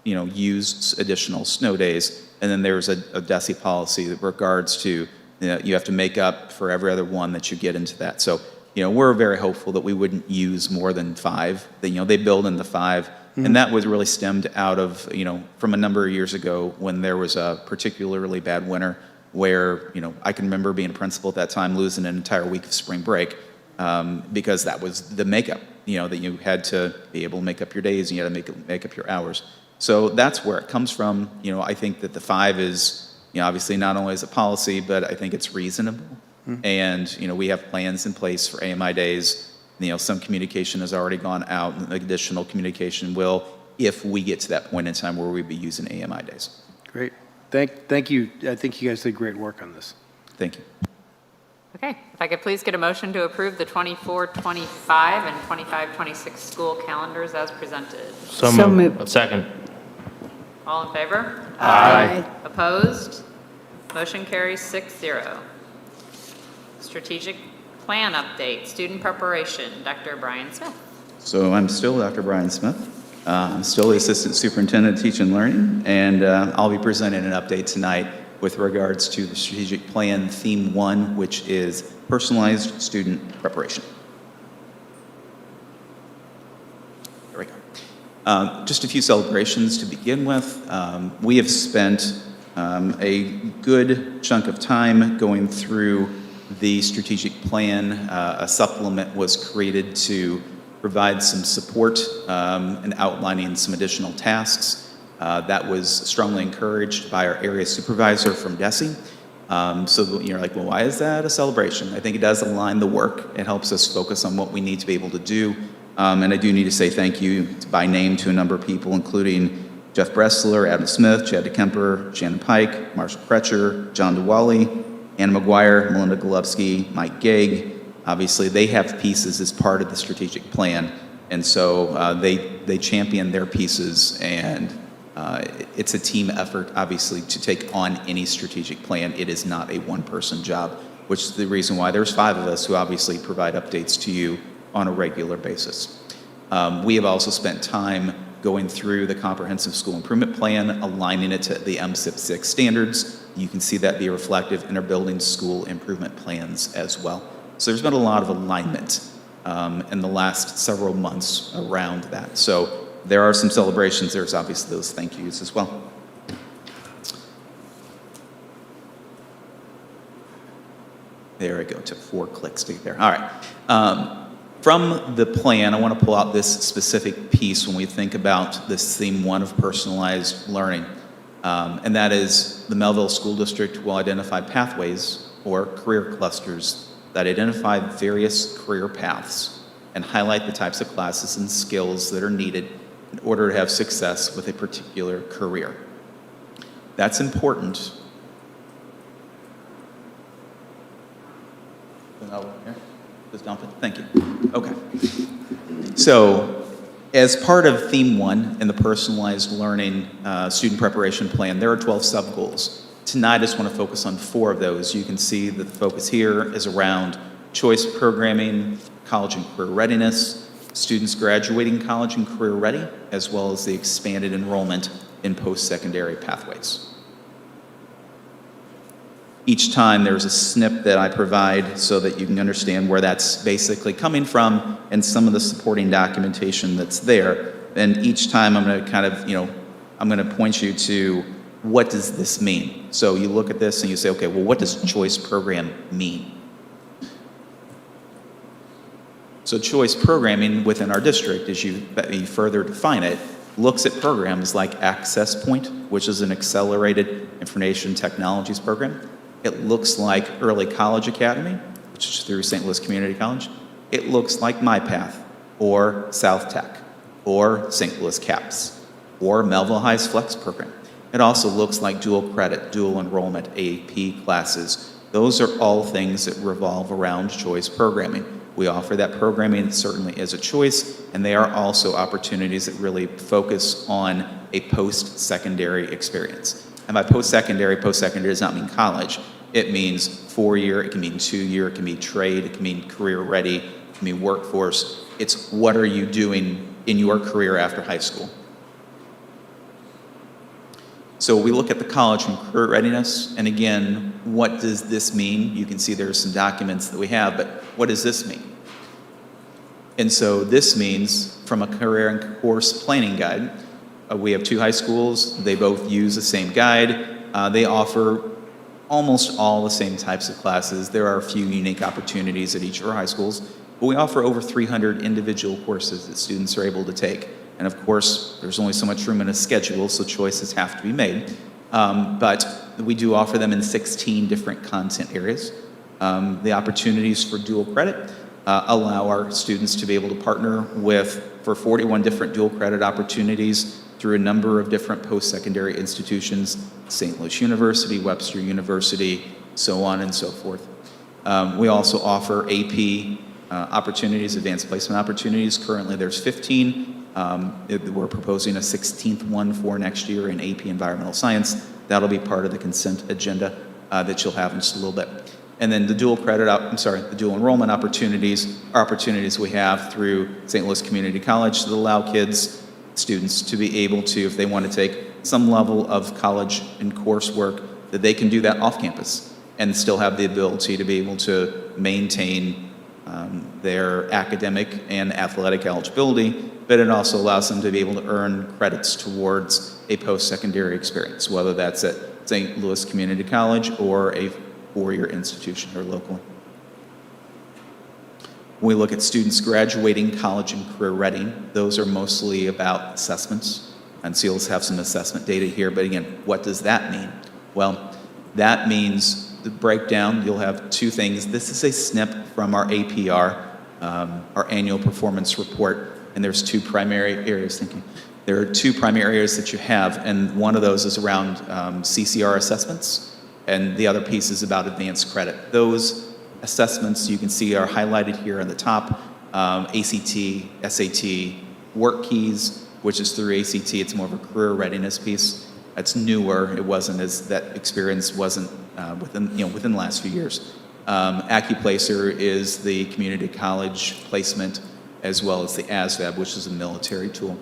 use additional snow days. And then there's a DESI policy that regards to, you have to make up for every other one that you get into that. So, we're very hopeful that we wouldn't use more than 5. They build in the 5. And that was really stemmed out of, from a number of years ago when there was a particularly bad winter where, I can remember being a principal at that time losing an entire week of spring break because that was the makeup, that you had to be able to make up your days and you had to make up your hours. So that's where it comes from. I think that the 5 is, obviously not only is it policy, but I think it's reasonable. And, we have plans in place for AMI days. Some communication has already gone out, and additional communication will if we get to that point in time where we'd be using AMI days. Great. Thank you. I think you guys did great work on this. Thank you. Okay, if I could please get a motion to approve the 24-25 and 25-26 school calendars as presented. So moved. Second. All in favor? Aye. Opposed? Motion carries 6-0. Strategic plan update, student preparation, Dr. Brian Smith. So I'm still Dr. Brian Smith. I'm still the Assistant Superintendent of Teaching and Learning, and I'll be presenting an update tonight with regards to the strategic plan theme 1, which is personalized student preparation. There we go. Just a few celebrations to begin with. We have spent a good chunk of time going through the strategic plan. A supplement was created to provide some support and outlining some additional tasks. That was strongly encouraged by our area supervisor from DESI. So you're like, well, why is that a celebration? I think it does align the work. It helps us focus on what we need to be able to do. And I do need to say thank you by name to a number of people, including Jeff Bressler, Adam Smith, Chad DeKemper, Shannon Pike, Marshall Kretcher, John DeWally, Anna McGuire, Melinda Golovsky, Mike Gegg, obviously they have pieces as part of the strategic plan, and so they champion their pieces, and it's a team effort, obviously, to take on any strategic plan. It is not a one-person job, which is the reason why there's 5 of us who obviously provide updates to you on a regular basis. We have also spent time going through the Comprehensive School Improvement Plan, aligning it to the MSIP 6 standards. You can see that be reflective in our building school improvement plans as well. So there's been a lot of alignment in the last several months around that. So there are some celebrations. There's obviously those thank yous as well. There we go, took 4 clicks to get there. All right. From the plan, I want to pull out this specific piece when we think about this theme 1 of personalized learning. And that is the Mehlville School District will identify pathways or career clusters that identify various career paths and highlight the types of classes and skills that are needed in order to have success with a particular career. That's important. Thank you. Okay. So, as part of Theme 1 in the Personalized Learning Student Preparation Plan, there are 12 sub-goals. Tonight, I just want to focus on 4 of those. You can see that the focus here is around choice programming, college and career readiness, students graduating college and career ready, as well as the expanded enrollment in post-secondary pathways. Each time there's a snip that I provide so that you can understand where that's basically coming from and some of the supporting documentation that's there. And each time I'm going to kind of, I'm going to point you to what does this mean? So you look at this and you say, okay, well, what does choice program mean? So choice programming within our district, as you further define it, looks at programs like Access Point, which is an accelerated information technologies program. It looks like Early College Academy, which is through St. Louis Community College. It looks like MyPath, or South Tech, or St. Louis CAPS, or Mehlville High's Flex program. It also looks like dual credit, dual enrollment, AP classes. Those are all things that revolve around choice programming. We offer that programming certainly as a choice, and they are also opportunities that really focus on a post-secondary experience. And by post-secondary does not mean college. It means 4-year, it can mean 2-year, it can be trade, it can mean career ready, it can mean workforce. It's what are you doing in your career after high school. So we look at the college and career readiness, and again, what does this mean? You can see there's some documents that we have, but what does this mean? And so this means, from a career and course planning guide, we have 2 high schools. They both use the same guide. They offer almost all the same types of classes. There are a few unique opportunities at each of our high schools, but we offer over 300 individual courses that students are able to take. And of course, there's only so much room in a schedule, so choices have to be made. But we do offer them in 16 different content areas. The opportunities for dual credit allow our students to be able to partner for 41 different dual credit opportunities through a number of different post-secondary institutions, St. Louis University, Webster University, so on and so forth. We also offer AP opportunities, advanced placement opportunities. Currently there's 15. We're proposing a 16th one for next year in AP Environmental Science. That'll be part of the consent agenda that you'll have in just a little bit. And then the dual enrollment opportunities are opportunities we have through St. Louis Community College that allow students to be able to, if they want to take some level of college and coursework, that they can do that off campus and still have the ability to be able to maintain their academic and athletic eligibility, but it also allows them to be able to earn credits towards a post-secondary experience, whether that's at St. Louis Community College or a 4-year institution or locally. When we look at students graduating college and career ready, those are mostly about assessments. And so you'll have some assessment data here, but again, what does that mean? Well, that means the breakdown, you'll have 2 things. This is a snip from our APR, our annual performance report, and there's 2 primary areas. Thank you. There are 2 primary areas that you have, and one of those is around CCR assessments, And the other piece is about advanced credit. Those assessments you can see are highlighted here on the top. ACT, SAT, work keys, which is through ACT. It's more of a career readiness piece. That's newer. It wasn't as, that experience wasn't within the last few years. AccuPlacer is the community college placement, as well as the ASVAB, which is a military tool.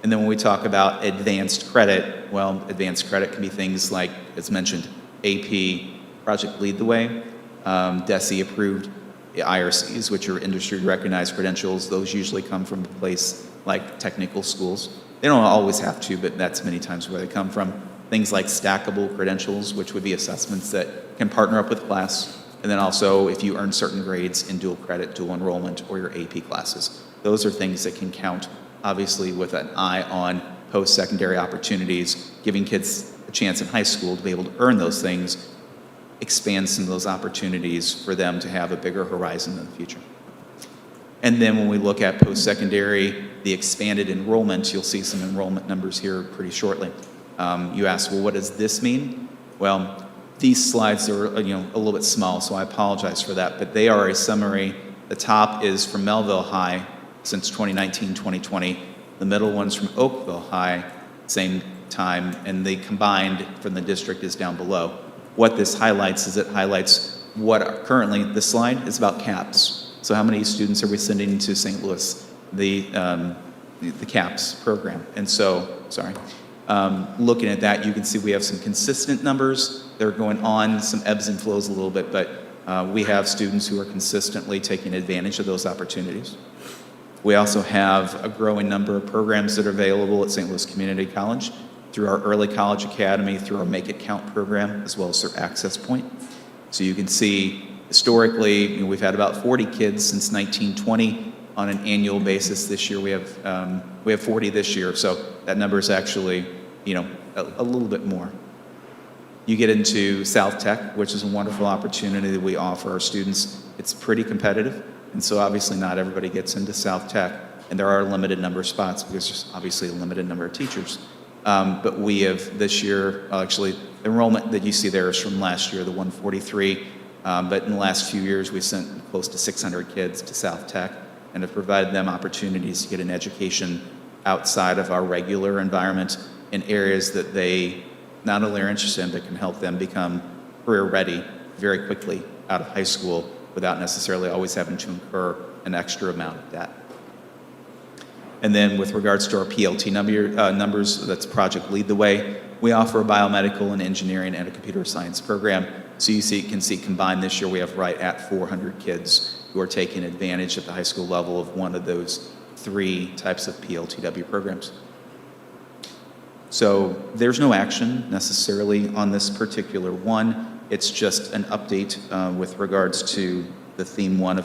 And then when we talk about advanced credit, well, advanced credit can be things like, as mentioned, AP, Project Lead the Way, DESE approved, IRCs, which are industry recognized credentials. Those usually come from a place like technical schools. They don't always have to, but that's many times where they come from. Things like stackable credentials, which would be assessments that can partner up with class. And then also if you earn certain grades in dual credit, dual enrollment, or your AP classes. Those are things that can count, obviously with an eye on post-secondary opportunities, giving kids a chance in high school to be able to earn those things, expand some of those opportunities for them to have a bigger horizon in the future. And then when we look at post-secondary, the expanded enrollment, you'll see some enrollment numbers here pretty shortly. You ask, well, what does this mean? Well, these slides are a little bit small, so I apologize for that, but they are a summary. The top is from Mehlville High since 2019-2020. The middle one's from Oakville High, same time, and the combined from the district is down below. What this highlights is it highlights what are currently, this slide is about CAPS. So how many students are we sending to St. Louis, the CAPS program? And so, looking at that, you can see we have some consistent numbers. They're going on some ebbs and flows a little bit, but we have students who are consistently taking advantage of those opportunities. We also have a growing number of programs that are available at St. Louis Community College through our Early College Academy, through our Make It Count program, as well as their Access Point. So you can see historically, we've had about 40 kids since 1920 on an annual basis. This year we have 40 this year, so that number is actually, a little bit more. You get into South Tech, which is a wonderful opportunity that we offer our students. It's pretty competitive, and so obviously not everybody gets into South Tech, and there are a limited number of spots because there's obviously a limited number of teachers. But we have this year, actually, the enrollment that you see there is from last year, the 143. But in the last few years, we've sent close to 600 kids to South Tech and have provided them opportunities to get an education outside of our regular environment in areas that they not only are interested in, but can help them become career ready very quickly out of high school without necessarily always having to incur an extra amount of debt. And then with regards to our PLT numbers, that's Project Lead the Way, we offer a biomedical and engineering and a computer science program. So you can see combined this year we have right at 400 kids who are taking advantage at the high school level of one of those 3 types of PLTW programs. So there's no action necessarily on this particular one. It's just an update with regards to the theme 1 of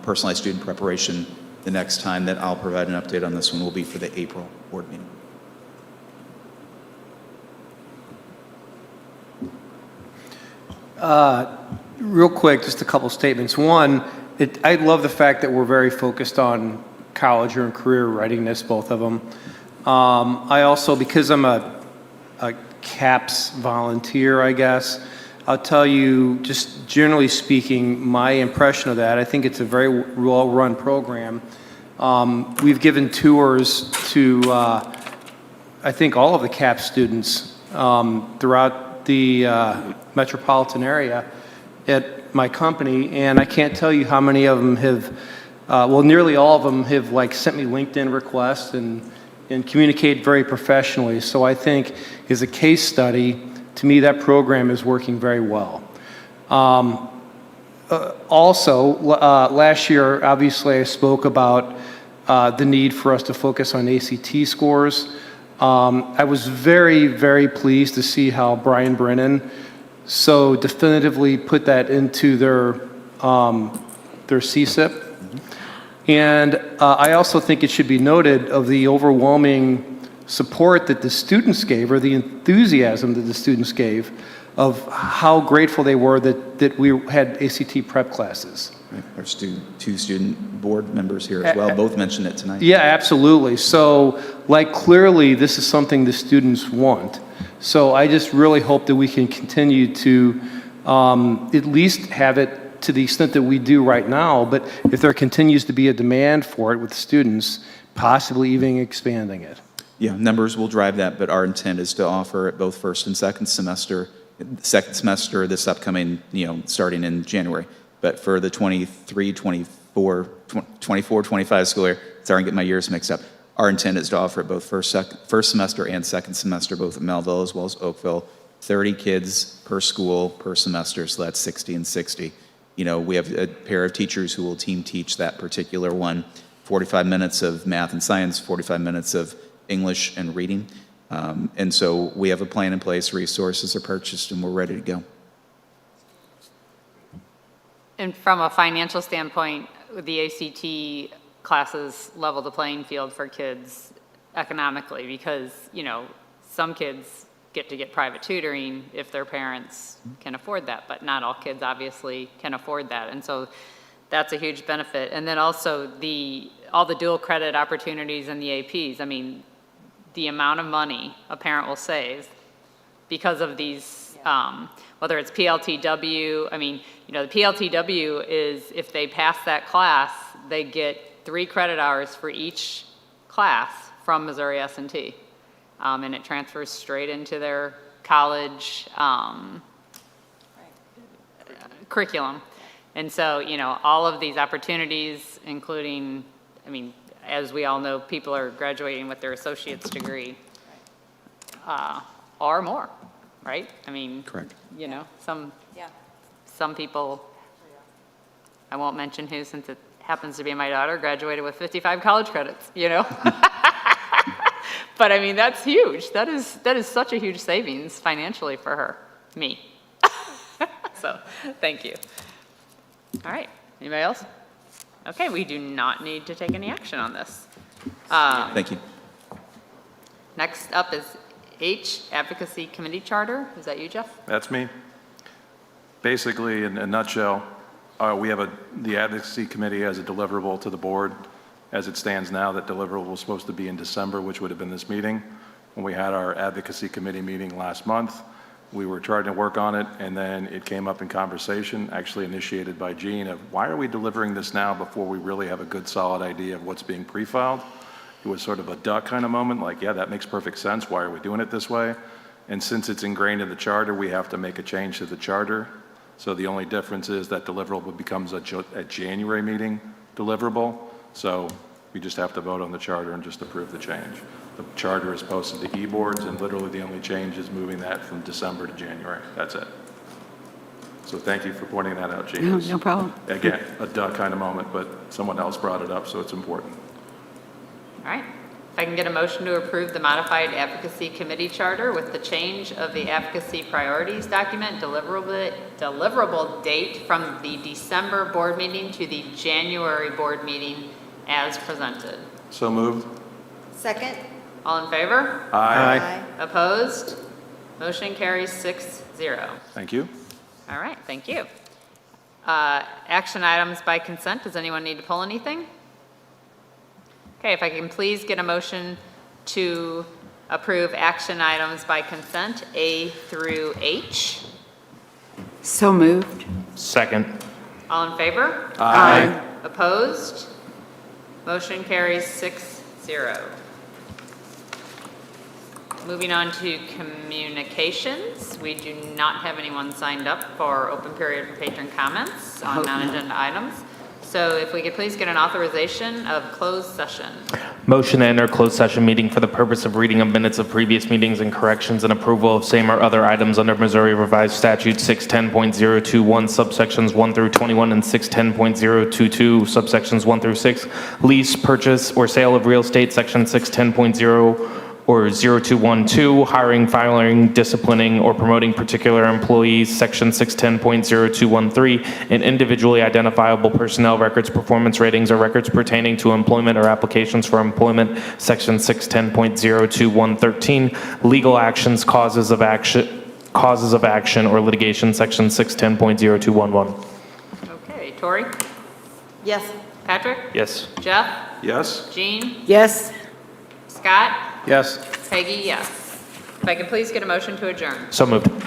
personalized student preparation. The next time that I'll provide an update on this one will be for the April board meeting. Real quick, just a couple statements. One, I love the fact that we're very focused on college and career readiness, both of them. I also, because I'm a CAPS volunteer, I guess, I'll tell you, just generally speaking, my impression of that, I think it's a very well-run program. We've given tours to, I think, all of the CAPS students throughout the metropolitan area at my company, and I can't tell you how many of them have, nearly all of them have sent me LinkedIn requests and communicate very professionally. So I think as a case study, to me that program is working very well. Also, last year, obviously I spoke about the need for us to focus on ACT scores. I was very, very pleased to see how Brian Brennan so definitively put that into their CSIP. And I also think it should be noted of the overwhelming support that the students gave, or the enthusiasm that the students gave, of how grateful they were that we had ACT prep classes. Our 2 student board members here as well, both mentioned it tonight. Yeah, absolutely. So, clearly this is something the students want. So I just really hope that we can continue to at least have it to the extent that we do right now, but if there continues to be a demand for it with students, possibly even expanding it. Yeah, numbers will drive that, but our intent is to offer it both first and second semester. Second semester this upcoming, starting in January. But for the 23, 24, 25 school year, sorry, I'm getting my years mixed up. Our intent is to offer it both first semester and second semester, both at Mehlville as well as Oakville. 30 kids per school per semester, so that's 60 and 60. We have a pair of teachers who will team teach that particular one. 45 minutes of math and science, 45 minutes of English and reading. And so we have a plan in place, resources are purchased, and we're ready to go. And from a financial standpoint, the ACT classes level the playing field for kids economically because, some kids get private tutoring if their parents can afford that, but not all kids obviously can afford that. And so that's a huge benefit. And then also all the dual credit opportunities and the APs. I mean, the amount of money a parent will save because of these, whether it's PLTW, the PLTW is if they pass that class, they get 3 credit hours for each class from Missouri S&T. And it transfers straight into their college curriculum. And so, all of these opportunities, including, as we all know, people are graduating with their associate's degree or more, right? Correct. Some people, I won't mention who since it happens to be my daughter, graduated with 55 college credits, But that's huge. That is such a huge savings financially for me. So, thank you. All right, anybody else? Okay, we do not need to take any action on this. Thank you. Next up is H, Advocacy Committee Charter. Is that you, Jeff? That's me. Basically, in a nutshell, we have the Advocacy Committee as a deliverable to the board. As it stands now, that deliverable was supposed to be in December, which would have been this meeting. When we had our Advocacy Committee meeting last month, we were trying to work on it, and then it came up in conversation, actually initiated by Jean, of why are we delivering this now before we really have a good solid idea of what's being pre-filed? It was sort of a duck kind of moment, like, yeah, that makes perfect sense. Why are we doing it this way? And since it's ingrained in the charter, we have to make a change to the charter. So the only difference is that deliverable becomes a January meeting deliverable. So we just have to vote on the charter and just approve the change. The charter is posted to e-boards, and literally the only change is moving that from December to January. That's it. So thank you for pointing that out, Jean. No problem. Again, a duh kind of moment, but someone else brought it up, so it's important. All right. If I can get a motion to approve the modified Advocacy Committee Charter with the change of the Advocacy Priorities document deliverable date from the December board meeting to the January board meeting as presented. So moved. Second? All in favor? Aye. Opposed? Motion carries 6-0. Thank you. All right, thank you. Action items by consent. Does anyone need to pull anything? Okay, if I can please get a motion to approve action items by consent, A through H. So moved. Second. All in favor? Aye. Opposed? Motion carries 6-0. Moving on to communications. We do not have anyone signed up for open period for patron comments on non-agenda items. So if we could please get an authorization of closed session. Motion to enter closed session meeting for the purpose of reading of minutes of previous meetings and corrections and approval of same or other items under Missouri Revised Statute 610.021 subsections 1 through 21 and 610.022 subsections 1 through 6. Lease, purchase, or sale of real estate, section 610.0 or 0212, hiring, firing, disciplining, or promoting particular employees, section 610.0213, and individually identifiable personnel records, performance ratings, or records pertaining to employment or applications for employment, section 610.02113, legal actions, causes of action, or litigation, section 610.0211. Okay, Tori? Yes. Patrick? Yes. Jeff? Yes. Jean? Yes. Scott? Yes. Peggy, yes. If I could please get a motion to adjourn. So moved.